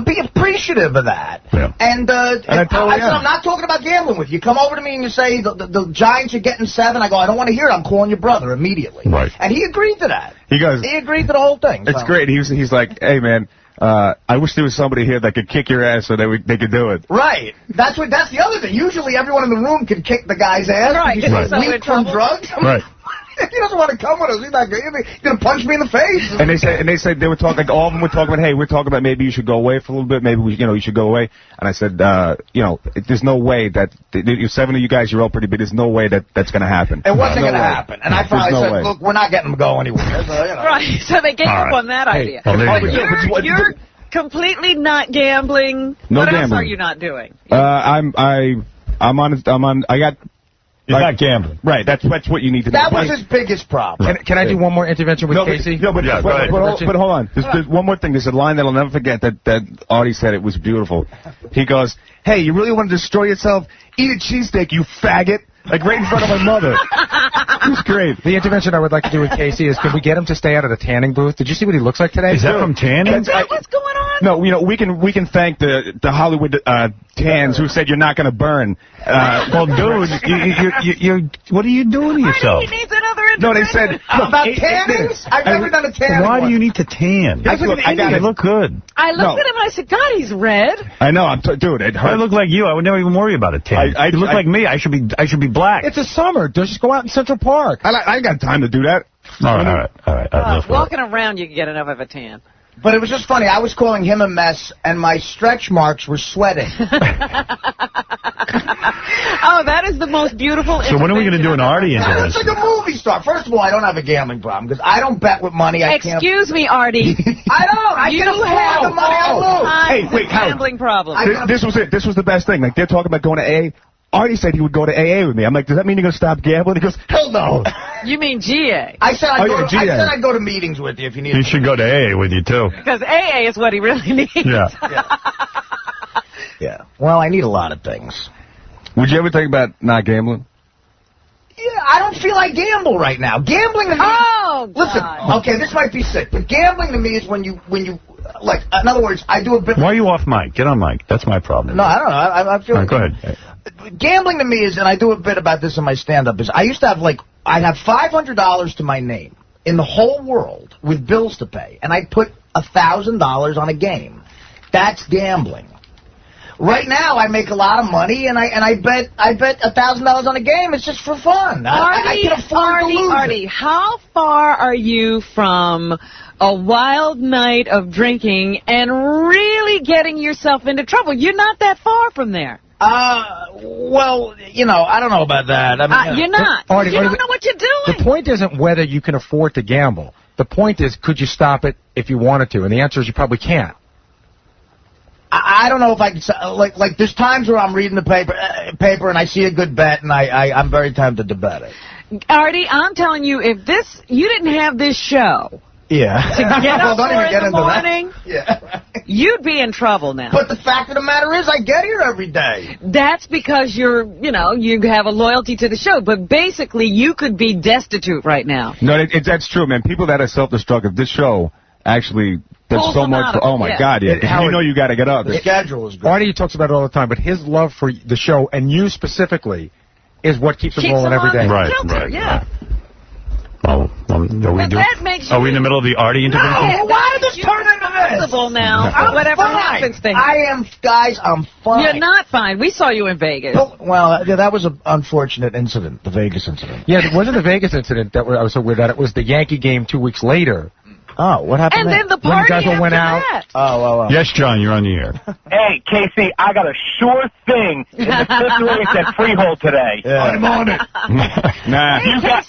be appreciative of that. Yeah. And I said, I'm not talking about gambling with you. Come over to me and you say the Giants are getting 7. I go, I don't want to hear it. I'm calling your brother immediately. Right. And he agreed to that. He goes. He agreed to the whole thing. It's great. He's like, hey, man, I wish there was somebody here that could kick your ass so they could do it. Right. That's the other thing. Usually everyone in the room can kick the guy's ass. Right. He's weak from drugs. Right. He doesn't want to come with us. He's not going to punch me in the face. And they said they were talking, like, all of them were talking about, hey, we're talking about maybe you should go away for a little bit. Maybe you should go away. And I said, there's no way that 7 of you guys, you're all pretty big. There's no way that's going to happen. It wasn't going to happen. And I finally said, look, we're not getting them to go anywhere. So, Right. So they gave up on that idea. You're completely not gambling. No what gambling. else are you not doing? You're not gambling. Right, that's what you need to do. That was his biggest problem. Can I do one more intervention with Casey? But hold on. There's one more thing. There's a line that I'll never forget that Artie said. It was beautiful. He goes, hey, you really want to destroy yourself? Eat a cheesesteak, you faggot. Like right in front of my mother. It was great. The intervention I would like to do with Casey is, can we get him to stay out of the tanning booth? Did you see what he looks like today? Is that from tanning? Is that what's going on? No, we can thank the Hollywood tans who said you're not going to burn. Well, dude, you're what are you doing to yourself? He needs another intervention. No, they said about tannings. I've never done a tan. Why do you need to tan? You look good. I looked at him and I said, God, he's red. I know. Dude, it hurt. I look like you. I would never even worry about a tan. You look like me. I should be black. It's the summer. Just go out in Central Park. I ain't got time to do that. All right. Walking around, you can get enough of a tan. But it was just funny. I was calling him a mess, and my stretch marks were sweating. Oh, that is the most beautiful. So when are we going to do an Artie intervention? It's like a movie star. First of all, I don't have a gambling problem because I don't bet with money. Excuse me, Artie. I don't. I can afford the money I lose. Hey, wait, Howard. Gambling problem. This was it. This was the best thing. Like, they're talking about going to AA. Artie said he would go to AA with me. I'm like, does that mean you're going to stop gambling? He goes, hell no. You mean GA? I said I'd go to meetings with you if you need. He should go to AA with you, too. Because AA is what he really needs. Yeah. Yeah. Well, I need a lot of things. Would you ever think about not gambling? Yeah, I don't feel like gamble right now. Gambling to me... Oh, God. Listen, okay, this might be sick, but gambling to me is when you like, in other words, I do a bit. Why are you off mic? Get on mic. That's my problem. No, I don't know. I feel. All right, go ahead. Gambling to me is, and I do a bit about this in my stand-up, is I used to have, like, I'd have $500 to my name in the whole world with bills to pay, and I'd put $1,000 on a game. That's gambling. Right now, I make a lot of money, and I bet $1,000 on a game. It's just for fun. I can afford to lose Artie, it. how far are you from a wild night of drinking and really getting yourself into trouble? You're not that far from there. Well, you know, I don't know about that. I mean, you're not. Artie, You don't know what you're doing. The point isn't whether you can afford to gamble. The point is, could you stop it if you wanted to? And the answer is you probably can't. I don't know if I can, like there's times where I'm reading the paper and I see a good bet and I'm very tempted to bet it. Artie, I'm telling you, if you didn't have this show Yeah. to get up Well, don't for even in get the into that. morning, Yeah. you'd be in trouble now. But the fact of the matter is, I get here every day. That's because you have a loyalty to the show. But basically, you could be destitute right now. No, that's true, man. People that are self-destructive, this show actually does Pulls so them much out for. of Oh it, my yeah. God, yeah. 'Cause you know you got to get up. The schedule is good. Artie talks about it all the time, but his love for the show and you specifically is what keeps him rolling every day. Right, Filter, right, yeah. Oh, are we That in the middle of the Artie intervention? No, why did this turn into this? Possible now. I'm Whatever fine. happens to him. I'm fine. You're not fine. We saw you in Vegas. Well, yeah, that was an unfortunate incident, the Vegas incident. Yeah, it wasn't the Vegas incident that I was so weird at. It was the Yankee game 2 weeks later. Oh, what happened And there? then the When party you guys all went after out. that. Oh. Yes, John, you're on the air. Hey, Casey, I got a sure thing in the fifth race at Freehold today. Yeah. I'm on it. Nah,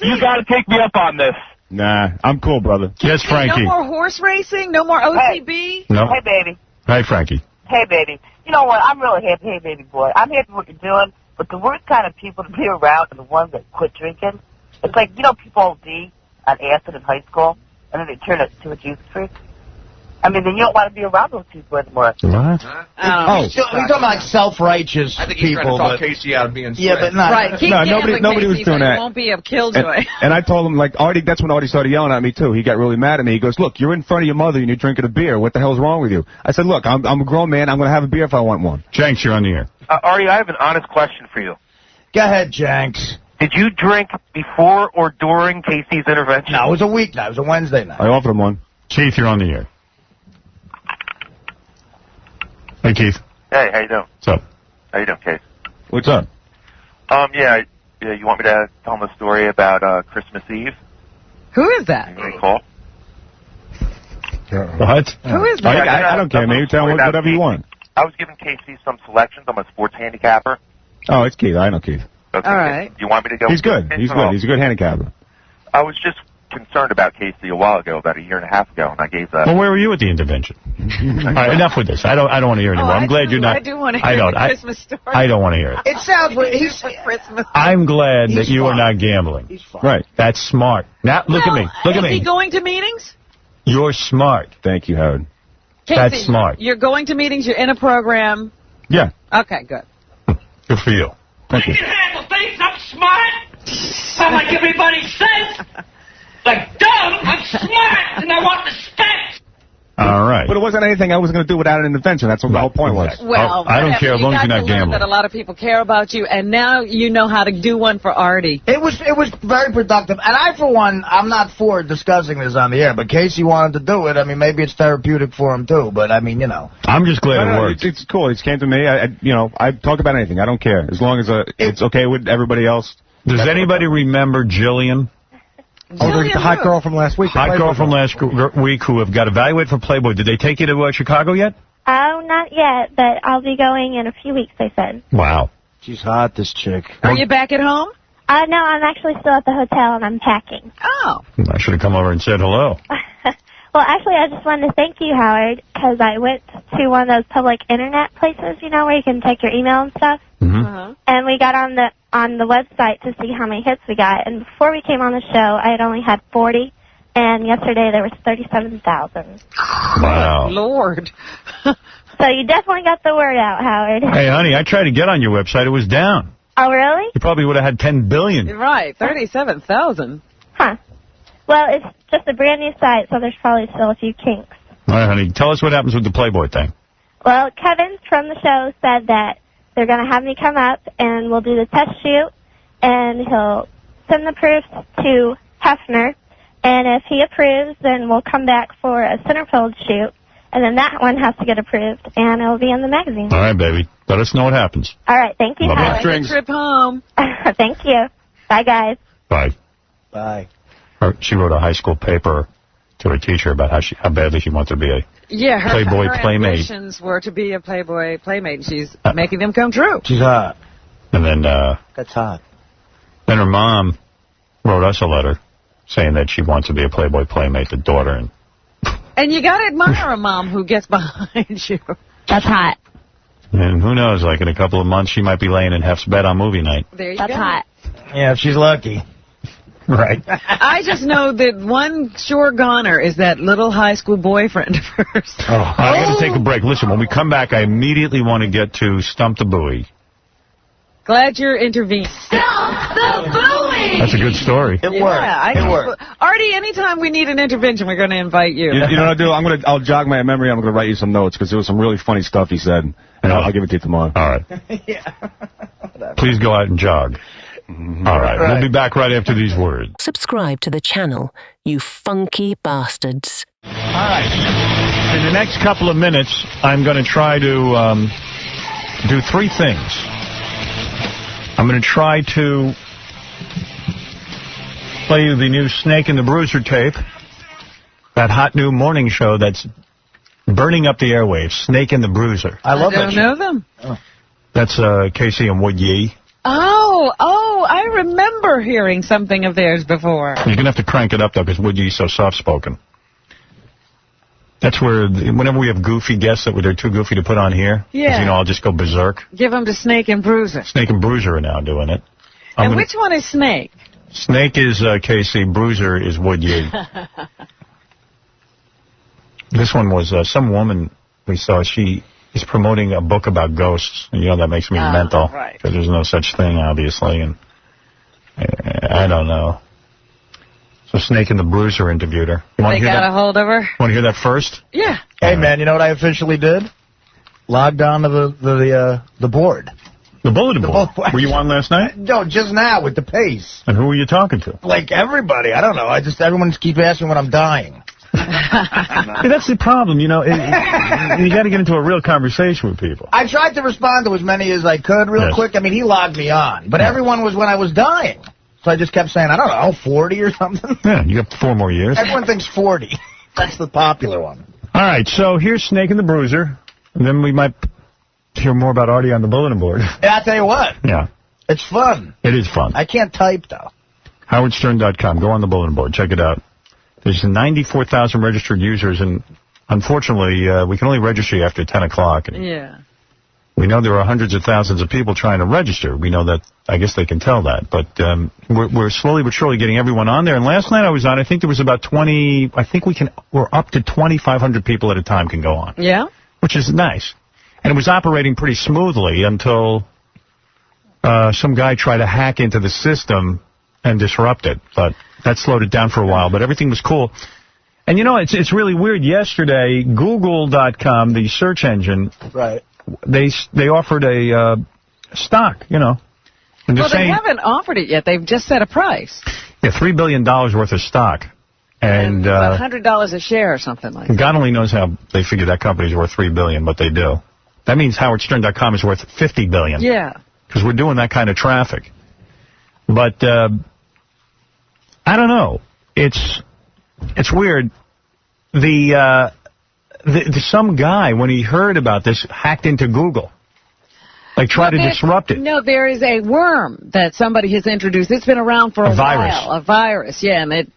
You got to take me up on this. nah, I'm cool, brother. Yes, Frankie. No more horse racing? No more OTB? No. Hey, baby. Hi, Frankie. Hey, baby. You know what? I'm really happy. Hey, baby boy. I'm happy with what you're doing, but the worst kind of people to be around are the ones that quit drinking. It's like, people OD on acid in high school, and then they turn it to a juice freak. I mean, then you don't want to be around those people anymore. What? We're talking about like self-righteous I think he's people. trying to talk but Casey out of being yeah, slick. but not. Right. Keep No, gambling, nobody was Casey, doing so that. you won't be a killjoy. And I told him, like, Artie, that's when Artie started yelling at me, too. He got really mad at me. He goes, look, you're in front of your mother and you're drinking a beer. What the hell's wrong with you? I said, look, I'm a grown man. I'm going to have a beer if I want one. Jenks, you're on the air. Artie, I have an honest question for you. Go ahead, Jenks. Did you drink before or during Casey's intervention? No, it was a weeknight. It was a Wednesday night. I offered him one. Keith, you're on the air. Hey, Keith. Hey, how you doing? What's up? How you doing, Case? What's up? Yeah, you want me to tell them a story about Christmas Eve? Who is that? You recall? What? Who is I, that? I don't care, man. You tell him whatever you want. I was giving Casey some selections. I'm a sports handicapper. Oh, it's Keith. I know Keith. Okay. All right. You want me to go? He's good. He's good. He's a good handicapper. I was just concerned about Casey a while ago, about a year and a half ago, and I gave Well, where were you at the intervention? All right, enough with this. I don't want to hear anymore. I'm glad you're not. I do want to hear I don't. the Christmas story. I don't want to hear it. It sounds weird. He's Christmas. I'm glad that He's you are fine. not gambling. He's fine. Right. That's smart. Now, look at me. Look at Is he me. going to meetings? You're smart. Thank you, Howard. Casey, That's smart. You're going to meetings. You're in a program. Yeah. Okay, good. Good for you. Thank you. handle things. I'm smart. I'm like everybody says. Like dumb, I'm smart, and I want respect. All right. But it wasn't anything I was going to do without an intervention. That's what the whole point was. Well, I don't care as long as you're you got not to learn gambling. that a lot of people care about you, and now you know how to do one for Artie. It was very productive, and I, for one, I'm not for discussing this on the air. But Casey wanted to do it. I mean, maybe it's therapeutic for him too. But I mean, I'm just glad No, it no, worked. it's cool. He came to me. I talk about anything. I don't care as long as it's okay with everybody else. Does anybody remember Jillian? Oh, the hot girl from last week. the Hot girl Playboy from last week who have got evaluated for Playboy. Did they take you to Chicago yet? Oh, not yet, but I'll be going in a few weeks, they said. Wow. She's hot, this chick. Are you back at home? No, I'm actually still at the hotel, and I'm packing. Oh. I should have come over and said hello. Well, actually, I just wanted to thank you, Howard, because I went to one of those public internet places, where you can take your email and stuff. Mm-hmm. And we got on the website to see how many hits we got. And before we came on the show, I had only had 40, and yesterday there was 37,000. Wow. Lord. So you definitely got the word out, Howard. Hey, honey, I tried to get on your website. It was down. Oh, really? You probably would have had 10 billion. Right, 37,000. Huh. Well, it's just a brand new site, so there's probably still a few kinks. All right, honey. Tell us what happens with the Playboy thing. Well, Kevin from the show said that they're going to have me come up and we'll do the test shoot, and he'll send the proofs to Hefner, and if he approves, then we'll come back for a centerfold shoot, and then that one has to get approved, and it'll be in the magazine. All right, baby. Let us know what happens. All right, thank you. Bye-bye. Good trip home. Thank you. Bye, guys. Bye. Bye. She wrote a high school paper to her teacher about how badly she wanted to be a Playboy her playmate. ambitions were to be a Playboy playmate. She's making them come true. She's hot. And then That's hot. Then her mom wrote us a letter saying that she wants to be a Playboy playmate, the daughter. And you got to admire a mom who gets behind you. That's hot. And who knows, like in a couple of months, she might be laying in Hef's bed on movie night. There you That's go. hot. Yeah, if she's lucky. Right. I just know that one sure goner is that little high school boyfriend of hers. I got to take a break. Listen, when we come back, I immediately want to get to Stump the Buoy. Glad you're intervening. Stump the buoy! That's a good story. It worked. It worked. Artie, anytime we need an intervention, we're going to invite you. You know what I'll do? I'll jog my memory. I'm going to write you some notes because there was some really funny stuff he said, and I'll give it to you tomorrow. All right. Please go out and jog. All right. We'll be back right after these words. Subscribe to the channel, you funky bastards. All right. In the next couple of minutes, I'm going to try to do three things. I'm going to try to play you the new Snake and the Bruiser tape, that hot new morning show that's burning up the airwaves, Snake and the Bruiser. I love that I don't know them. That's Casey and Wood Yee. Oh, I remember hearing something of theirs before. You're going to have to crank it up, though, because Wood Yee's so soft-spoken. That's where, whenever we have goofy guests that they're too goofy to put on here, 'cause, Yeah. you know, I'll just go berserk. Give them to Snake and Bruiser. Snake and Bruiser are now doing it. And which one is Snake? Snake is Casey, Bruiser is Wood Yee. This one was some woman we saw. She is promoting a book about ghosts. You know, that makes me mental. Right. Because there's no such thing, obviously. And I don't know. So Snake and the Bruiser interviewed her. You want They to hear got that? a hold of her? Want to hear that first? Yeah. Hey, man, you know what I officially did? Logged on to the board. The bulletin board? Were you on last night? No, just now with the pace. And who were you talking to? Like everybody. I don't know. Everyone keeps asking when I'm dying. Hey, that's the problem, you know. You got to get into a real conversation with people. I tried to respond to as many as I could real quick. I mean, he logged me on. But everyone was when I was dying. So I just kept saying, I don't know, 40 or something. Yeah, you got 4 more years. Everyone thinks 40. That's the popular one. All right, so here's Snake and the Bruiser. And then we might hear more about Artie on the bulletin board. Yeah, I'll tell you what. Yeah. It's fun. It is fun. I can't type, though. HowardStern.com. Go on the bulletin board. Check it out. There's 94,000 registered users, and unfortunately, we can only register you after 10 o'clock. And Yeah. we know there are hundreds of thousands of people trying to register. We know that. I guess they can tell that. But we're slowly but surely getting everyone on there. And last night I was on, I think there was about 20, we're up to 2,500 people at a time can go on. Yeah? Which is nice. And it was operating pretty smoothly until some guy tried to hack into the system and disrupt it. But that slowed it down for a while. But everything was cool. And, you know, it's really weird. Yesterday, Google.com, the search engine, right? They offered a stock, you know. And Well, they haven't offered it yet. They've just set a price. Yeah, $3 billion worth of stock. And $100 a share or something like that. God only knows how they figure that company's worth $3 billion, but they do. That means HowardStern.com is worth $50 billion. Yeah. Because we're doing that kind of traffic. But I don't know. It's weird. Some guy, when he heard about this, hacked into Google. Like, try to disrupt it. No, there is a worm that somebody has introduced. It's been around for a virus. while. A virus, yeah, and it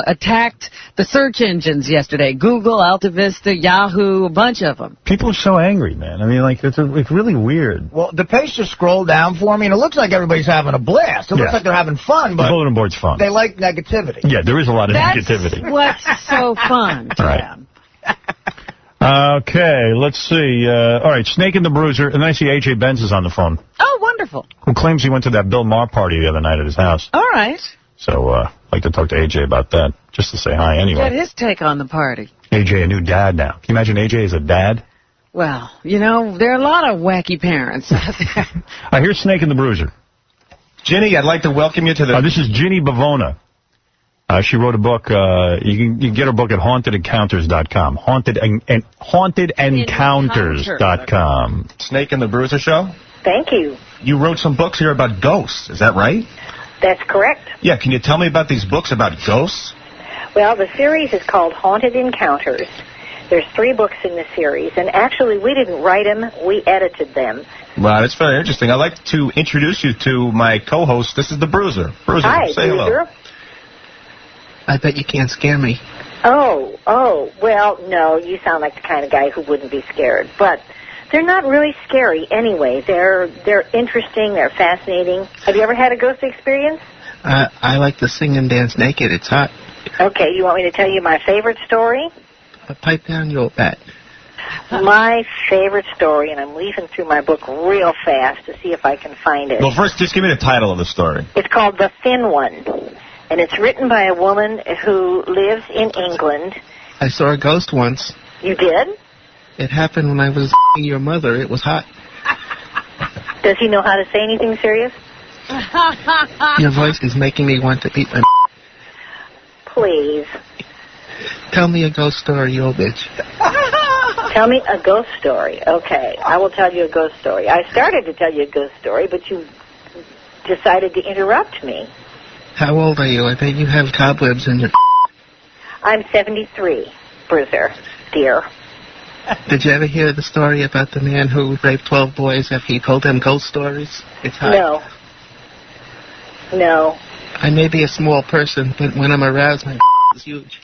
attacked the search engines yesterday. Google, Alta Vista, Yahoo, a bunch of them. People are so angry, man. I mean, like, it's really weird. Well, the page just scrolled down for me, and it looks like everybody's having a blast. It looks like they're having fun, but the bulletin board's fun. they like negativity. Yeah, there is a lot of negativity. What's so fun to Right. them? Okay, let's see. All right, Snake and the Bruiser. And then I see A.J. Benz is on the phone, Oh, wonderful. who claims he went to that Bill Maher party the other night at his house. All right. So I'd like to talk to A.J. about that, just to say hi Get anyway. his take on the party. AJ, a new dad now. Can you imagine AJ as a dad? Well, you know, there are a lot of wacky parents out there. Here's Snake and the Bruiser. Ginny, I'd like to welcome you to the... This is Ginny Bavona. She wrote a book. You can get her book at hauntedencounters.com. Hauntedencounters.com. Snake and the Bruiser Show? Thank you. You wrote some books here about ghosts. Is that right? That's correct. Yeah, can you tell me about these books about ghosts? Well, the series is called Haunted Encounters. There's 3 books in the series, and actually we didn't write them, we edited them. Wow, that's very interesting. I'd like to introduce you to my co-host. This is the Bruiser. Bruiser, Hi, say Bruiser. hello. I bet you can't scare me. Oh, well, no, you sound like the kind of guy who wouldn't be scared. But they're not really scary anyway. They're interesting, they're fascinating. Have you ever had a ghost experience? I like to sing and dance naked. It's hot. Okay, you want me to tell you my favorite story? Pipe down your bat. My favorite story, and I'm leafing through my book real fast to see if I can find it. Well, first, just give me the title of the story. It's called The Thin One, and it's written by a woman who lives in England. I saw a ghost once. You did? It happened when I was your mother. It was hot. Does he know how to say anything serious? Your voice is making me want to eat my... Please. Tell me a ghost story, you old bitch. Tell me a ghost story. Okay, I will tell you a ghost story. I started to tell you a ghost story, but you decided to interrupt me. How old are you? I bet you have cobwebs in your... I'm 73, Bruiser, dear. Did you ever hear the story about the man who raped 12 boys after he told them ghost stories? It's hot. No. I may be a small person, but when I'm aroused, my is huge.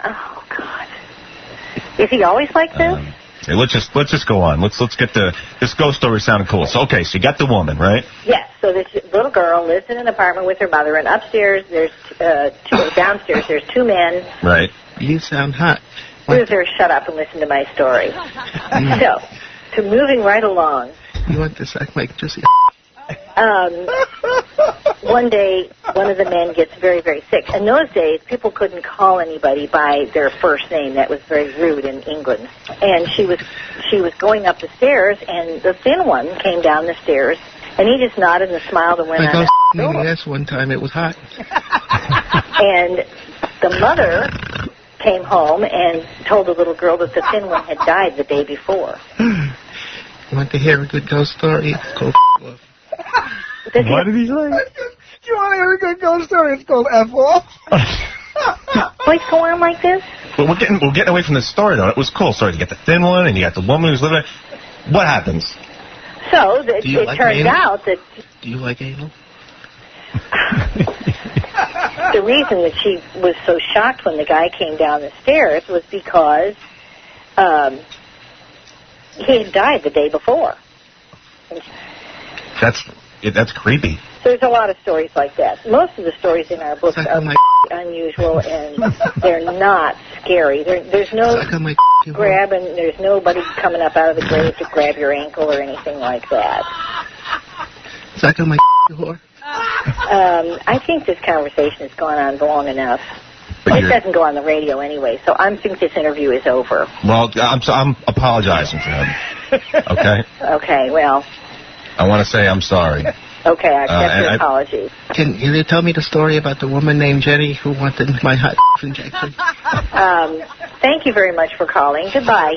Oh, God. Is he always like this? Hey, let's just go on. Let's get this ghost story sounding cool. So, okay, so you got the woman, right? Yes. So this little girl lives in an apartment with her mother, and upstairs downstairs there's 2 men. Right. You sound hot. Bruiser, shut up and listen to my story. So, to moving right along. You want to suck my pussy? One day, one of the men gets very, very sick. In those days, people couldn't call anybody by their first name. That was very rude in England. And she was going up the stairs, and the thin one came down the stairs, and he just nodded and smiled and went on. I got in the ass one time. It was hot. And the mother came home and told the little girl that the thin one had died the day before. You want to hear a good ghost story? It's called off. What did he say? You want to hear a good ghost story? It's called F off. Always go on like this? Well, we're getting away from the story, though. It was cool. Sorry, you got the thin one, and you got the woman who's living there. What happens? So, it turns out that... Do you like anal? The reason that she was so shocked when the guy came down the stairs was because he had died the day before. That's creepy. There's a lot of stories like that. Most of the stories in our books are unusual, and they're not scary. There's no grabbing. There's nobody coming up out of the grave to grab your ankle or anything like that. Suck on my whore. I think this conversation has gone on long enough. It doesn't go on the radio anyway, so I think this interview is over. Well, I'm apologizing to him. Okay? Okay, well... I want to say I'm sorry. Okay, I accept your apologies. Can you tell me the story about the woman named Jenny who wanted my hot injection? Thank you very much for calling. Goodbye.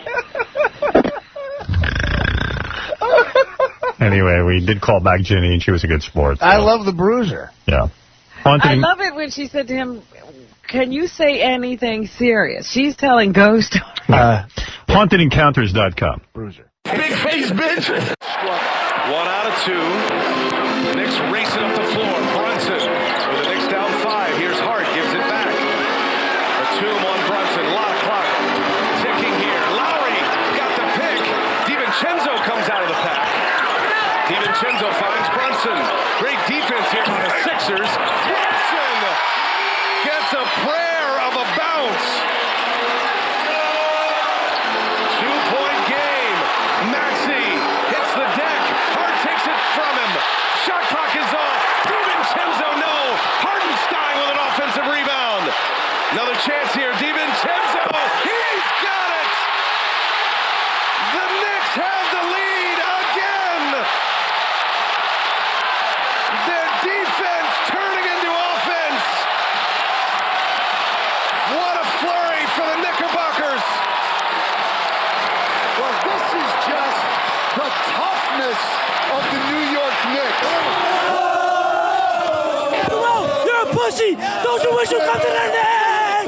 Anyway, we did call back Ginny, and she was a good sport. So. I love the Bruiser. Yeah. I love it when she said to him, can you say anything serious? She's telling ghost stories. Hauntedencounters.com. Bruiser. Big face, bitch. 1 out of 2. The Knicks racing up the floor. Brunson with the Knicks down 5. Here's Hart, gives it back. A tomb on Brunson. Lot of clock ticking here. Lowry got the pick. DiVincenzo comes out of the pack. DiVincenzo finds Brunson. Great defense here by the Sixers. Brunson gets a prayer of a bounce. 2-point game. Maxey hits the deck. Hart takes it from him. Shot clock is off. DiVincenzo, no. Hartenstein with an offensive rebound. Another chance here. DiVincenzo pussy. Those who wish you come to the neck.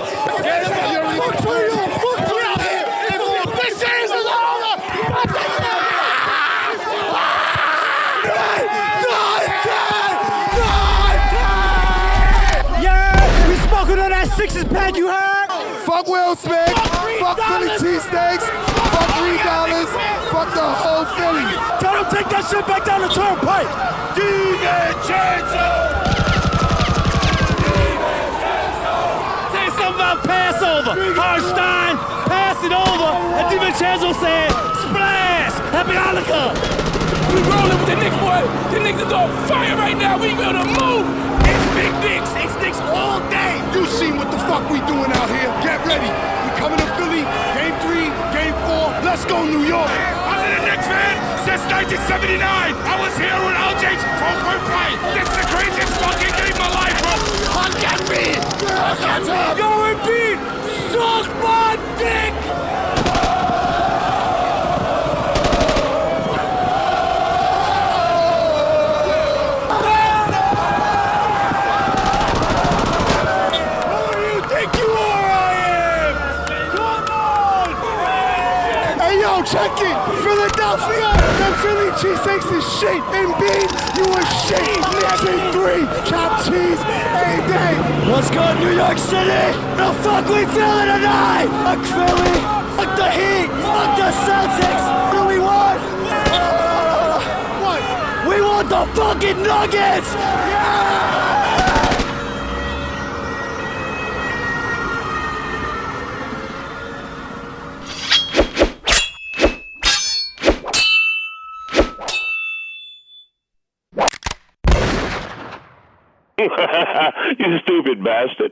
Fuck for you. Fuck for you. This series is over. Yeah, we smoking on that sixes pack, you heard? Fuck Will Smith. Fuck Philly cheesesteaks. Fuck $3. Fuck the whole Philly. Tell them take that shit back down the turnpike. DiVincenzo. Say something about Passover. Armstrong, pass it over. And DiVincenzo said, splash. Happy Hanukkah. We rolling with the Knicks, boy. The Knicks is on fire right now. We gonna move. It's big Knicks. It's Knicks all day. You seen what the fuck we doing out here. Get ready. We coming to Philly. Game 3, Game 4. Let's go, New York. I've been a Knicks fan since 1979. I was here when LJ's four-point play. This is the craziest fucking game of my life, bro. Look at me. Look at me. Yo, Embiid, suck my dick. Check it! Philadelphia! Them Philly cheesesteaks is shit! Embiid, you a shit! Knicks in 3! Chopped cheese! Hey, day! What's good, New York City? The fuck we feeling tonight? Fuck Philly! Fuck the Heat! Fuck the Celtics! What do we want? What? We want the fucking Nuggets! Yeah! You stupid bastard.